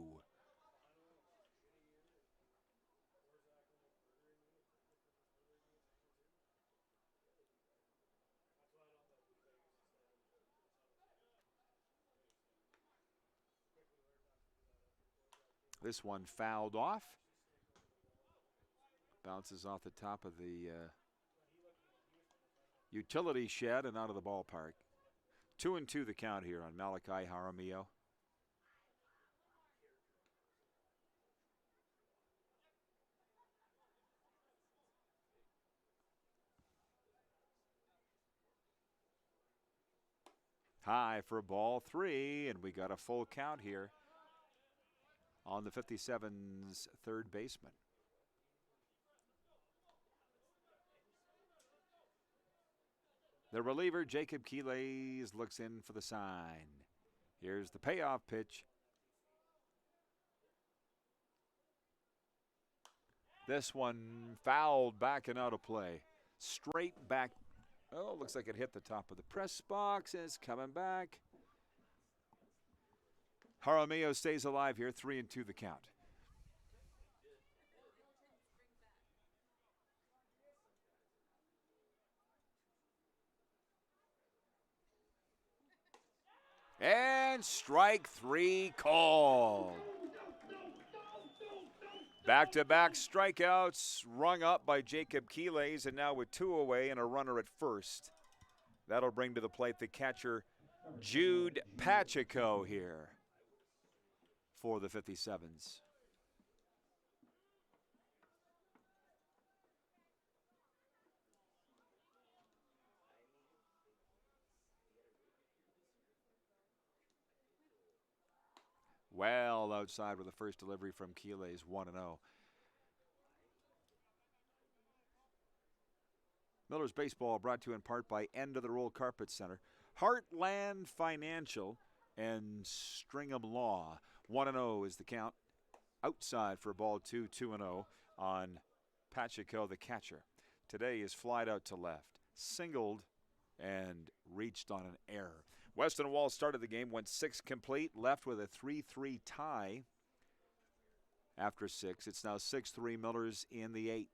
This one fouled off. Bounces off the top of the utility shed and out of the ballpark. 2-2 the count here on Malachi Jaramillo. High for ball 3, and we got a full count here on the 57's third baseman. The reliever, Jacob Keelays, looks in for the sign. Here's the payoff pitch. This one fouled back and out of play. Straight back. Oh, looks like it hit the top of the press box. It's coming back. Jaramillo stays alive here, 3-2 the count. And strike 3 called. Back-to-back strikeouts rung up by Jacob Keelays, and now with 2 away and a runner at first. That'll bring to the plate the catcher, Jude Pacheco, here for the 57s. Well outside with the first delivery from Keelays, 1-0. Millers baseball brought to you in part by End of the Roll Carpet Center, Heartland Financial, and Stringham Law. 1-0 is the count. Outside for ball 2, 2-0 on Pacheco, the catcher. Today is flied out to left, singled, and reached on an error. Weston Wall started the game, went 6 complete, left with a 3-3 tie after 6. It's now 6-3 Millers in the 8th.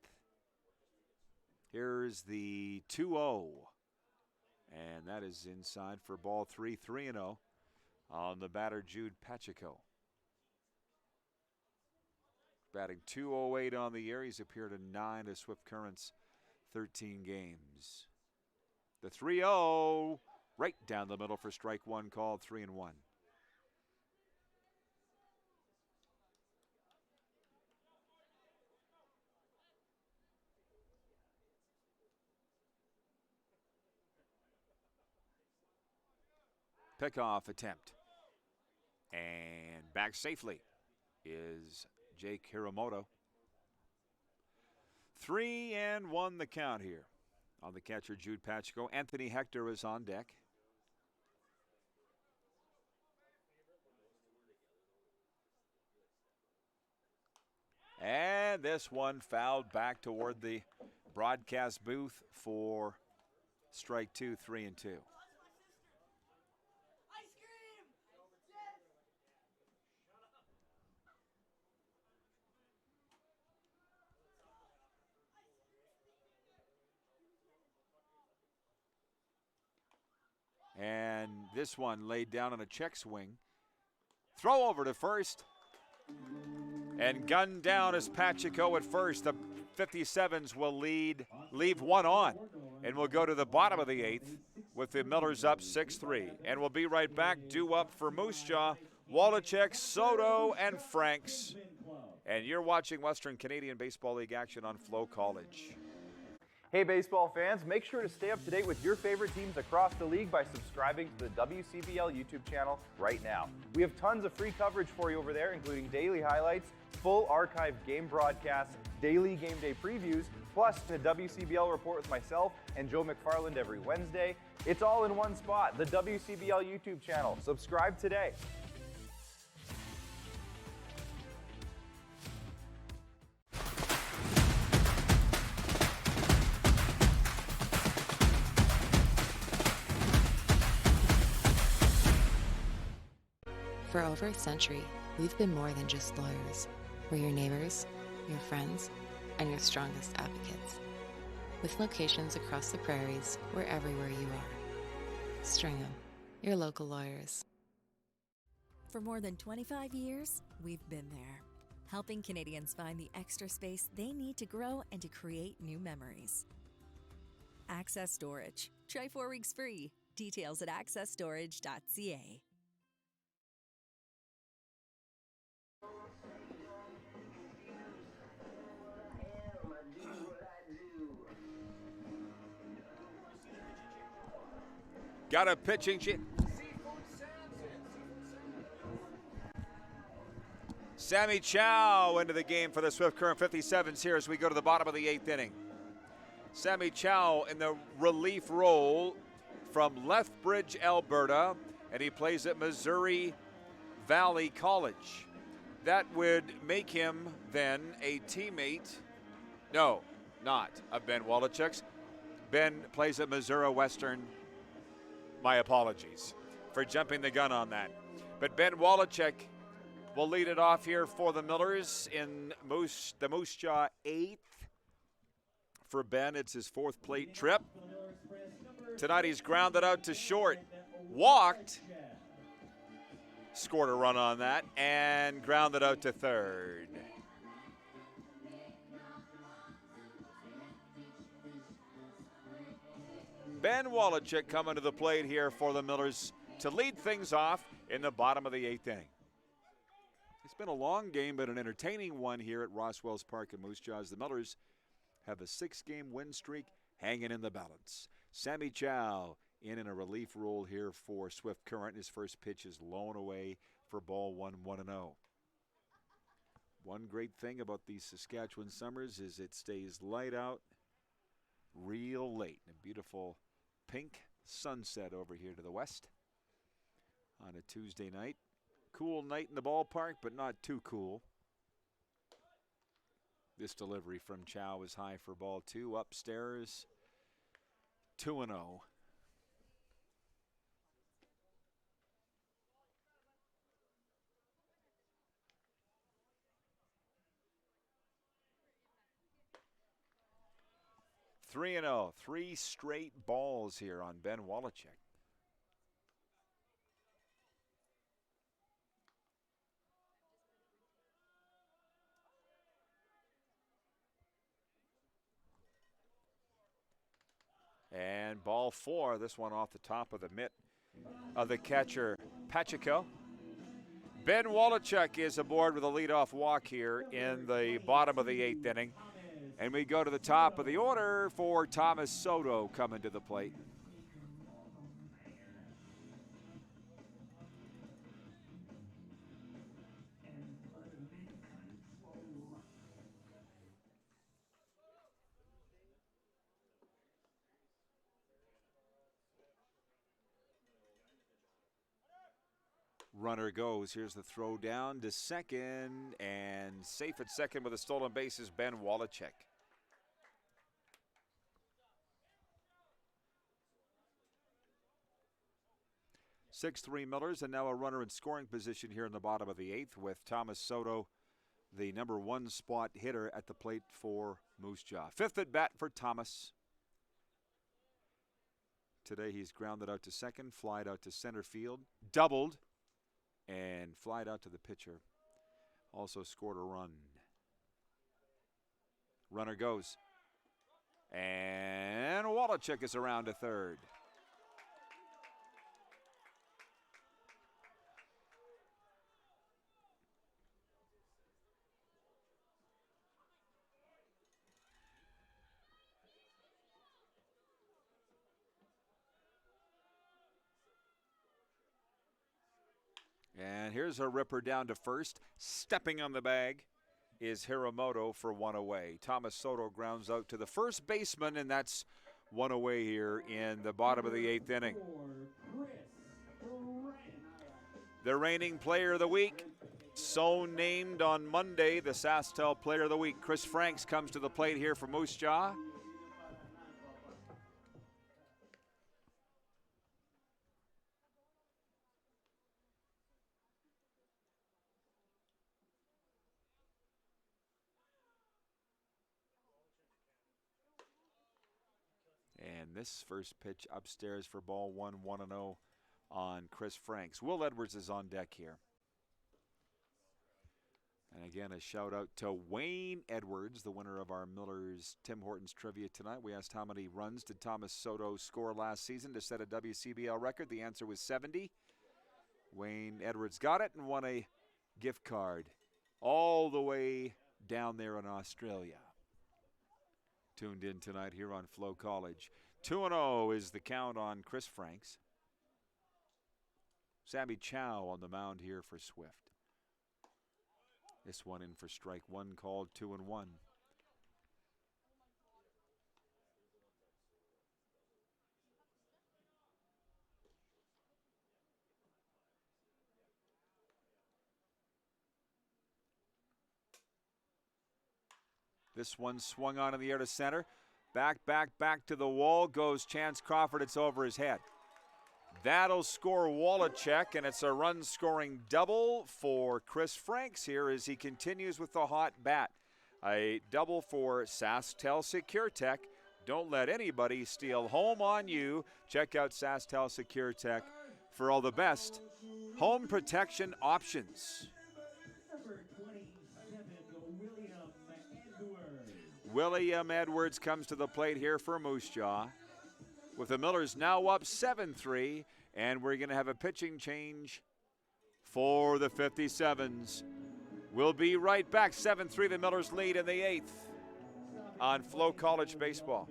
Here's the 2-0. And that is inside for ball 3, 3-0 on the batter, Jude Pacheco. Batting .208 on the year. He's appeared in 9 of Swift Current's 13 games. The 3-0 right down the middle for strike one, called 3-1. Pickoff attempt. And back safely is Jake Hiramoto. 3-1 the count here on the catcher, Jude Pacheco. Anthony Hector is on deck. And this one fouled back toward the broadcast booth for strike 2, 3-2. And this one laid down on a check swing. Throw over to first. And gunned down is Pacheco at first. The 57s will leave one on. And we'll go to the bottom of the 8th with the Millers up 6-3. And we'll be right back. Due up for Moose Jaw, Wallachek, Soto, and Franks. And you're watching Western Canadian Baseball League action on FloCollege.
Hey baseball fans, make sure to stay up to date with your favorite teams across the league by subscribing to the WCBL YouTube channel right now. We have tons of free coverage for you over there, including daily highlights, full archived game broadcasts, daily game day previews, plus the WCBL report with myself and Joe McFarland every Wednesday. It's all in one spot, the WCBL YouTube channel. Subscribe today.
For over a century, we've been more than just lawyers. We're your neighbors, your friends, and your strongest advocates. With locations across the prairies, we're everywhere you are. Stringham, your local lawyers.
For more than 25 years, we've been there, helping Canadians find the extra space they need to grow and to create new memories. Access Storage. Try 4 weeks free. Details at accessstorage.ca.
Got a pitching Sammy Chow into the game for the Swift Current 57s here as we go to the bottom of the 8th inning. Sammy Chow in the relief role from Lethbridge, Alberta, and he plays at Missouri Valley College. That would make him then a teammate, no, not of Ben Wallachek's. Ben plays at Missouri Western. My apologies for jumping the gun on that. But Ben Wallachek will lead it off here for the Millers in the Moose Jaw 8th. For Ben, it's his 4th plate trip. Tonight he's grounded out to short, walked, scored a run on that, and grounded out to third. Ben Wallachek coming to the plate here for the Millers to lead things off in the bottom of the 8th inning. It's been a long game, but an entertaining one here at Roswell's Park in Moose Jaw. The Millers have a 6-game win streak hanging in the balance. Sammy Chow in a relief role here for Swift Current. His first pitch is low away for ball 1-0. One great thing about these Saskatchewan summers is it stays light out real late. A beautiful pink sunset over here to the west on a Tuesday night. Cool night in the ballpark, but not too cool. This delivery from Chow is high for ball 2. Upstairs, 2-0. 3-0. 3 straight balls here on Ben Wallachek. And ball 4, this one off the top of the mitt of the catcher, Pacheco. Ben Wallachek is aboard with a leadoff walk here in the bottom of the 8th inning. And we go to the top of the order for Thomas Soto coming to the plate. Runner goes. Here's the throw down to second, and safe at second with a stolen base is Ben Wallachek. Six-3 Millers, and now a runner in scoring position here in the bottom of the 8th with Thomas Soto, the number 1 spot hitter at the plate for Moose Jaw. 5th at bat for Thomas. Today he's grounded out to second, flied out to center field, doubled, and flied out to the pitcher. Also scored a run. Runner goes. And Wallachek is around to third. And here's a ripper down to first. Stepping on the bag is Hiramoto for 1 away. Thomas Soto grounds out to the first baseman, and that's 1 away here in the bottom of the 8th inning. The reigning player of the week, so named on Monday, the SaskTel Player of the Week. Chris Franks comes to the plate here for Moose Jaw. And this first pitch upstairs for ball 1, 1-0 on Chris Franks. Will Edwards is on deck here. And again, a shout out to Wayne Edwards, the winner of our Miller's Tim Hortons trivia tonight. We asked how many runs did Thomas Soto score last season to set a WCBL record. The answer was 70. Wayne Edwards got it and won a gift card all the way down there in Australia. Tuned in tonight here on FloCollege. 2-0 is the count on Chris Franks. Sammy Chow on the mound here for Swift. This one in for strike 1, called 2-1. This one swung on in the air to center. Back to the wall goes Chance Crawford. It's over his head. That'll score Wallachek, and it's a run-scoring double for Chris Franks here as he continues with the hot bat. A double for SaskTel SecureTech. Don't let anybody steal home on you. Check out SaskTel SecureTech for all the best home protection options. William Edwards comes to the plate here for Moose Jaw. With the Millers now up 7-3, and we're going to have a pitching change for the 57s. We'll be right back. 7-3, the Millers lead in the 8th on FloCollege Baseball.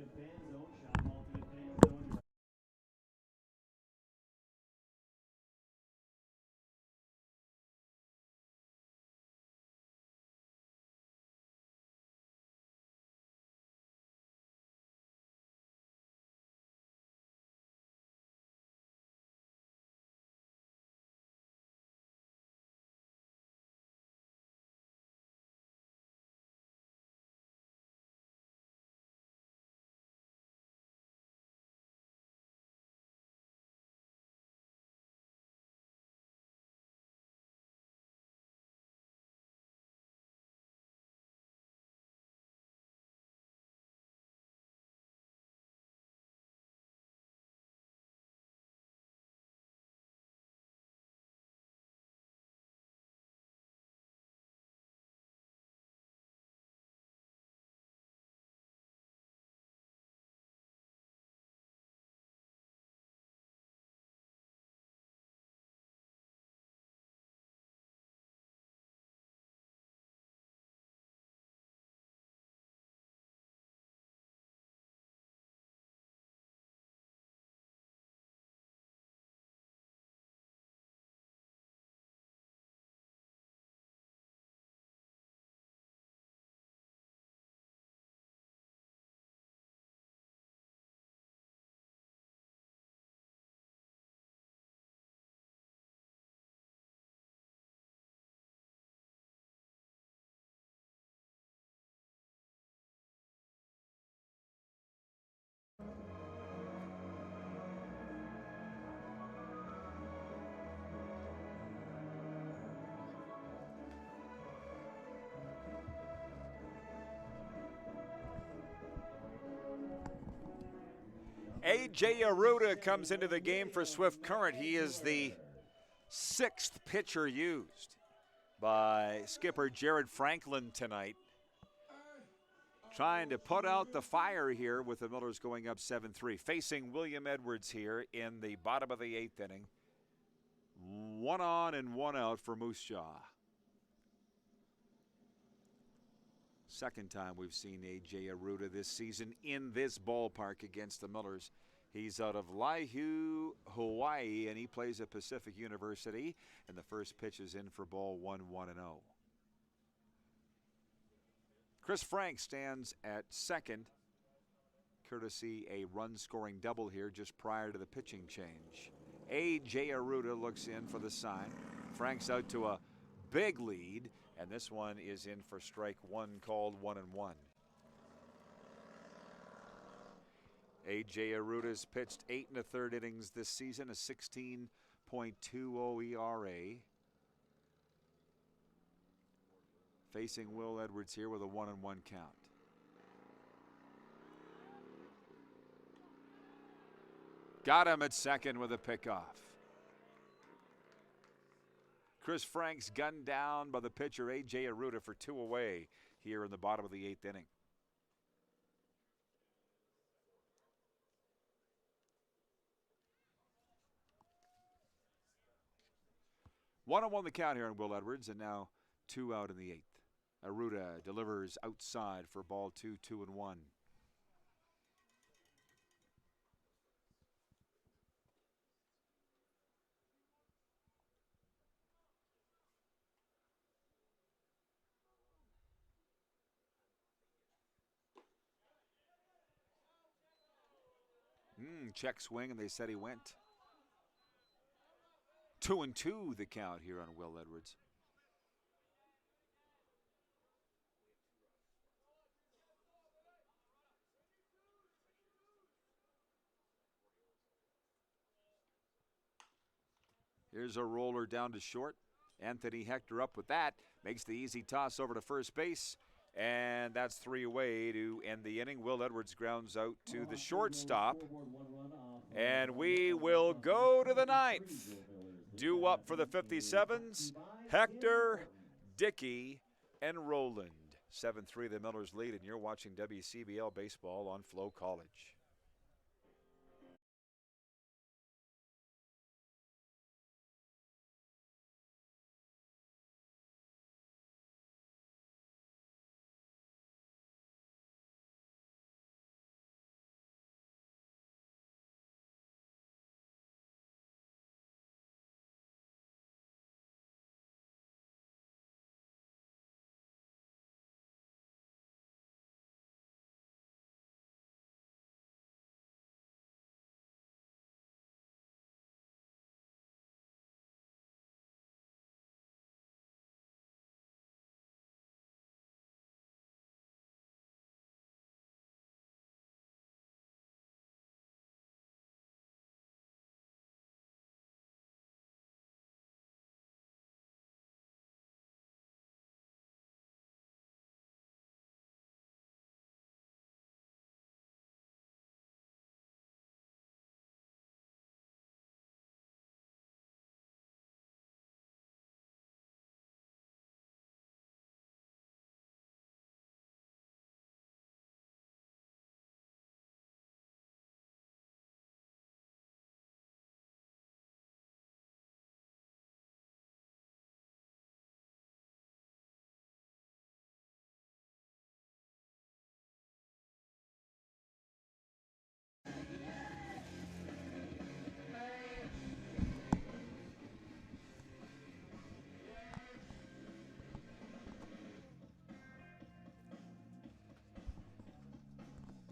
A.J. Arruda comes into the game for Swift Current. He is the 6th pitcher used by skipper Jared Franklin tonight. Trying to put out the fire here with the Millers going up 7-3. Facing William Edwards here in the bottom of the 8th inning. 1 on and 1 out for Moose Jaw. Second time we've seen A.J. Arruda this season in this ballpark against the Millers. He's out of Laihu, Hawaii, and he plays at Pacific University. And the first pitch is in for ball 1, 1-0. Chris Frank stands at second, courtesy a run-scoring double here just prior to the pitching change. A.J. Arruda looks in for the sign. Frank's out to a big lead, and this one is in for strike one, called 1-1. A.J. Arruda's pitched 8 1/3 innings this season, a 16.20 ERA. Facing Will Edwards here with a 1-1 count. Got him at second with a pickoff. Chris Frank's gunned down by the pitcher A.J. Arruda for 2 away here in the bottom of the 8th inning. One on one the count here on Will Edwards, and now 2 out in the 8th. Arruda delivers outside for ball 2, 2-1. Check swing, and they said he went. 2-2 the count here on Will Edwards. Here's a roller down to short. Anthony Hector up with that. Makes the easy toss over to first base. And that's 3 away to end the inning. Will Edwards grounds out to the shortstop. And we will go to the 9th. Due up for the 57s, Hector, Dickey, and Rowland. 7-3 the Millers lead, and you're watching WCBL baseball on FloCollege.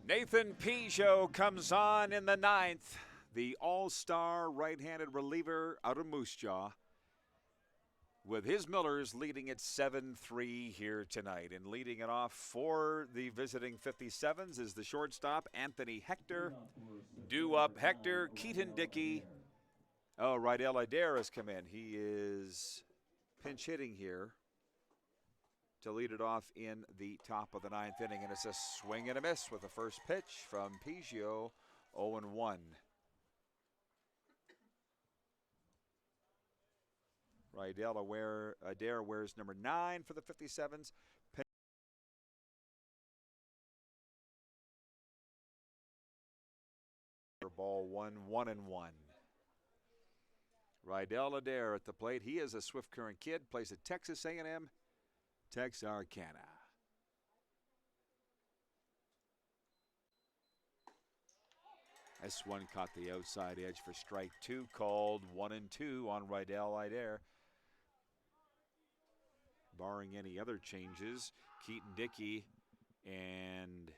Nathan Peugeot comes on in the 9th. The all-star right-handed reliever out of Moose Jaw, with his Millers leading at 7-3 here tonight. And leading it off for the visiting 57s is the shortstop, Anthony Hector. Due up Hector, Keaton Dickey. Oh, Rydell Adair has come in. He is pinch hitting here to lead it off in the top of the 9th inning. And it's a swing and a miss with the first pitch from Peugeot 0-1. Rydell Adair wears number 9 for the 57s. Ball 1-1. Rydell Adair at the plate. He is a Swift Current kid, plays at Texas A&M, Texarkana. This one caught the outside edge for strike 2, called 1-2 on Rydell Adair. Barring any other changes, Keaton Dickey and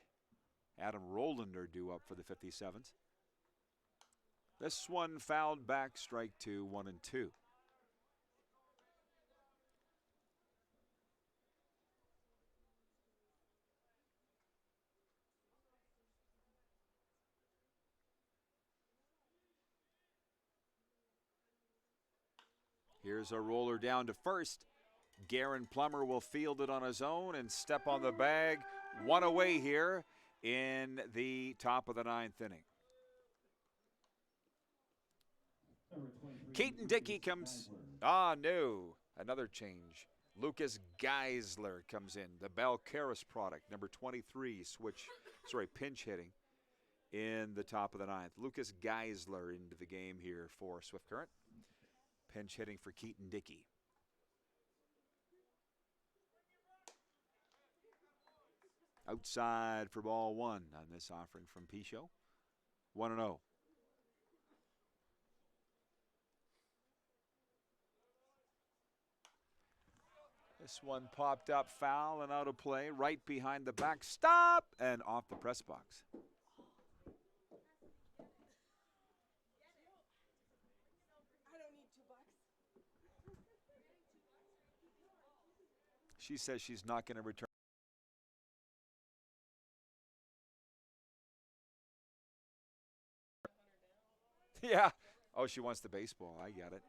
Adam Rowland are due up for the 57s. This one fouled back, strike 2, 1-2. Here's a roller down to first. Garen Plummer will field it on his own and step on the bag. One away here in the top of the 9th inning. Keaton Dickey comes. No. Another change. Lucas Geisler comes in. The Balcarras product, number 23, pinch hitting in the top of the 9th. Lucas Geisler into the game here for Swift Current. Pinch hitting for Keaton Dickey. Outside for ball 1 on this offering from Pichot. 1-0. This one popped up foul and out of play, right behind the backstop and off the press box. She says she's not going to return. Yeah. Oh, she wants the baseball. I get it.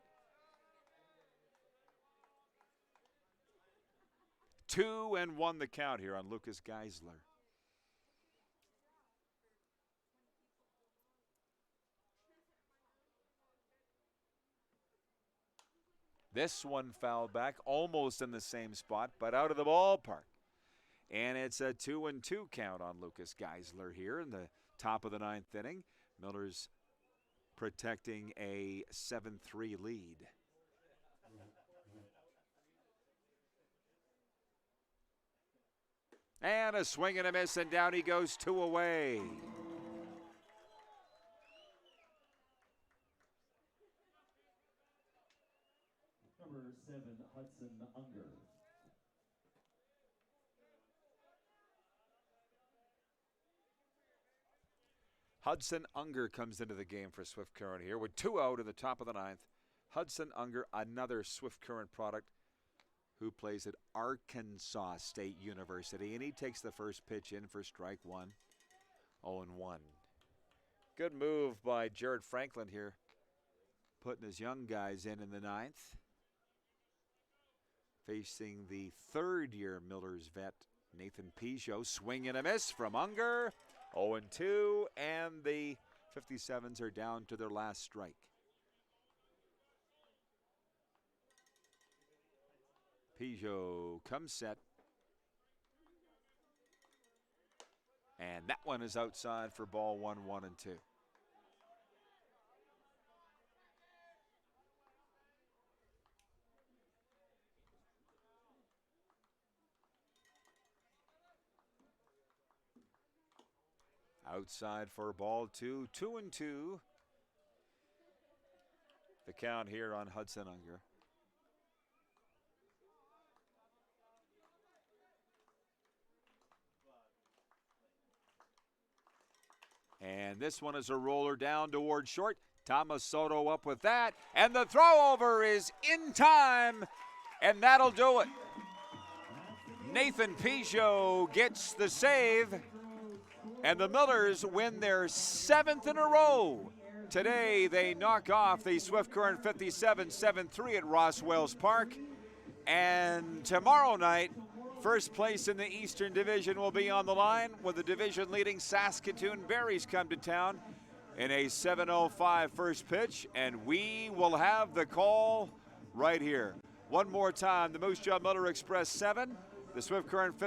2-1 the count here on Lucas Geisler. This one fouled back, almost in the same spot, but out of the ballpark. And it's a 2-2 count on Lucas Geisler here in the top of the 9th inning. Miller's protecting a 7-3 lead. And a swing and a miss, and down he goes, 2 away.
Number 7, Hudson Unger.
Hudson Unger comes into the game for Swift Current here with 2 out in the top of the 9th. Hudson Unger, another Swift Current product, who plays at Arkansas State University, and he takes the first pitch in for strike 1. 0-1. Good move by Jared Franklin here, putting his young guys in the 9th. Facing the 3rd-year Millers vet, Nathan Pichot. Swing and a miss from Unger. 0-2, and the 57s are down to their last strike. Pichot comes set. And that one is outside for ball 1, 1-2. Outside for ball 2, 2-2. The count here on Hudson Unger. And this one is a roller down toward short. Thomas Soto up with that. And the throw over is in time. And that'll do it. Nathan Pichot gets the save. And the Millers win their 7th in a row. Today they knock off the Swift Current 57 7-3 at Roswells Park. And tomorrow night, first place in the Eastern Division will be on the line when the division leading Saskatoon Berries come to town. in a 7:05 first pitch, and we will have the call right here. One more time, the Moose Jaw Miller Express 7, the Swift Current 50.